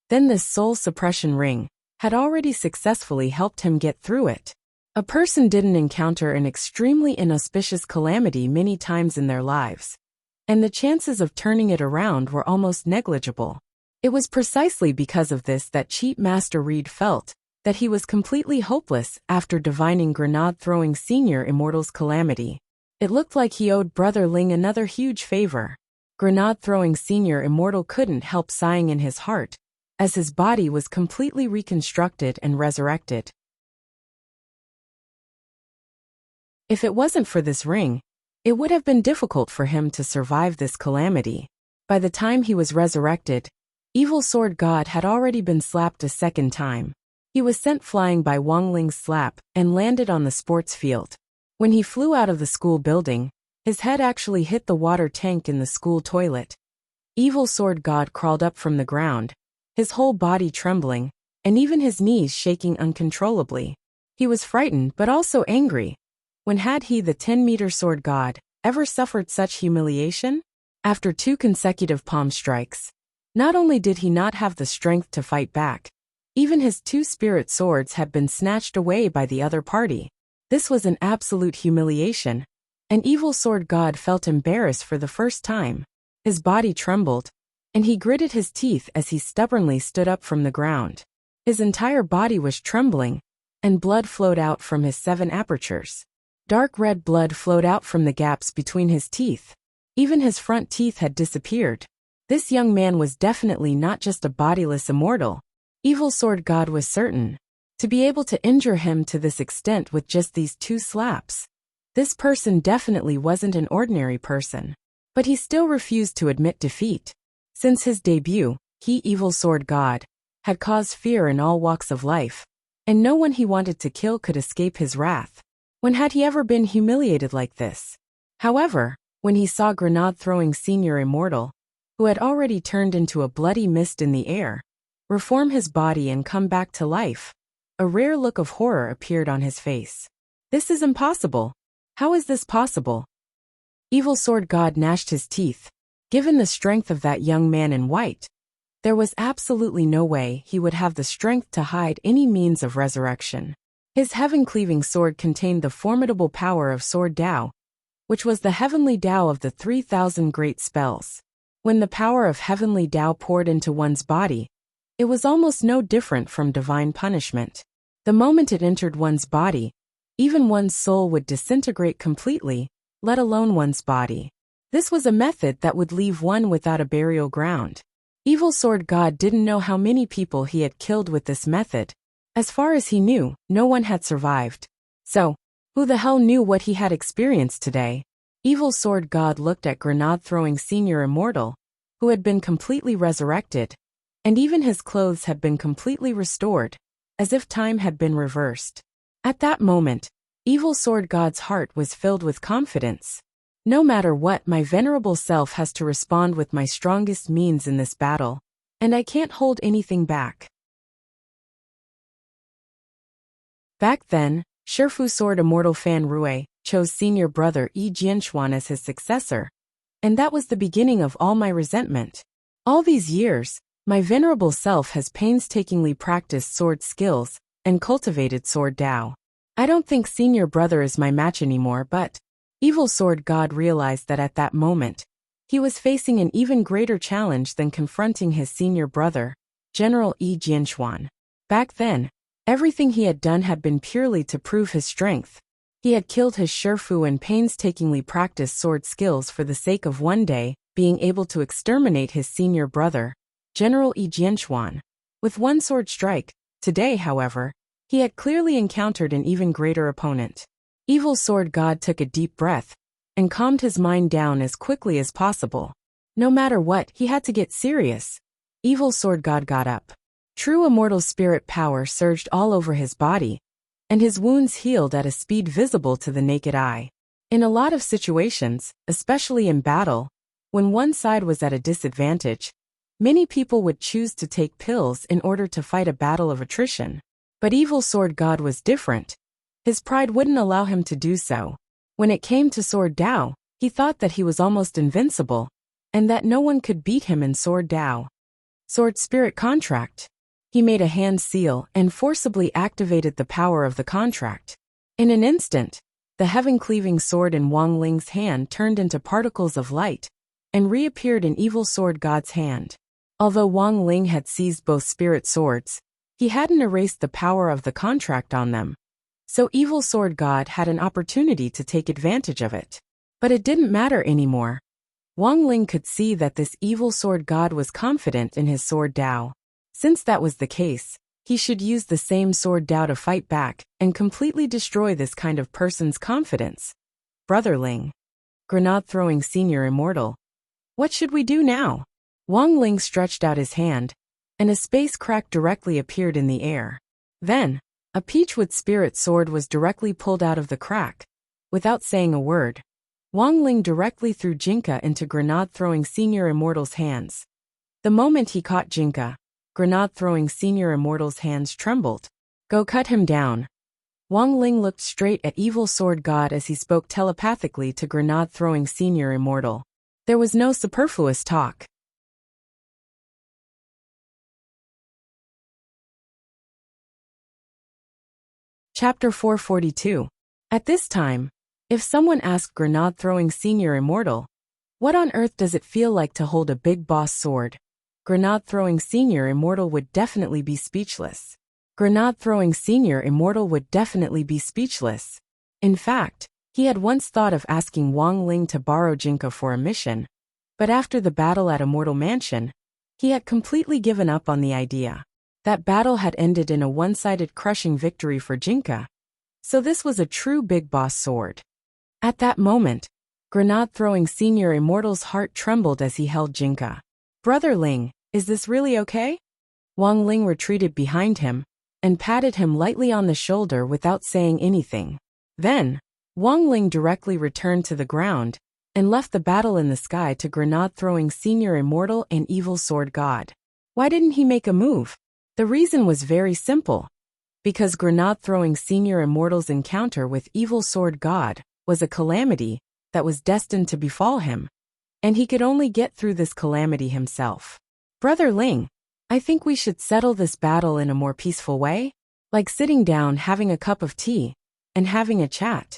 then this soul suppression ring had already successfully helped him get through it. A person didn't encounter an extremely inauspicious calamity many times in their lives, and the chances of turning it around were almost negligible. It was precisely because of this that Cheat Master Reed felt that he was completely hopeless after divining Grenade Throwing Senior Immortal's calamity. It looked like he owed Brother Ling another huge favor. Grenade Throwing Senior Immortal couldn't help sighing in his heart, as his body was completely reconstructed and resurrected. If it wasn't for this ring, it would have been difficult for him to survive this calamity. By the time he was resurrected, Evil Sword God had already been slapped a second time. He was sent flying by Wang Ling's slap and landed on the sports field. When he flew out of the school building, his head actually hit the water tank in the school toilet. Evil Sword God crawled up from the ground, his whole body trembling, and even his knees shaking uncontrollably. He was frightened but also angry. When had he, the 10-meter sword god, ever suffered such humiliation? After 2 consecutive palm strikes, not only did he not have the strength to fight back, even his 2 spirit swords had been snatched away by the other party. This was an absolute humiliation, and Evil Sword God felt embarrassed for the first time. His body trembled, and he gritted his teeth as he stubbornly stood up from the ground. His entire body was trembling, and blood flowed out from his 7 apertures. Dark red blood flowed out from the gaps between his teeth. Even his front teeth had disappeared. This young man was definitely not just a bodiless immortal. Evil Sword God was certain to be able to injure him to this extent with just these 2 slaps. This person definitely wasn't an ordinary person. But he still refused to admit defeat. Since his debut, he, Evil Sword God, had caused fear in all walks of life, and no one he wanted to kill could escape his wrath. When had he ever been humiliated like this? However, when he saw Grenade Throwing Senior Immortal, who had already turned into a bloody mist in the air, reform his body and come back to life, a rare look of horror appeared on his face. This is impossible. How is this possible? Evil Sword God gnashed his teeth. Given the strength of that young man in white, there was absolutely no way he would have the strength to hide any means of resurrection. His heaven-cleaving sword contained the formidable power of Sword Dao, which was the heavenly Dao of the 3,000 great spells. When the power of heavenly Dao poured into one's body, it was almost no different from divine punishment. The moment it entered one's body, even one's soul would disintegrate completely, let alone one's body. This was a method that would leave one without a burial ground. Evil Sword God didn't know how many people he had killed with this method. As far as he knew, no one had survived. So, who the hell knew what he had experienced today? Evil Sword God looked at grenade-throwing Senior Immortal, who had been completely resurrected, and even his clothes had been completely restored, as if time had been reversed. At that moment, Evil Sword God's heart was filled with confidence. No matter what, my venerable self has to respond with my strongest means in this battle, and I can't hold anything back. Back then, Shifu Sword Immortal Fan Rui chose senior brother Yi Jianxuan as his successor, and that was the beginning of all my resentment. All these years, my venerable self has painstakingly practiced sword skills and cultivated sword Dao. I don't think senior brother is my match anymore, but Evil Sword God realized that at that moment, he was facing an even greater challenge than confronting his senior brother, General Yi Jianxuan. Back then, everything he had done had been purely to prove his strength. He had killed his Shifu and painstakingly practiced sword skills for the sake of one day being able to exterminate his senior brother, General Yi Jianxuan, with one sword strike. Today, however, he had clearly encountered an even greater opponent. Evil Sword God took a deep breath and calmed his mind down as quickly as possible. No matter what, he had to get serious. Evil Sword God got up. True immortal spirit power surged all over his body, and his wounds healed at a speed visible to the naked eye. In a lot of situations, especially in battle, when one side was at a disadvantage, many people would choose to take pills in order to fight a battle of attrition. But Evil Sword God was different. His pride wouldn't allow him to do so. When it came to Sword Dao, he thought that he was almost invincible, and that no one could beat him in Sword Dao. Sword Spirit Contract. He made a hand seal and forcibly activated the power of the contract. In an instant, the heaven-cleaving sword in Wang Ling's hand turned into particles of light and reappeared in Evil Sword God's hand. Although Wang Ling had seized both spirit swords, he hadn't erased the power of the contract on them. So Evil Sword God had an opportunity to take advantage of it. But it didn't matter anymore. Wang Ling could see that this Evil Sword God was confident in his Sword Dao. Since that was the case, he should use the same Sword Dao to fight back and completely destroy this kind of person's confidence. Brother Ling. Grenade-throwing Senior Immortal. What should we do now? Wang Ling stretched out his hand, and a space crack directly appeared in the air. Then, a peachwood spirit sword was directly pulled out of the crack. Without saying a word, Wang Ling directly threw Jinka into grenade-throwing Senior Immortal's hands. The moment he caught Jinka, grenade-throwing Senior Immortal's hands trembled. Go cut him down. Wang Ling looked straight at Evil Sword God as he spoke telepathically to grenade-throwing Senior Immortal. There was no superfluous talk. Chapter 442. At this time, if someone asked grenade-throwing Senior Immortal, what on earth does it feel like to hold a big boss sword? Grenade-throwing Senior Immortal would definitely be speechless. Grenade-throwing Senior Immortal would definitely be speechless. In fact, he had once thought of asking Wang Ling to borrow Jinka for a mission, but after the battle at Immortal Mansion, he had completely given up on the idea. That battle had ended in a one-sided crushing victory for Jinka, so this was a true big boss sword. At that moment, grenade-throwing Senior Immortal's heart trembled as he held Jinka. Brother Ling, is this really okay? Wang Ling retreated behind him and patted him lightly on the shoulder without saying anything. Then, Wang Ling directly returned to the ground and left the battle in the sky to grenade-throwing Senior Immortal and Evil Sword God. Why didn't he make a move? The reason was very simple. Because grenade-throwing Senior Immortal's encounter with Evil Sword God was a calamity that was destined to befall him, and he could only get through this calamity himself. Brother Ling, I think we should settle this battle in a more peaceful way, like sitting down, having a cup of tea, and having a chat.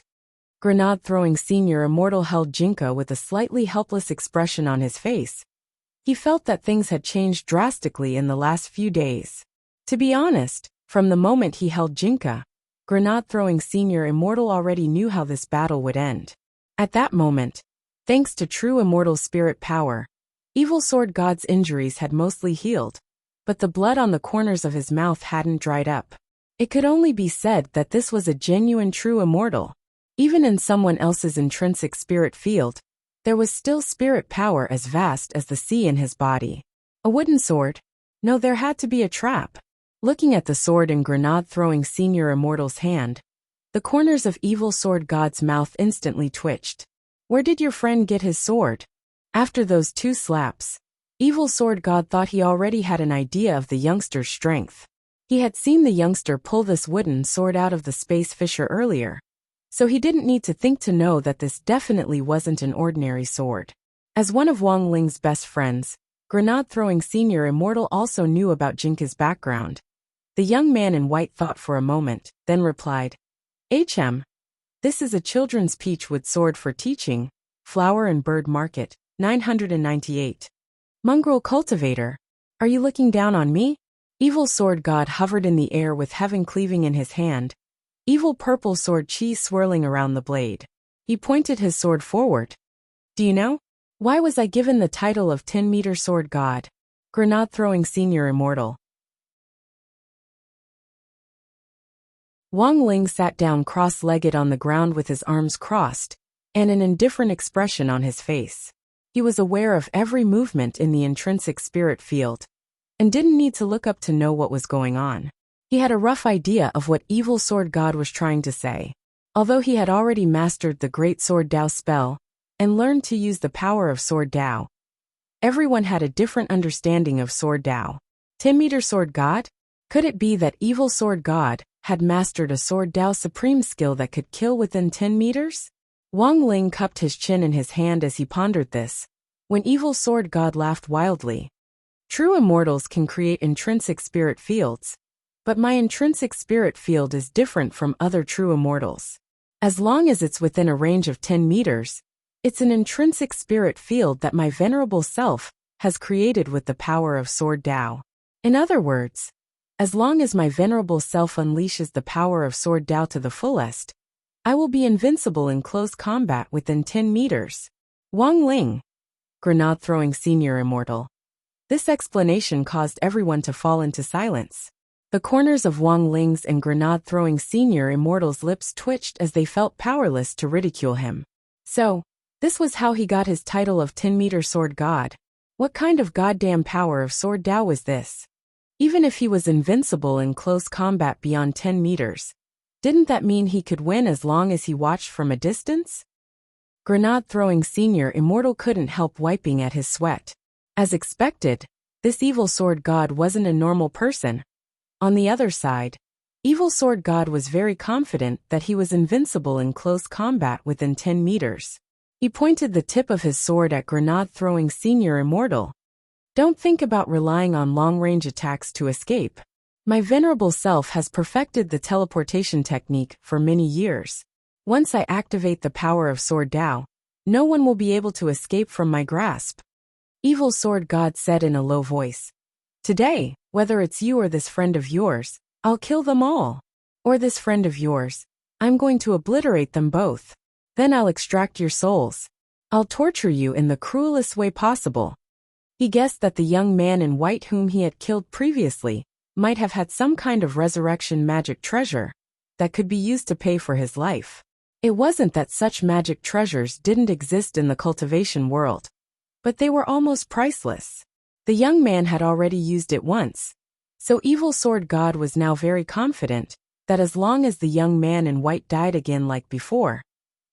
Grenade-throwing Senior Immortal held Jinka with a slightly helpless expression on his face. He felt that things had changed drastically in the last few days. To be honest, From the moment he held Jinka, grenade-throwing senior immortal already knew how this battle would end. At that moment, thanks to true immortal spirit power, Evil Sword God's injuries had mostly healed, but the blood on the corners of his mouth hadn't dried up. It could only be said that this was a genuine true immortal. Even in someone else's intrinsic spirit field, there was still spirit power as vast as the sea in his body. A wooden sword? No, there had to be a trap. Looking at the sword in grenade-throwing senior immortal's hand, the corners of Evil Sword God's mouth instantly twitched. Where did your friend get his sword? After those 2 slaps, Evil Sword God thought he already had an idea of the youngster's strength. He had seen the youngster pull this wooden sword out of the space fissure earlier, so he didn't need to think to know that this definitely wasn't an ordinary sword. As one of Wang Ling's best friends, grenade-throwing senior immortal also knew about Jinka's background. The young man in white thought for a moment, then replied, This is a children's peachwood sword for teaching, Flower and Bird Market, 998. Mongrel Cultivator, are you looking down on me? Evil Sword God hovered in the air with heaven cleaving in his hand, evil purple sword chi swirling around the blade. He pointed his sword forward. Do you know? Why was I given the title of 10-meter sword god? Grenade-throwing senior immortal. Wang Ling sat down cross-legged on the ground with his arms crossed, and an indifferent expression on his face. He was aware of every movement in the intrinsic spirit field, and didn't need to look up to know what was going on. He had a rough idea of what Evil Sword God was trying to say. Although he had already mastered the Great Sword Dao spell, and learned to use the power of Sword Dao, everyone had a different understanding of Sword Dao. 10-meter sword god? Could it be that Evil Sword God had mastered a Sword Dao supreme skill that could kill within 10 meters? Wang Ling cupped his chin in his hand as he pondered this, when Evil Sword God laughed wildly. True immortals can create intrinsic spirit fields, but my intrinsic spirit field is different from other true immortals. As long as it's within a range of 10 meters, it's an intrinsic spirit field that my venerable self has created with the power of Sword Dao. In other words, as long as my venerable self unleashes the power of Sword Dao to the fullest, I will be invincible in close combat within 10 meters. Wang Ling, grenade-throwing senior immortal. This explanation caused everyone to fall into silence. The corners of Wang Ling's and grenade-throwing senior immortal's lips twitched as they felt powerless to ridicule him. So, this was how he got his title of 10-meter sword god. What kind of goddamn power of Sword Dao was this? Even if he was invincible in close combat beyond 10 meters, didn't that mean he could win as long as he watched from a distance? Grenade-throwing senior immortal couldn't help wiping at his sweat. As expected, this evil sword god wasn't a normal person. On the other side, Evil Sword God was very confident that he was invincible in close combat within 10 meters. He pointed the tip of his sword at grenade-throwing senior immortal. Don't think about relying on long-range attacks to escape. My venerable self has perfected the teleportation technique for many years. Once I activate the power of Sword Dao, no one will be able to escape from my grasp. Evil Sword God said in a low voice. Today, whether it's you or this friend of yours, I'll kill them all. Or this friend of yours, I'm going to obliterate them both. Then I'll extract your souls. I'll torture you in the cruelest way possible. He guessed that the young man in white whom he had killed previously might have had some kind of resurrection magic treasure that could be used to pay for his life. It wasn't that such magic treasures didn't exist in the cultivation world, but they were almost priceless. The young man had already used it once, so Evil Sword God was now very confident that as long as the young man in white died again like before,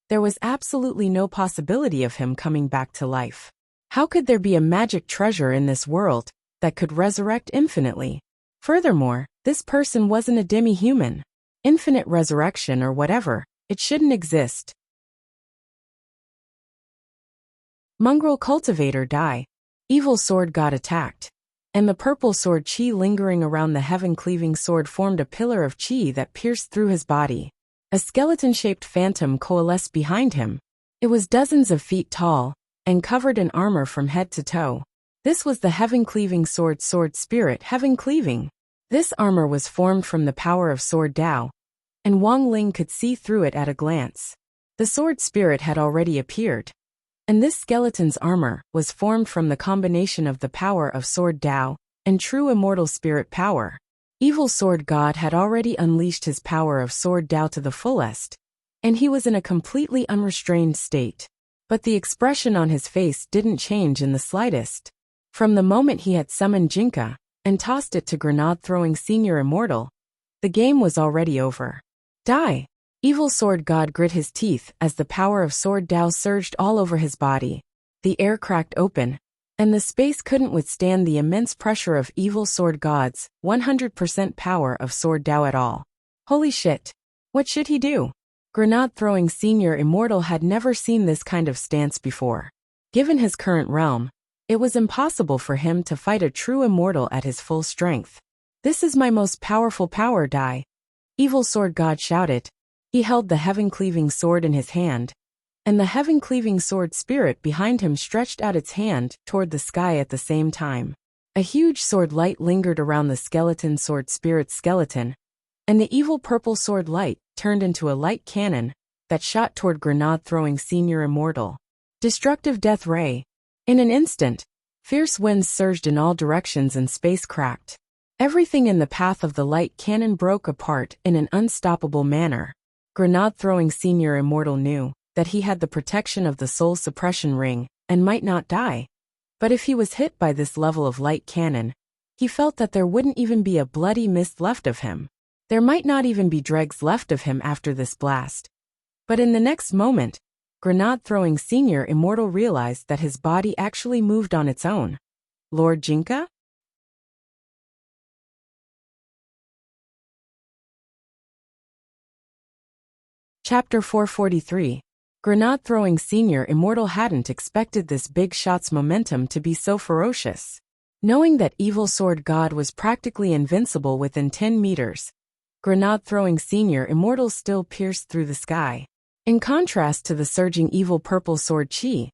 there was absolutely no possibility of him coming back to life. How could there be a magic treasure in this world that could resurrect infinitely? Furthermore, this person wasn't a demi-human. Infinite resurrection or whatever, it shouldn't exist. Mongrel Cultivator die. Evil Sword God attacked, and the purple sword chi lingering around the heaven-cleaving sword formed a pillar of chi that pierced through his body. A skeleton-shaped phantom coalesced behind him. It was dozens of feet tall, and covered in armor from head to toe. This was the heaven-cleaving sword spirit heaven-cleaving. This armor was formed from the power of Sword Dao, and Wang Ling could see through it at a glance. The sword spirit had already appeared, and this skeleton's armor was formed from the combination of the power of Sword Dao and true immortal spirit power. Evil Sword God had already unleashed his power of Sword Dao to the fullest, and he was in a completely unrestrained state. But the expression on his face didn't change in the slightest. From the moment he had summoned Jinka and tossed it to grenade-throwing Senior Immortal, the game was already over. Die! Evil Sword God grit his teeth as the power of Sword Dao surged all over his body. The air cracked open, and the space couldn't withstand the immense pressure of Evil Sword God's 100% power of Sword Dao at all. Holy shit! What should he do? Grenade-throwing Senior Immortal had never seen this kind of stance before. Given his current realm, it was impossible for him to fight a true immortal at his full strength. This is my most powerful power, die! Evil Sword God shouted. He held the heaven-cleaving sword in his hand, and the heaven-cleaving sword spirit behind him stretched out its hand toward the sky at the same time. A huge sword light lingered around the skeleton sword spirit's skeleton, and the evil purple sword light turned into a light cannon that shot toward grenade-throwing Senior Immortal. Destructive Death Ray. In an instant, fierce winds surged in all directions and space cracked. Everything in the path of the light cannon broke apart in an unstoppable manner. Grenade-throwing Senior Immortal knew that he had the protection of the soul suppression ring and might not die. But if he was hit by this level of light cannon, he felt that there wouldn't even be a bloody mist left of him. There might not even be dregs left of him after this blast. But in the next moment, grenade-throwing Senior Immortal realized that his body actually moved on its own. Lord Jinka? Chapter 443. Grenade-throwing Senior Immortal hadn't expected this big shot's momentum to be so ferocious. Knowing that Evil Sword God was practically invincible within 10 meters, grenade-throwing Senior Immortal still pierced through the sky. In contrast to the surging evil purple sword chi,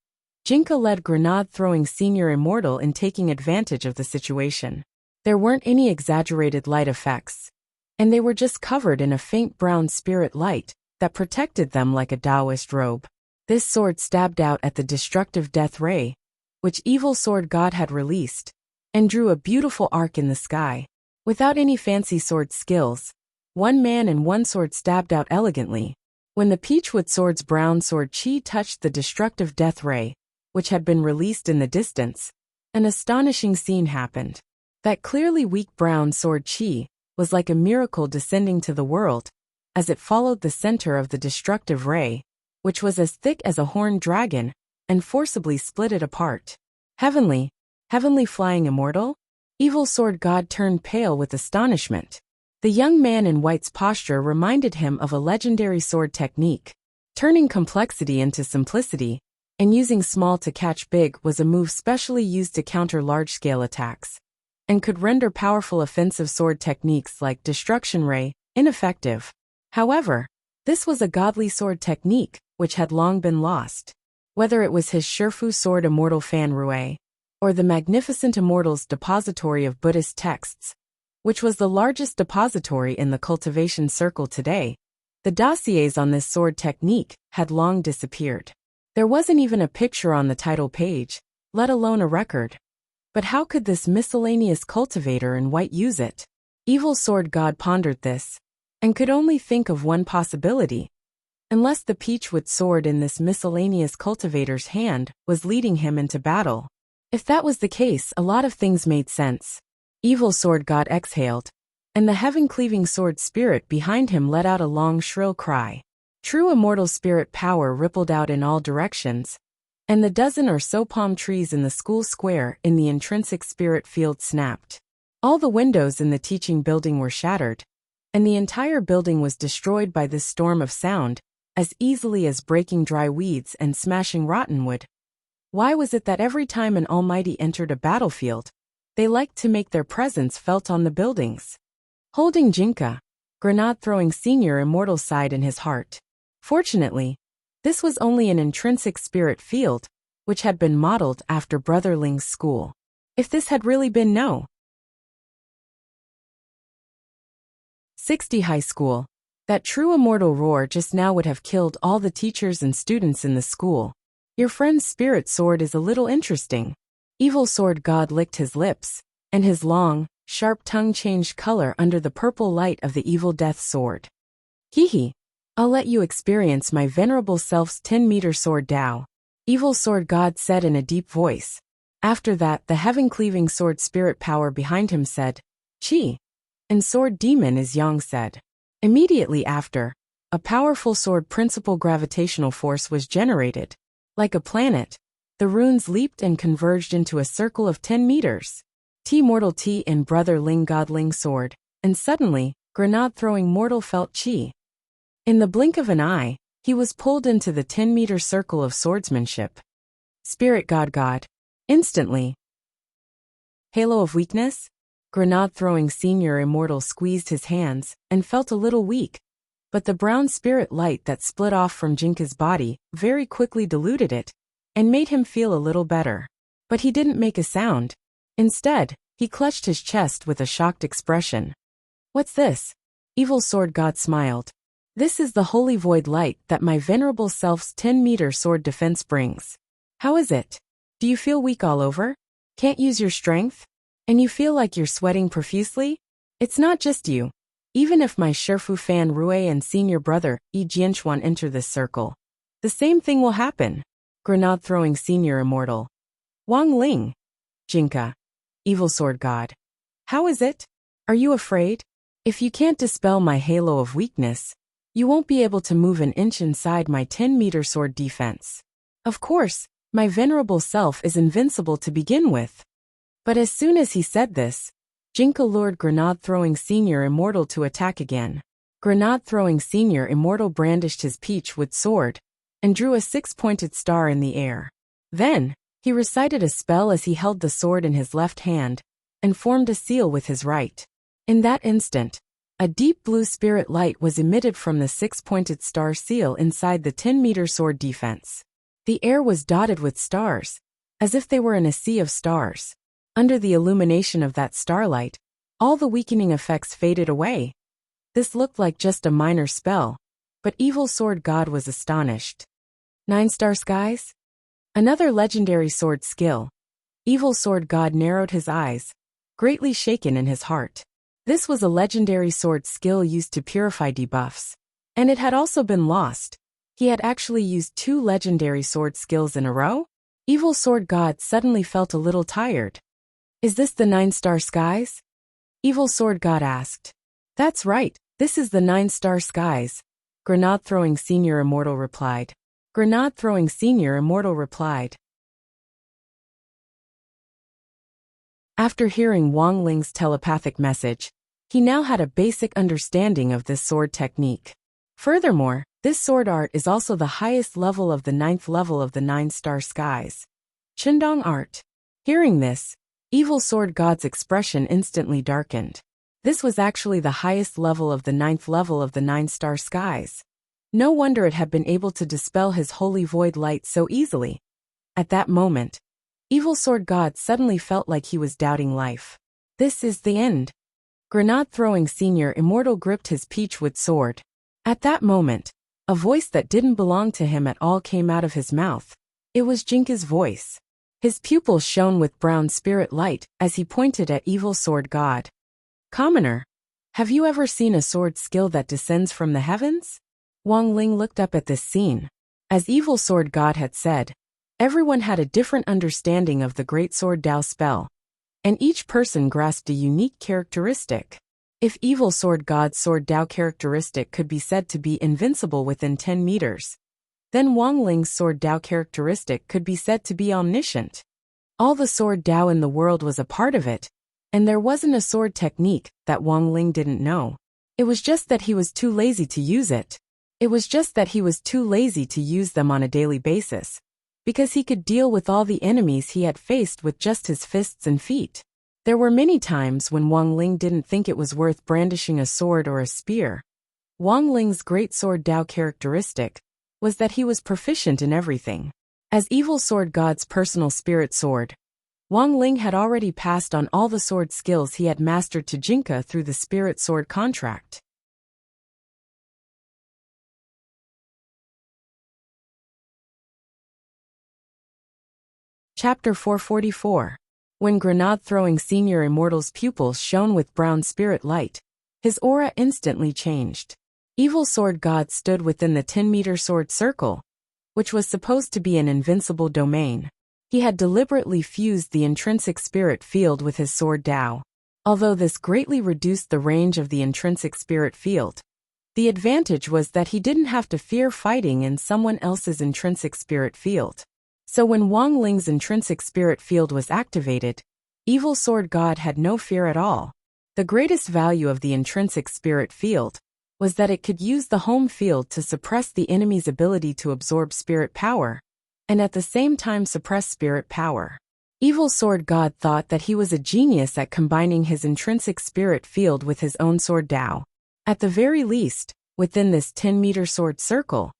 Jinka led grenade-throwing Senior Immortal in taking advantage of the situation. There weren't any exaggerated light effects, and they were just covered in a faint brown spirit light that protected them like a Taoist robe. This sword stabbed out at the destructive death ray, which Evil Sword God had released, and drew a beautiful arc in the sky. Without any fancy sword skills, one man and one sword stabbed out elegantly. When the Peachwood Sword's brown sword chi touched the destructive death ray, which had been released in the distance, an astonishing scene happened. That clearly weak brown sword chi was like a miracle descending to the world, as it followed the center of the destructive ray, which was as thick as a horned dragon, and forcibly split it apart. Heavenly flying immortal? Evil Sword God turned pale with astonishment. The young man in white's posture reminded him of a legendary sword technique. Turning complexity into simplicity, and using small to catch big was a move specially used to counter large-scale attacks, and could render powerful offensive sword techniques like Destruction Ray ineffective. However, this was a godly sword technique, which had long been lost. Whether it was his Shifu sword Immortal Fan Rui, or the magnificent Immortal's depository of Buddhist texts, which was the largest depository in the cultivation circle today, the dossiers on this sword technique had long disappeared. There wasn't even a picture on the title page, let alone a record. But how could this miscellaneous cultivator in white use it? Evil Sword God pondered this, and could only think of one possibility. Unless the Peachwood sword in this miscellaneous cultivator's hand was leading him into battle. If that was the case, a lot of things made sense. Evil Sword God exhaled, and the heaven-cleaving sword spirit behind him let out a long shrill cry. True immortal spirit power rippled out in all directions, and the dozen or so palm trees in the school square in the intrinsic spirit field snapped. All the windows in the teaching building were shattered, and the entire building was destroyed by this storm of sound, as easily as breaking dry weeds and smashing rotten wood. Why was it that every time an almighty entered a battlefield, they liked to make their presence felt on the buildings? Holding Jinka, grenade-throwing Senior Immortal sighed in his heart. Fortunately, this was only an intrinsic spirit field, which had been modeled after Brother Ling's school. If this had really been 60 High School. That true immortal roar just now would have killed all the teachers and students in the school. Your friend's spirit sword is a little interesting. Evil Sword God licked his lips, and his long, sharp tongue changed color under the purple light of the evil death sword. Hee. I'll let you experience my venerable self's 10-meter sword Tao, Evil Sword God said in a deep voice. After that, the heaven-cleaving sword spirit power behind him said, Chi. And sword demon is Yang said. Immediately after, a powerful sword principal gravitational force was generated. Like a planet, the runes leaped and converged into a circle of 10 meters. T Mortal T and Brother Ling Godling sword, and suddenly, grenade-throwing mortal felt Chi. In the blink of an eye, he was pulled into the 10-meter circle of swordsmanship. Spirit God. Instantly. Halo of weakness? Grenade-throwing senior immortal squeezed his hands and felt a little weak, but the brown spirit light that split off from Jinka's body very quickly diluted it and made him feel a little better. But he didn't make a sound. Instead, he clutched his chest with a shocked expression. What's this? Evil Sword God smiled. This is the holy void light that my venerable self's 10-meter sword defense brings. How is it? Do you feel weak all over? Can't use your strength? And you feel like you're sweating profusely? It's not just you. Even if my Sherfu Fan Rue and senior brother, Yi Jianchuan enter this circle, the same thing will happen. Grenade-throwing senior immortal. Wang Ling. Jinka. Evil Sword God. How is it? Are you afraid? If you can't dispel my halo of weakness, you won't be able to move an inch inside my 10-meter sword defense. Of course, my venerable self is invincible to begin with. But as soon as he said this, Jinka lured Grenade-throwing senior immortal to attack again. Grenade-throwing senior immortal brandished his peach-wood sword and drew a 6-pointed star in the air. Then, he recited a spell as he held the sword in his left hand and formed a seal with his right. In that instant, a deep blue spirit light was emitted from the 6-pointed star seal inside the 10-meter sword defense. The air was dotted with stars, as if they were in a sea of stars. Under the illumination of that starlight, all the weakening effects faded away. This looked like just a minor spell, but Evil Sword God was astonished. 9-star skies? Another legendary sword skill. Evil Sword God narrowed his eyes, greatly shaken in his heart. This was a legendary sword skill used to purify debuffs, and it had also been lost. He had actually used 2 legendary sword skills in a row? Evil Sword God suddenly felt a little tired. Is this the 9-star skies? Evil Sword God asked. That's right, this is the 9-star skies. Grenade-throwing senior immortal replied. Grenade-throwing senior immortal replied. After hearing Wang Ling's telepathic message, he now had a basic understanding of this sword technique. Furthermore, this sword art is also the highest level of the 9th level of the 9-star skies. Chindong art. Hearing this, Evil Sword God's expression instantly darkened. This was actually the highest level of the 9th level of the 9-star skies. No wonder it had been able to dispel his holy void light so easily. At that moment, Evil Sword God suddenly felt like he was doubting life. This is the end. Grenade-throwing senior immortal gripped his peachwood sword. At that moment, a voice that didn't belong to him at all came out of his mouth. It was Jinka's voice. His pupils shone with brown spirit light as he pointed at Evil Sword God. Commoner, have you ever seen a sword skill that descends from the heavens? Wang Ling looked up at this scene. As Evil Sword God had said, everyone had a different understanding of the Great Sword Tao spell, and each person grasped a unique characteristic. If Evil Sword God's Sword Tao characteristic could be said to be invincible within 10 meters, then Wang Ling's Sword Tao characteristic could be said to be omniscient. All the Sword Tao in the world was a part of it, and there wasn't a sword technique that Wang Ling didn't know. It was just that he was too lazy to use it. It was just that he was too lazy to use them on a daily basis, because he could deal with all the enemies he had faced with just his fists and feet. There were many times when Wang Ling didn't think it was worth brandishing a sword or a spear. Wang Ling's Great Sword Tao characteristic was that he was proficient in everything. As Evil Sword God's personal spirit sword, Wang Ling had already passed on all the sword skills he had mastered to Jinka through the spirit sword contract. Chapter 444. When grenade-throwing senior immortal's pupils shone with brown spirit light, his aura instantly changed. Evil sword god stood within the 10-meter sword circle, which was supposed to be an invincible domain. He had deliberately fused the intrinsic spirit field with his sword Dao. Although this greatly reduced the range of the intrinsic spirit field, the advantage was that he didn't have to fear fighting in someone else's intrinsic spirit field. So when Wang Ling's intrinsic spirit field was activated, Evil Sword God had no fear at all. The greatest value of the intrinsic spirit field was that it could use the home field to suppress the enemy's ability to absorb spirit power, and at the same time suppress spirit power. Evil Sword God thought that he was a genius at combining his intrinsic spirit field with his own sword Dao. At the very least, within this 10-meter sword circle,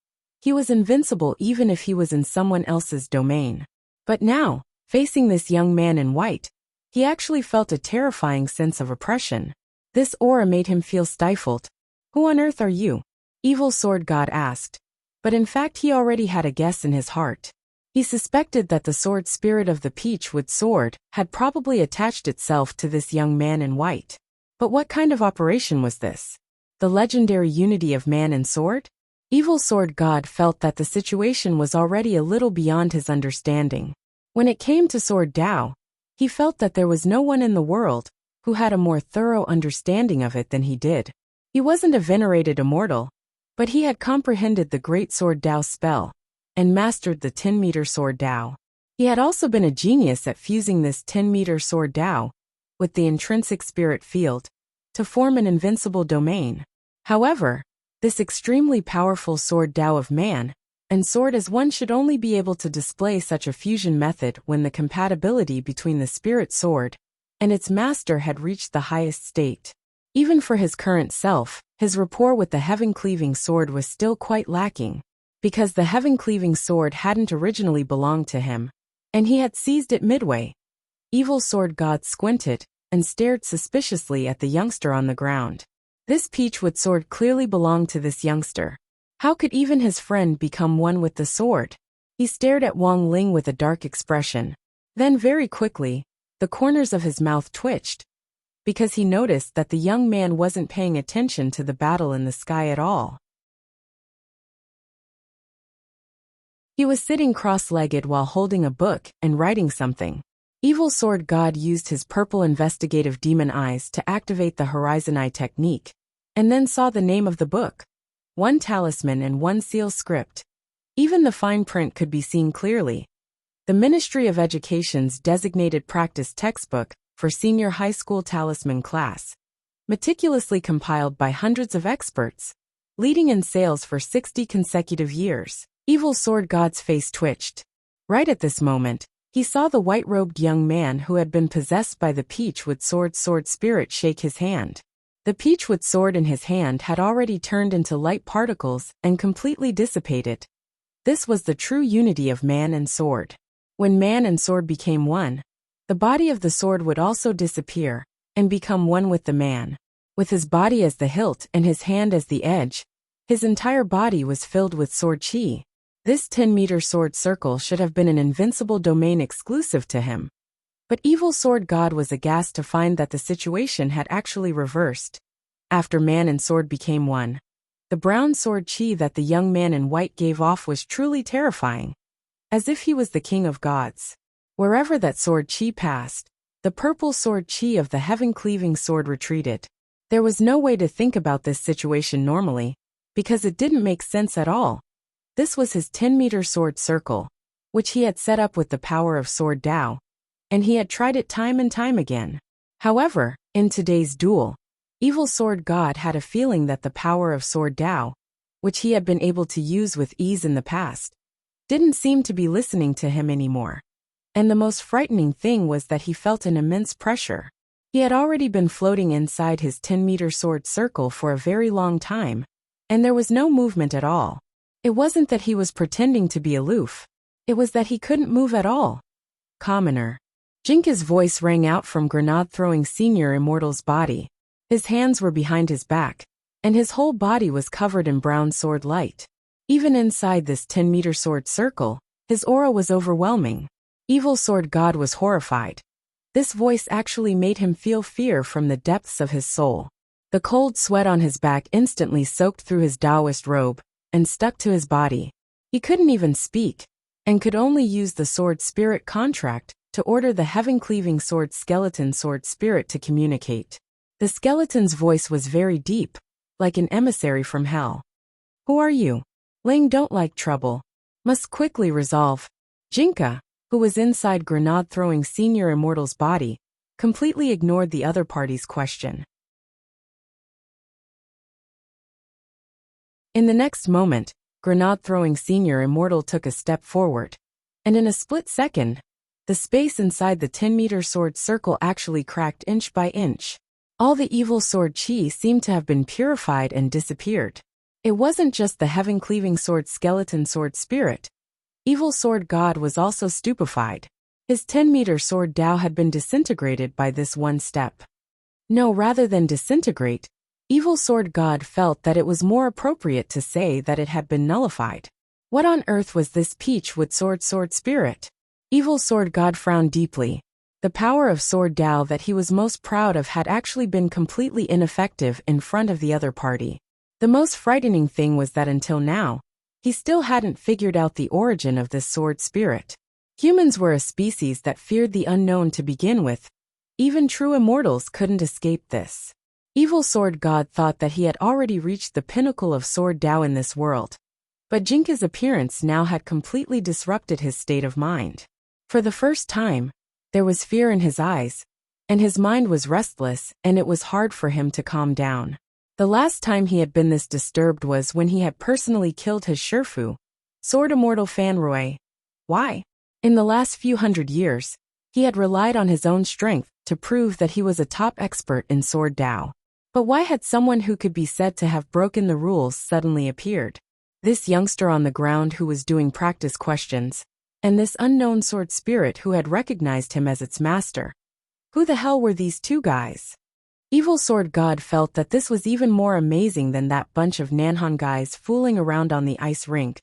he was invincible even if he was in someone else's domain. But now, facing this young man in white, he actually felt a terrifying sense of oppression. This aura made him feel stifled. "Who on earth are you?" Evil Sword God asked. But in fact he already had a guess in his heart. He suspected that the sword spirit of the Peachwood sword had probably attached itself to this young man in white. But what kind of operation was this? The legendary unity of man and sword? Evil Sword God felt that the situation was already a little beyond his understanding. When it came to sword Dao, he felt that there was no one in the world who had a more thorough understanding of it than he did. He wasn't a venerated immortal, but he had comprehended the great sword Dao spell and mastered the 10-meter sword Dao. He had also been a genius at fusing this 10-meter sword Dao with the intrinsic spirit field to form an invincible domain. However, this extremely powerful sword Dao of man and sword as one should only be able to display such a fusion method when the compatibility between the spirit sword and its master had reached the highest state. Even for his current self, his rapport with the heaven-cleaving sword was still quite lacking, because the heaven-cleaving sword hadn't originally belonged to him, and he had seized it midway. Evil Sword God squinted and stared suspiciously at the youngster on the ground. This Peachwood sword clearly belonged to this youngster. How could even his friend become one with the sword? He stared at Wang Ling with a dark expression. Then very quickly, the corners of his mouth twitched, because he noticed that the young man wasn't paying attention to the battle in the sky at all. He was sitting cross-legged while holding a book and writing something. Evil Sword God used his purple investigative demon eyes to activate the Horizon Eye technique, and then saw the name of the book. One talisman and one seal script. Even the fine print could be seen clearly. The Ministry of Education's designated practice textbook for senior high school talisman class, meticulously compiled by hundreds of experts, leading in sales for 60 consecutive years. Evil Sword God's face twitched. Right at this moment, he saw the white-robed young man who had been possessed by the Peachwood sword spirit shake his hand. The Peachwood sword in his hand had already turned into light particles and completely dissipated. This was the true unity of man and sword. When man and sword became one, the body of the sword would also disappear and become one with the man. With his body as the hilt and his hand as the edge, his entire body was filled with sword chi. This 10-meter sword circle should have been an invincible domain exclusive to him. But Evil Sword God was aghast to find that the situation had actually reversed. After man and sword became one, the brown sword chi that the young man in white gave off was truly terrifying, as if he was the king of gods. Wherever that sword chi passed, the purple sword chi of the heaven-cleaving sword retreated. There was no way to think about this situation normally, because it didn't make sense at all. This was his 10-meter sword circle, which he had set up with the power of sword Dao, and he had tried it time and time again. However, in today's duel, Evil Sword God had a feeling that the power of sword Dao, which he had been able to use with ease in the past, didn't seem to be listening to him anymore. And the most frightening thing was that he felt an immense pressure. He had already been floating inside his 10-meter sword circle for a very long time, and there was no movement at all. It wasn't that he was pretending to be aloof. It was that he couldn't move at all. Commoner. Jinka's voice rang out from grenade-throwing senior immortal's body. His hands were behind his back, and his whole body was covered in brown sword light. Even inside this 10-meter sword circle, his aura was overwhelming. Evil Sword God was horrified. This voice actually made him feel fear from the depths of his soul. The cold sweat on his back instantly soaked through his Taoist robe and stuck to his body. He couldn't even speak, and could only use the sword spirit contract to order the heaven-cleaving sword skeleton sword spirit to communicate. The skeleton's voice was very deep, like an emissary from hell. Who are you? Ling don't like trouble. Must quickly resolve. Jinka, who was inside grenade-throwing Senior Immortal's body, completely ignored the other party's question. In the next moment, grenade-throwing Senior Immortal took a step forward, and in a split second, the space inside the 10-meter sword circle actually cracked inch by inch. All the evil sword chi seemed to have been purified and disappeared. It wasn't just the heaven-cleaving sword skeleton sword spirit. Evil Sword God was also stupefied. His 10-meter sword Tao had been disintegrated by this one step. No, rather than disintegrate, Evil Sword God felt that it was more appropriate to say that it had been nullified. What on earth was this peachwood sword spirit? Evil Sword God frowned deeply. The power of Sword Tao that he was most proud of had actually been completely ineffective in front of the other party. The most frightening thing was that until now, he still hadn't figured out the origin of this sword spirit. Humans were a species that feared the unknown to begin with. Even true immortals couldn't escape this. Evil Sword God thought that he had already reached the pinnacle of Sword Tao in this world. But Jinka's appearance now had completely disrupted his state of mind. For the first time, there was fear in his eyes, and his mind was restless, and it was hard for him to calm down. The last time he had been this disturbed was when he had personally killed his Shifu, Sword Immortal Fanroy. Why? In the last few hundred years, he had relied on his own strength to prove that he was a top expert in Sword Tao. But why had someone who could be said to have broken the rules suddenly appeared? This youngster on the ground who was doing practice questions, and this unknown sword spirit who had recognized him as its master. Who the hell were these two guys? Evil Sword God felt that this was even more amazing than that bunch of Nanhan guys fooling around on the ice rink,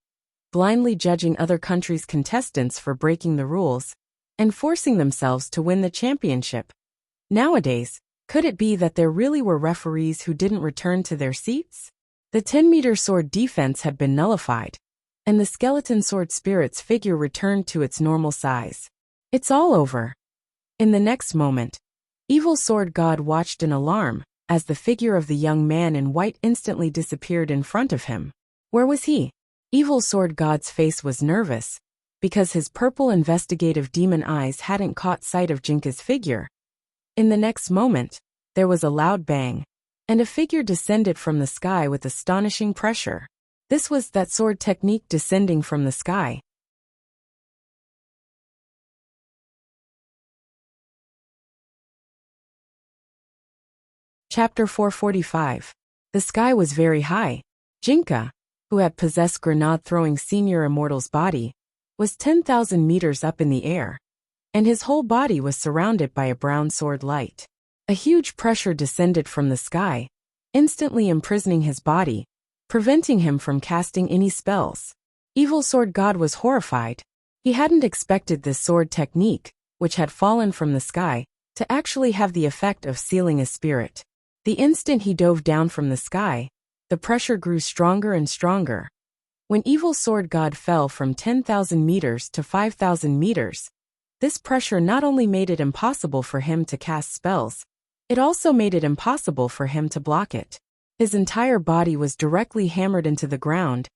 blindly judging other countries' contestants for breaking the rules, and forcing themselves to win the championship. Nowadays, could it be that there really were referees who didn't return to their seats? The 10-meter sword defense had been nullified, and the skeleton sword spirit's figure returned to its normal size. It's all over. In the next moment, Evil Sword God watched in alarm as the figure of the young man in white instantly disappeared in front of him. Where was he? Evil Sword God's face was nervous, because his purple investigative demon eyes hadn't caught sight of Jinka's figure. In the next moment, there was a loud bang, and a figure descended from the sky with astonishing pressure. This was that sword technique descending from the sky. Chapter 445. The sky was very high. Jinka, who had possessed grenade-throwing Senior Immortal's body, was 10,000 meters up in the air, and his whole body was surrounded by a brown sword light. A huge pressure descended from the sky, instantly imprisoning his body, preventing him from casting any spells. Evil Sword God was horrified. He hadn't expected this sword technique, which had fallen from the sky, to actually have the effect of sealing a spirit. The instant he dove down from the sky, the pressure grew stronger and stronger. When Evil Sword God fell from 10,000 meters to 5,000 meters, this pressure not only made it impossible for him to cast spells, it also made it impossible for him to block it. His entire body was directly hammered into the ground,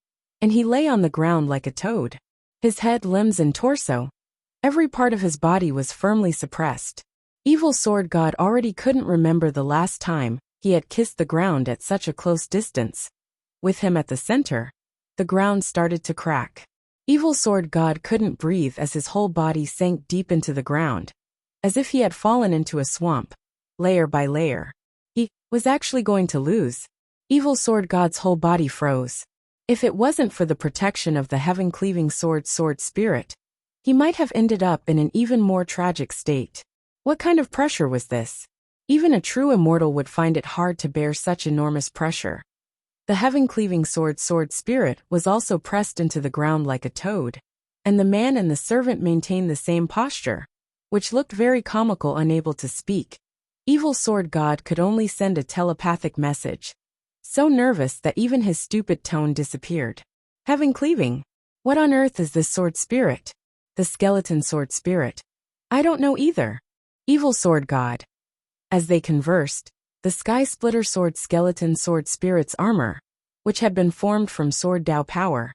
and he lay on the ground like a toad. His head, limbs, and torso, every part of his body was firmly suppressed. Evil Sword God already couldn't remember the last time he had kissed the ground at such a close distance. With him at the center, the ground started to crack. Evil Sword God couldn't breathe as his whole body sank deep into the ground, as if he had fallen into a swamp, layer by layer. He was actually going to lose. Evil Sword God's whole body froze. If it wasn't for the protection of the heaven-cleaving sword spirit, he might have ended up in an even more tragic state. What kind of pressure was this? Even a true immortal would find it hard to bear such enormous pressure. The heaven-cleaving sword spirit was also pressed into the ground like a toad. and the man and the servant maintained the same posture, which looked very comical. Unable to speak, Evil Sword God could only send a telepathic message, so nervous that even his stupid tone disappeared. Heaven cleaving. What on earth is this sword spirit? The skeleton sword spirit. I don't know either. Evil Sword God. As they conversed, the Sky Splitter Sword Skeleton Sword Spirit's armor, which had been formed from Sword Dao power,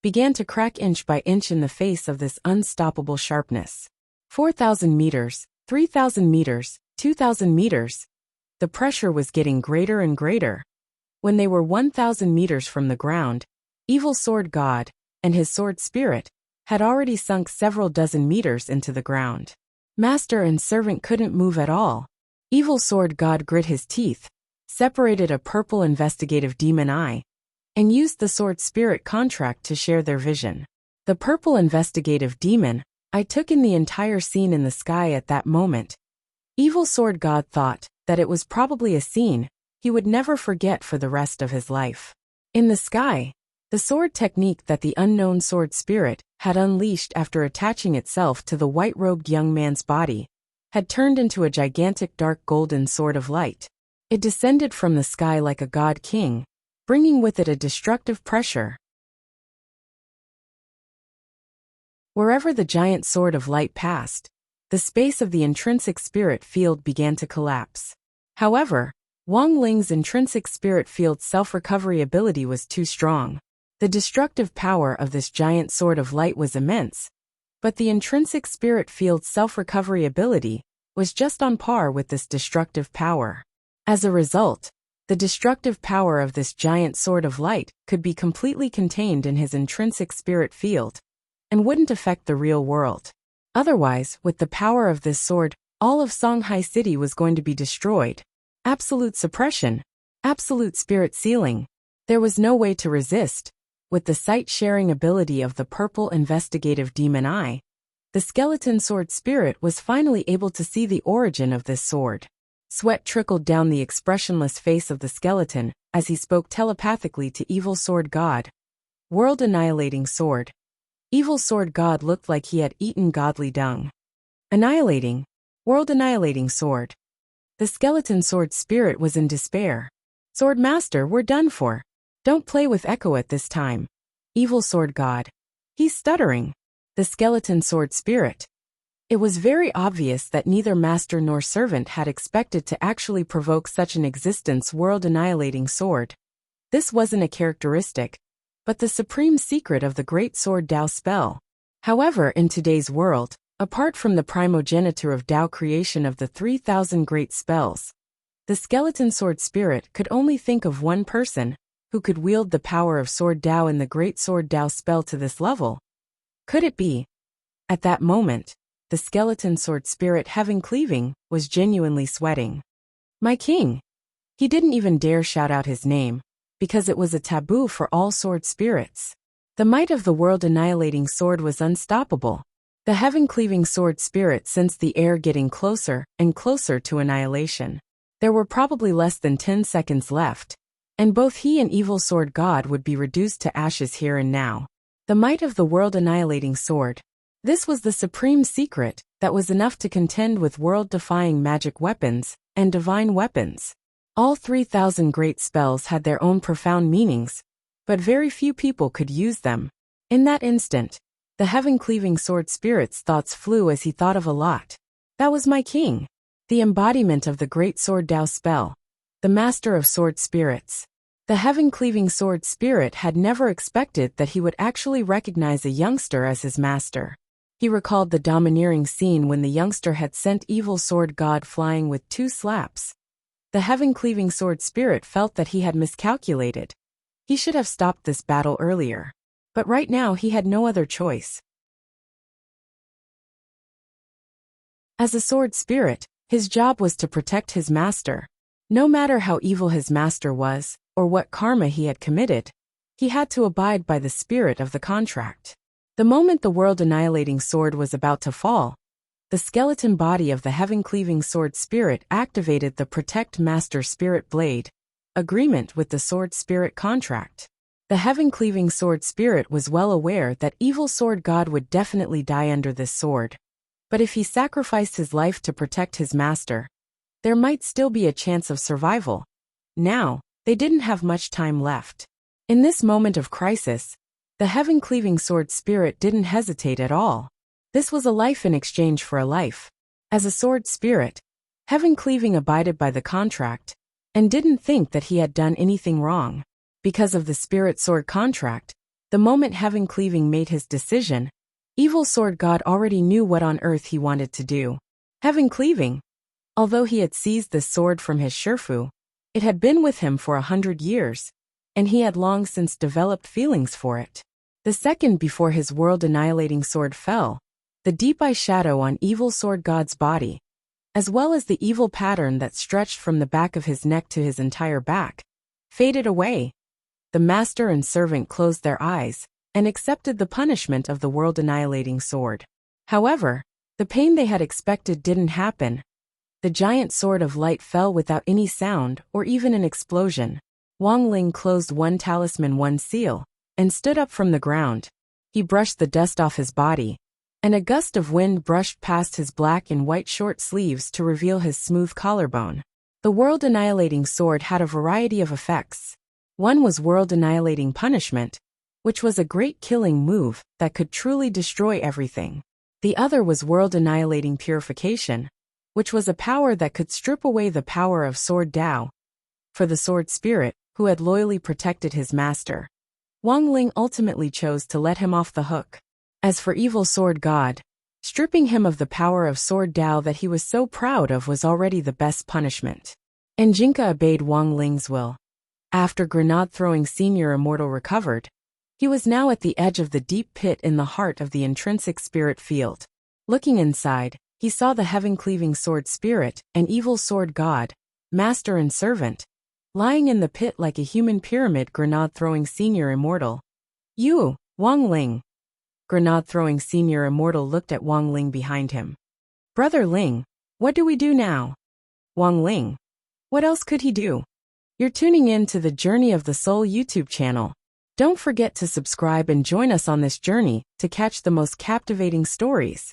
began to crack inch by inch in the face of this unstoppable sharpness. 4,000 meters, 3,000 meters, 2,000 meters. The pressure was getting greater and greater. When they were 1,000 meters from the ground, Evil Sword God and his sword spirit had already sunk several dozen meters into the ground. Master and servant couldn't move at all. Evil Sword God grit his teeth, separated a purple investigative demon eye, and used the sword spirit contract to share their vision. The purple investigative demon eye took in the entire scene in the sky at that moment. Evil Sword God thought that it was probably a scene he would never forget for the rest of his life. In the sky, the sword technique that the unknown sword spirit had unleashed after attaching itself to the white-robed young man's body had turned into a gigantic dark golden sword of light. It descended from the sky like a god king, bringing with it a destructive pressure. Wherever the giant sword of light passed, the space of the intrinsic spirit field began to collapse. However, Wang Ling's intrinsic spirit field's self-recovery ability was too strong. The destructive power of this giant sword of light was immense, but the intrinsic spirit field's self-recovery ability was just on par with this destructive power. As a result, the destructive power of this giant sword of light could be completely contained in his intrinsic spirit field and wouldn't affect the real world. Otherwise, with the power of this sword, all of Songhai City was going to be destroyed. Absolute suppression, absolute spirit sealing. There was no way to resist. With the sight-sharing ability of the purple investigative demon eye, the skeleton sword spirit was finally able to see the origin of this sword. Sweat trickled down the expressionless face of the skeleton as he spoke telepathically to Evil Sword God. World-annihilating sword. Evil Sword God looked like he had eaten godly dung. Annihilating. World-annihilating sword. The skeleton sword spirit was in despair. Sword Master, we're done for. Don't play with Echo at this time. Evil Sword God. He's stuttering. The skeleton sword spirit. It was very obvious that neither master nor servant had expected to actually provoke such an existence world-annihilating sword. This wasn't a characteristic, but the supreme secret of the great sword Dao spell. However, in today's world, apart from the primogeniture of Dao creation of the 3,000 great spells, the skeleton sword spirit could only think of one person who could wield the power of sword Dao in the great sword Dao spell to this level. Could it be? At that moment, the skeleton sword spirit Heaven Cleaving was genuinely sweating. My king! He didn't even dare shout out his name, because it was a taboo for all sword spirits. The might of the world-annihilating sword was unstoppable. The heaven-cleaving sword spirit sensed the air getting closer and closer to annihilation. There were probably less than 10 seconds left, and both he and Evil Sword God would be reduced to ashes here and now. The might of the world-annihilating sword. This was the supreme secret that was enough to contend with world-defying magic weapons and divine weapons. All 3,000 great spells had their own profound meanings, but very few people could use them. In that instant, the heaven-cleaving sword spirit's thoughts flew as he thought of a lot. That was my king. The embodiment of the great sword Dao spell. The master of sword spirits. The heaven-cleaving sword spirit had never expected that he would actually recognize a youngster as his master. He recalled the domineering scene when the youngster had sent Evil Sword God flying with 2 slaps. The heaven-cleaving sword spirit felt that he had miscalculated. He should have stopped this battle earlier. But right now he had no other choice. As a sword spirit, his job was to protect his master. No matter how evil his master was, or what karma he had committed, he had to abide by the spirit of the contract. The moment the world-annihilating sword was about to fall, the skeleton body of the heaven-cleaving sword spirit activated the Protect Master Spirit Blade agreement with the sword spirit contract. The heaven-cleaving sword spirit was well aware that evil sword god would definitely die under this sword. But if he sacrificed his life to protect his master, there might still be a chance of survival. Now, they didn't have much time left. In this moment of crisis, the heaven-cleaving sword spirit didn't hesitate at all. This was a life in exchange for a life. As a sword spirit, heaven-cleaving abided by the contract and didn't think that he had done anything wrong. Because of the spirit sword contract, the moment heaven-cleaving made his decision, evil sword god already knew what on earth he wanted to do. Heaven-cleaving, although he had seized the sword from his Shifu, it had been with him for 100 years, and he had long since developed feelings for it. The second before his world-annihilating sword fell, the deep eye shadow on evil sword god's body, as well as the evil pattern that stretched from the back of his neck to his entire back, faded away. The master and servant closed their eyes and accepted the punishment of the world-annihilating sword. However, the pain they had expected didn't happen. The giant sword of light fell without any sound or even an explosion. Wang Ling closed one talisman, one seal, and stood up from the ground. He brushed the dust off his body, and a gust of wind brushed past his black and white short sleeves to reveal his smooth collarbone. The world-annihilating sword had a variety of effects. One was world-annihilating punishment, which was a great killing move that could truly destroy everything. The other was world-annihilating purification, which was a power that could strip away the power of sword Tao. For the sword spirit, who had loyally protected his master, Wang Ling ultimately chose to let him off the hook. As for evil sword god, stripping him of the power of sword Tao that he was so proud of was already the best punishment. And Jinka obeyed Wang Ling's will. After grenade-throwing senior immortal recovered, he was now at the edge of the deep pit in the heart of the intrinsic spirit field. Looking inside, he saw the heaven-cleaving sword spirit and evil sword god, master and servant, lying in the pit like a human pyramid. Grenade-throwing senior immortal. You, Wang Ling. Grenade-throwing senior immortal looked at Wang Ling behind him. Brother Ling, what do we do now? Wang Ling. What else could he do? You're tuning in to the Journey of the Soul YouTube channel. Don't forget to subscribe and join us on this journey to catch the most captivating stories.